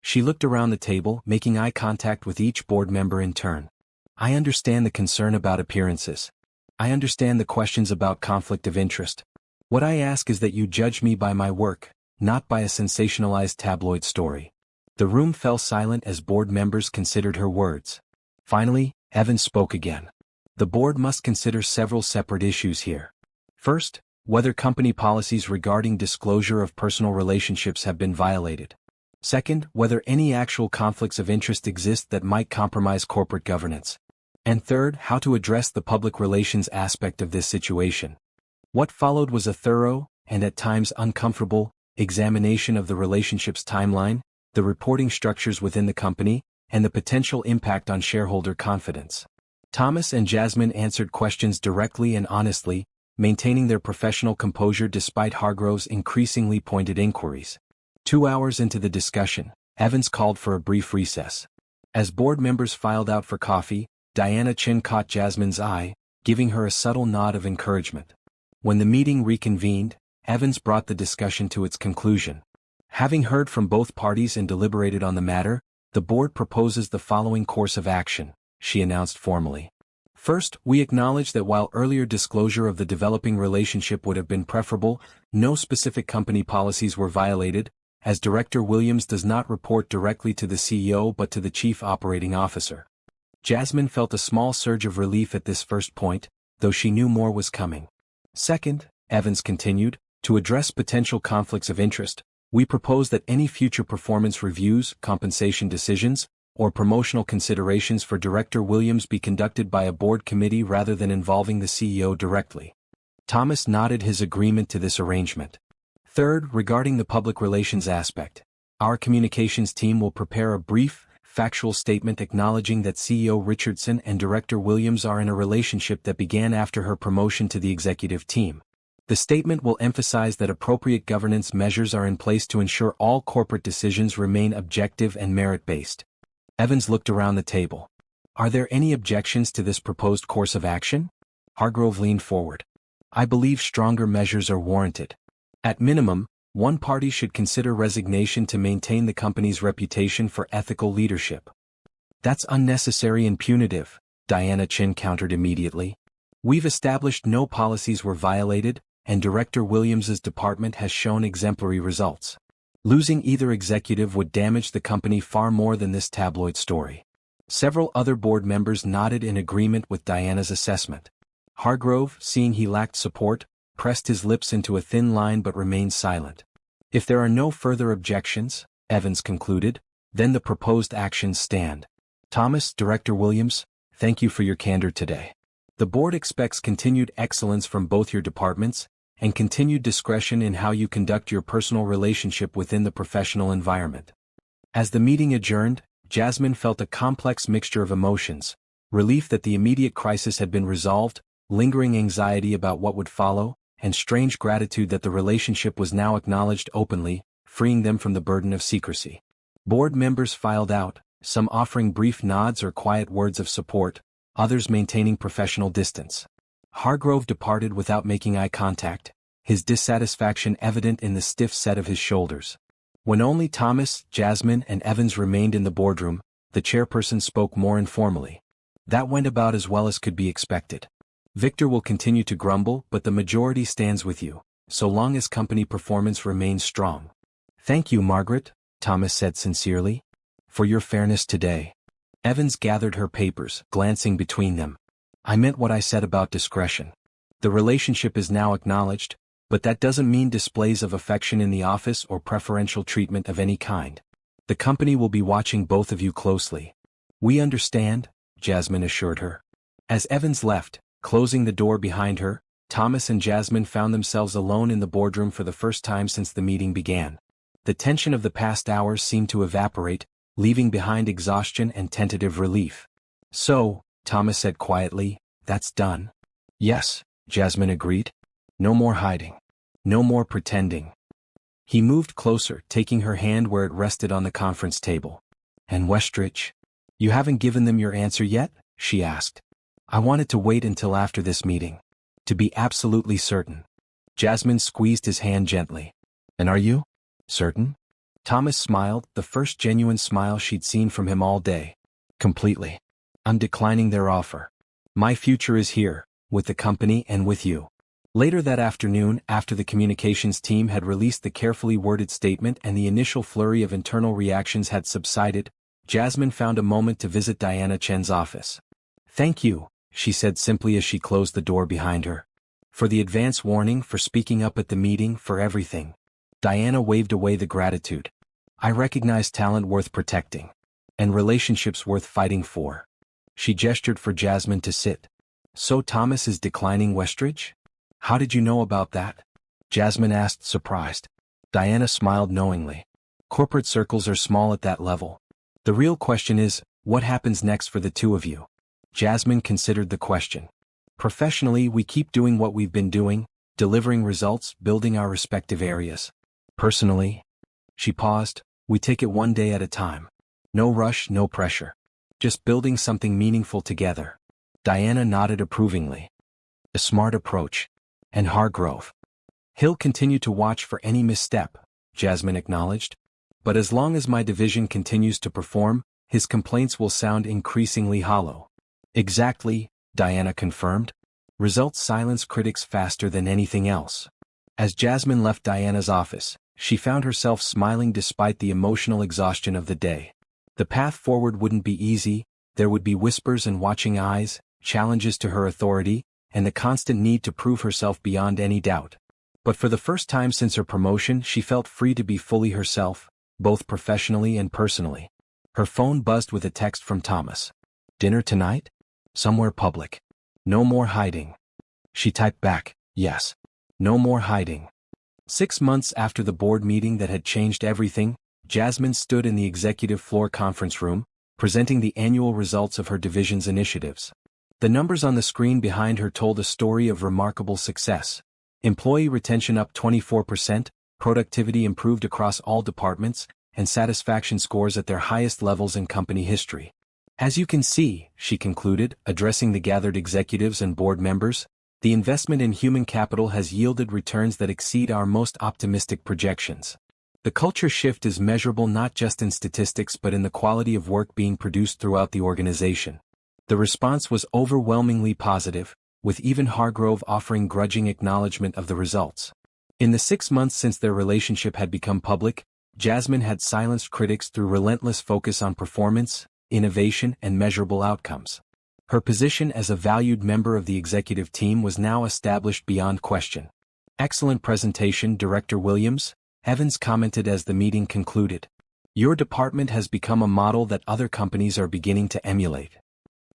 She looked around the table, making eye contact with each board member in turn. I understand the concern about appearances. I understand the questions about conflict of interest. What I ask is that you judge me by my work, not by a sensationalized tabloid story. The room fell silent as board members considered her words. Finally, Evans spoke again. The board must consider several separate issues here. First, whether company policies regarding disclosure of personal relationships have been violated. Second, whether any actual conflicts of interest exist that might compromise corporate governance. And third, how to address the public relations aspect of this situation. What followed was a thorough, and at times uncomfortable, examination of the relationship's timeline, the reporting structures within the company, and the potential impact on shareholder confidence. Thomas and Jasmine answered questions directly and honestly, maintaining their professional composure despite Hargrove's increasingly pointed inquiries. 2 hours into the discussion, Evans called for a brief recess. As board members filed out for coffee, Diana Chin caught Jasmine's eye, giving her a subtle nod of encouragement. When the meeting reconvened, Evans brought the discussion to its conclusion. Having heard from both parties and deliberated on the matter, the board proposes the following course of action, she announced formally. First, we acknowledge that while earlier disclosure of the developing relationship would have been preferable, no specific company policies were violated, as Director Williams does not report directly to the CEO but to the Chief Operating Officer. Jasmine felt a small surge of relief at this first point, though she knew more was coming. Second, Evans continued, To address potential conflicts of interest, we propose that any future performance reviews, compensation decisions, or promotional considerations for Director Williams be conducted by a board committee rather than involving the CEO directly. Thomas nodded his agreement to this arrangement. Third, regarding the public relations aspect, our communications team will prepare a brief, factual statement acknowledging that CEO Richardson and Director Williams are in a relationship that began after her promotion to the executive team. The statement will emphasize that appropriate governance measures are in place to ensure all corporate decisions remain objective and merit-based. Evans looked around the table. Are there any objections to this proposed course of action? Hargrove leaned forward. I believe stronger measures are warranted. At minimum, one party should consider resignation to maintain the company's reputation for ethical leadership. That's unnecessary and punitive, Diana Chin countered immediately. We've established no policies were violated, and Director Williams's department has shown exemplary results. Losing either executive would damage the company far more than this tabloid story. Several other board members nodded in agreement with Diana's assessment. Hargrove, seeing he lacked support, pressed his lips into a thin line but remained silent. If there are no further objections, Evans concluded, then the proposed actions stand. Thomas, Director Williams, thank you for your candor today. The board expects continued excellence from both your departments, and continued discretion in how you conduct your personal relationship within the professional environment. As the meeting adjourned, Jasmine felt a complex mixture of emotions: relief that the immediate crisis had been resolved, lingering anxiety about what would follow, and strange gratitude that the relationship was now acknowledged openly, freeing them from the burden of secrecy. Board members filed out, some offering brief nods or quiet words of support, others maintaining professional distance. Hargrove departed without making eye contact, his dissatisfaction evident in the stiff set of his shoulders. When only Thomas, Jasmine, and Evans remained in the boardroom, the chairperson spoke more informally. That went about as well as could be expected. Victor will continue to grumble, but the majority stands with you, so long as company performance remains strong. Thank you, Margaret, Thomas said sincerely, for your fairness today. Evans gathered her papers, glancing between them. I meant what I said about discretion. The relationship is now acknowledged, but that doesn't mean displays of affection in the office or preferential treatment of any kind. The company will be watching both of you closely. We understand, Jasmine assured her. As Evans left, closing the door behind her, Thomas and Jasmine found themselves alone in the boardroom for the first time since the meeting began. The tension of the past hours seemed to evaporate, leaving behind exhaustion and tentative relief. So, Thomas said quietly, that's done. Yes, Jasmine agreed. No more hiding. No more pretending. He moved closer, taking her hand where it rested on the conference table. And Westridge? You haven't given them your answer yet? She asked. I wanted to wait until after this meeting. To be absolutely certain. Jasmine squeezed his hand gently. And are you? Certain? Thomas smiled, the first genuine smile she'd seen from him all day. Completely. I'm declining their offer. My future is here, with the company and with you. Later that afternoon, after the communications team had released the carefully worded statement and the initial flurry of internal reactions had subsided, Jasmine found a moment to visit Diana Chen's office. Thank you, she said simply as she closed the door behind her. For the advance warning, for speaking up at the meeting, for everything. Diana waved away the gratitude. I recognize talent worth protecting. And relationships worth fighting for. She gestured for Jasmine to sit. So Thomas is declining Westridge? How did you know about that? Jasmine asked, surprised. Diana smiled knowingly. Corporate circles are small at that level. The real question is, what happens next for the two of you? Jasmine considered the question. Professionally, we keep doing what we've been doing, delivering results, building our respective areas. Personally, she paused, we take it one day at a time. No rush, no pressure. Just building something meaningful together. Diana nodded approvingly. A smart approach. And Hargrove. He'll continue to watch for any misstep, Jasmine acknowledged. But as long as my division continues to perform, his complaints will sound increasingly hollow. Exactly, Diana confirmed. Results silence critics faster than anything else. As Jasmine left Diana's office, she found herself smiling despite the emotional exhaustion of the day. The path forward wouldn't be easy, there would be whispers and watching eyes, challenges to her authority, and the constant need to prove herself beyond any doubt. But for the first time since her promotion, she felt free to be fully herself, both professionally and personally. Her phone buzzed with a text from Thomas. "Dinner tonight? Somewhere public. No more hiding." She typed back, "Yes. No more hiding." 6 months after the board meeting that had changed everything, Jasmine stood in the executive floor conference room, presenting the annual results of her division's initiatives. The numbers on the screen behind her told a story of remarkable success. Employee retention up 24%, productivity improved across all departments, and satisfaction scores at their highest levels in company history. "As you can see," she concluded, addressing the gathered executives and board members, "the investment in human capital has yielded returns that exceed our most optimistic projections. The culture shift is measurable not just in statistics but in the quality of work being produced throughout the organization." The response was overwhelmingly positive, with even Hargrove offering grudging acknowledgement of the results. In the 6 months since their relationship had become public, Jasmine had silenced critics through relentless focus on performance, innovation, and measurable outcomes. Her position as a valued member of the executive team was now established beyond question. "Excellent presentation, Director Williams," Evans commented as the meeting concluded. "Your department has become a model that other companies are beginning to emulate."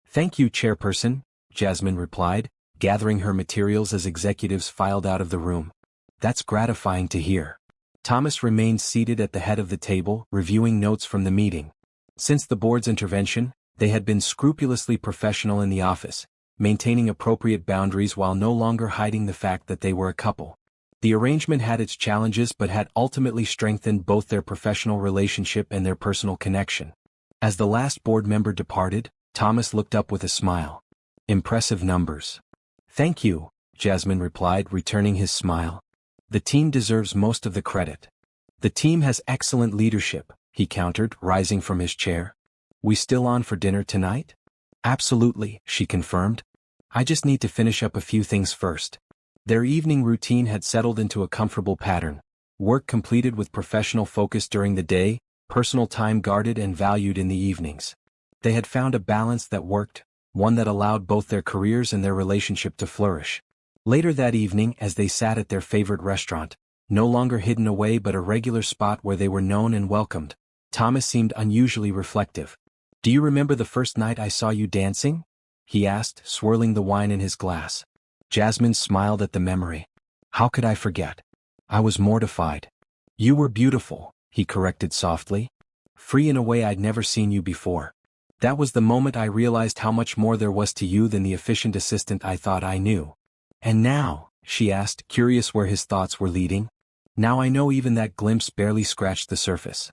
"Thank you, Chairperson," Jasmine replied, gathering her materials as executives filed out of the room. "That's gratifying to hear." Thomas remained seated at the head of the table, reviewing notes from the meeting. Since the board's intervention, they had been scrupulously professional in the office, maintaining appropriate boundaries while no longer hiding the fact that they were a couple. The arrangement had its challenges but had ultimately strengthened both their professional relationship and their personal connection. As the last board member departed, Thomas looked up with a smile. "Impressive numbers." "Thank you," Jasmine replied, returning his smile. "The team deserves most of the credit." "The team has excellent leadership," he countered, rising from his chair. "We still on for dinner tonight?" "Absolutely," she confirmed. "I just need to finish up a few things first." Their evening routine had settled into a comfortable pattern. Work completed with professional focus during the day, personal time guarded and valued in the evenings. They had found a balance that worked, one that allowed both their careers and their relationship to flourish. Later that evening, as they sat at their favorite restaurant, no longer hidden away but a regular spot where they were known and welcomed, Thomas seemed unusually reflective. "Do you remember the first night I saw you dancing?" he asked, swirling the wine in his glass. Jasmine smiled at the memory. "How could I forget? I was mortified." "You were beautiful," he corrected softly. "Free in a way I'd never seen you before. That was the moment I realized how much more there was to you than the efficient assistant I thought I knew." "And now?" she asked, curious where his thoughts were leading. "Now I know even that glimpse barely scratched the surface."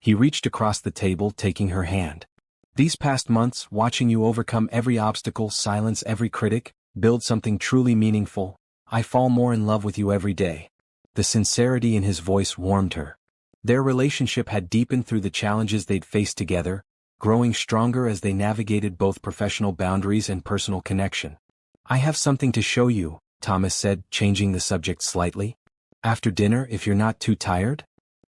He reached across the table, taking her hand. "These past months, watching you overcome every obstacle, silence every critic, build something truly meaningful, I fall more in love with you every day." The sincerity in his voice warmed her. Their relationship had deepened through the challenges they'd faced together, growing stronger as they navigated both professional boundaries and personal connection. "I have something to show you," Thomas said, changing the subject slightly. "After dinner, if you're not too tired?"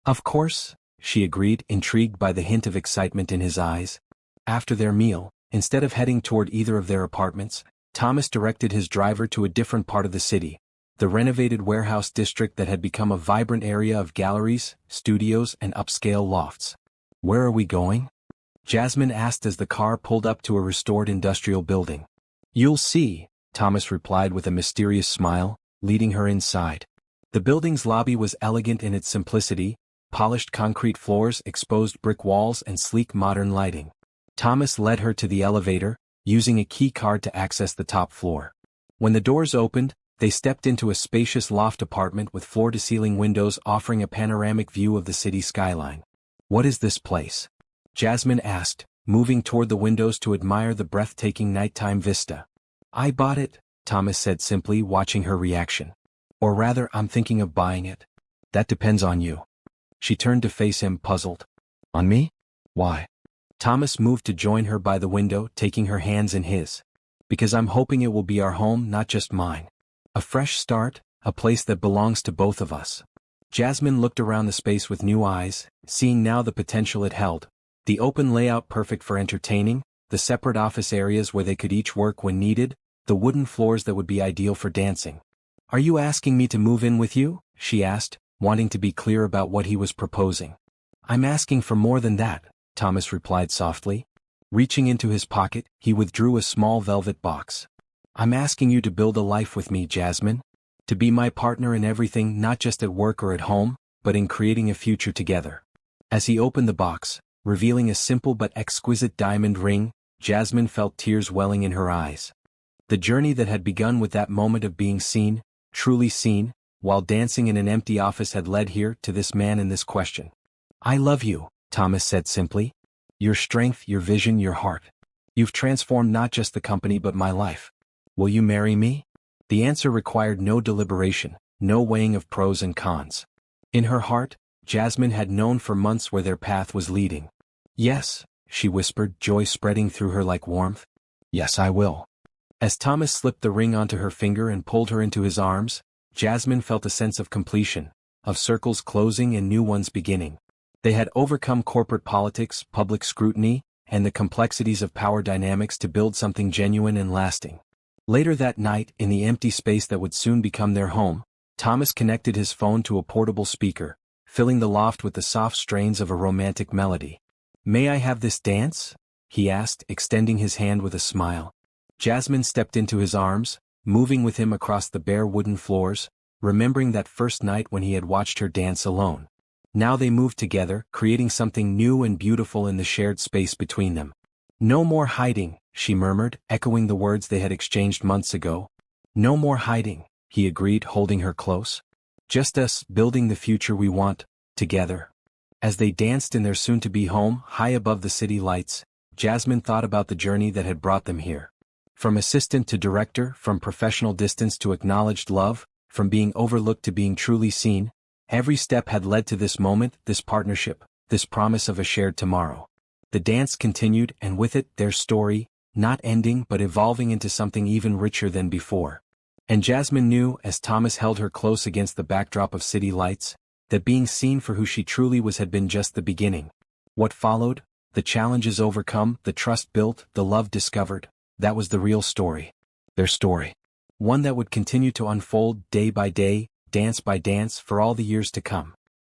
"Of course," she agreed, intrigued by the hint of excitement in his eyes. After their meal, instead of heading toward either of their apartments, Thomas directed his driver to a different part of the city, the renovated warehouse district that had become a vibrant area of galleries, studios, and upscale lofts. "Where are we going?" Jasmine asked as the car pulled up to a restored industrial building. "You'll see," Thomas replied with a mysterious smile, leading her inside. The building's lobby was elegant in its simplicity, polished concrete floors, exposed brick walls, and sleek modern lighting. Thomas led her to the elevator, using a key card to access the top floor. When the doors opened, they stepped into a spacious loft apartment with floor-to-ceiling windows offering a panoramic view of the city skyline. "What is this place?" Jasmine asked, moving toward the windows to admire the breathtaking nighttime vista. "I bought it," Thomas said simply, watching her reaction. "Or rather, I'm thinking of buying it." "That depends on you." She turned to face him, puzzled. "On me? Why?" Thomas moved to join her by the window, taking her hands in his. "Because I'm hoping it will be our home, not just mine. A fresh start, a place that belongs to both of us." Jasmine looked around the space with new eyes, seeing now the potential it held. The open layout perfect for entertaining, the separate office areas where they could each work when needed, the wooden floors that would be ideal for dancing. Are you asking me to move in with you? She asked, wanting to be clear about what he was proposing. I'm asking for more than that, Thomas replied softly. Reaching into his pocket, he withdrew a small velvet box. I'm asking you to build a life with me, Jasmine. To be my partner in everything, not just at work or at home, but in creating a future together. As he opened the box, revealing a simple but exquisite diamond ring, Jasmine felt tears welling in her eyes. The journey that had begun with that moment of being seen, truly seen, while dancing in an empty office had led here to this man and this question. I love you, Thomas said simply. Your strength, your vision, your heart. You've transformed not just the company but my life. Will you marry me? The answer required no deliberation, no weighing of pros and cons. In her heart, Jasmine had known for months where their path was leading. Yes, she whispered, joy spreading through her like warmth. Yes, I will. As Thomas slipped the ring onto her finger and pulled her into his arms, Jasmine felt a sense of completion, of circles closing and new ones beginning. They had overcome corporate politics, public scrutiny, and the complexities of power dynamics to build something genuine and lasting. Later that night, in the empty space that would soon become their home, Thomas connected his phone to a portable speaker, filling the loft with the soft strains of a romantic melody. May I have this dance? He asked, extending his hand with a smile. Jasmine stepped into his arms, moving with him across the bare wooden floors, remembering that first night when he had watched her dance alone. Now they moved together, creating something new and beautiful in the shared space between them. No more hiding, she murmured, echoing the words they had exchanged months ago. No more hiding, he agreed, holding her close. Just us, building the future we want, together. As they danced in their soon-to-be home, high above the city lights, Jasmine thought about the journey that had brought them here. From assistant to director, from professional distance to acknowledged love, from being overlooked to being truly seen, every step had led to this moment, this partnership, this promise of a shared tomorrow. The dance continued, and with it, their story, not ending but evolving into something even richer than before. And Jasmine knew, as Thomas held her close against the backdrop of city lights, that being seen for who she truly was had been just the beginning. What followed, the challenges overcome, the trust built, the love discovered, that was the real story. Their story. One that would continue to unfold day by day, dance by dance, for all the years to come.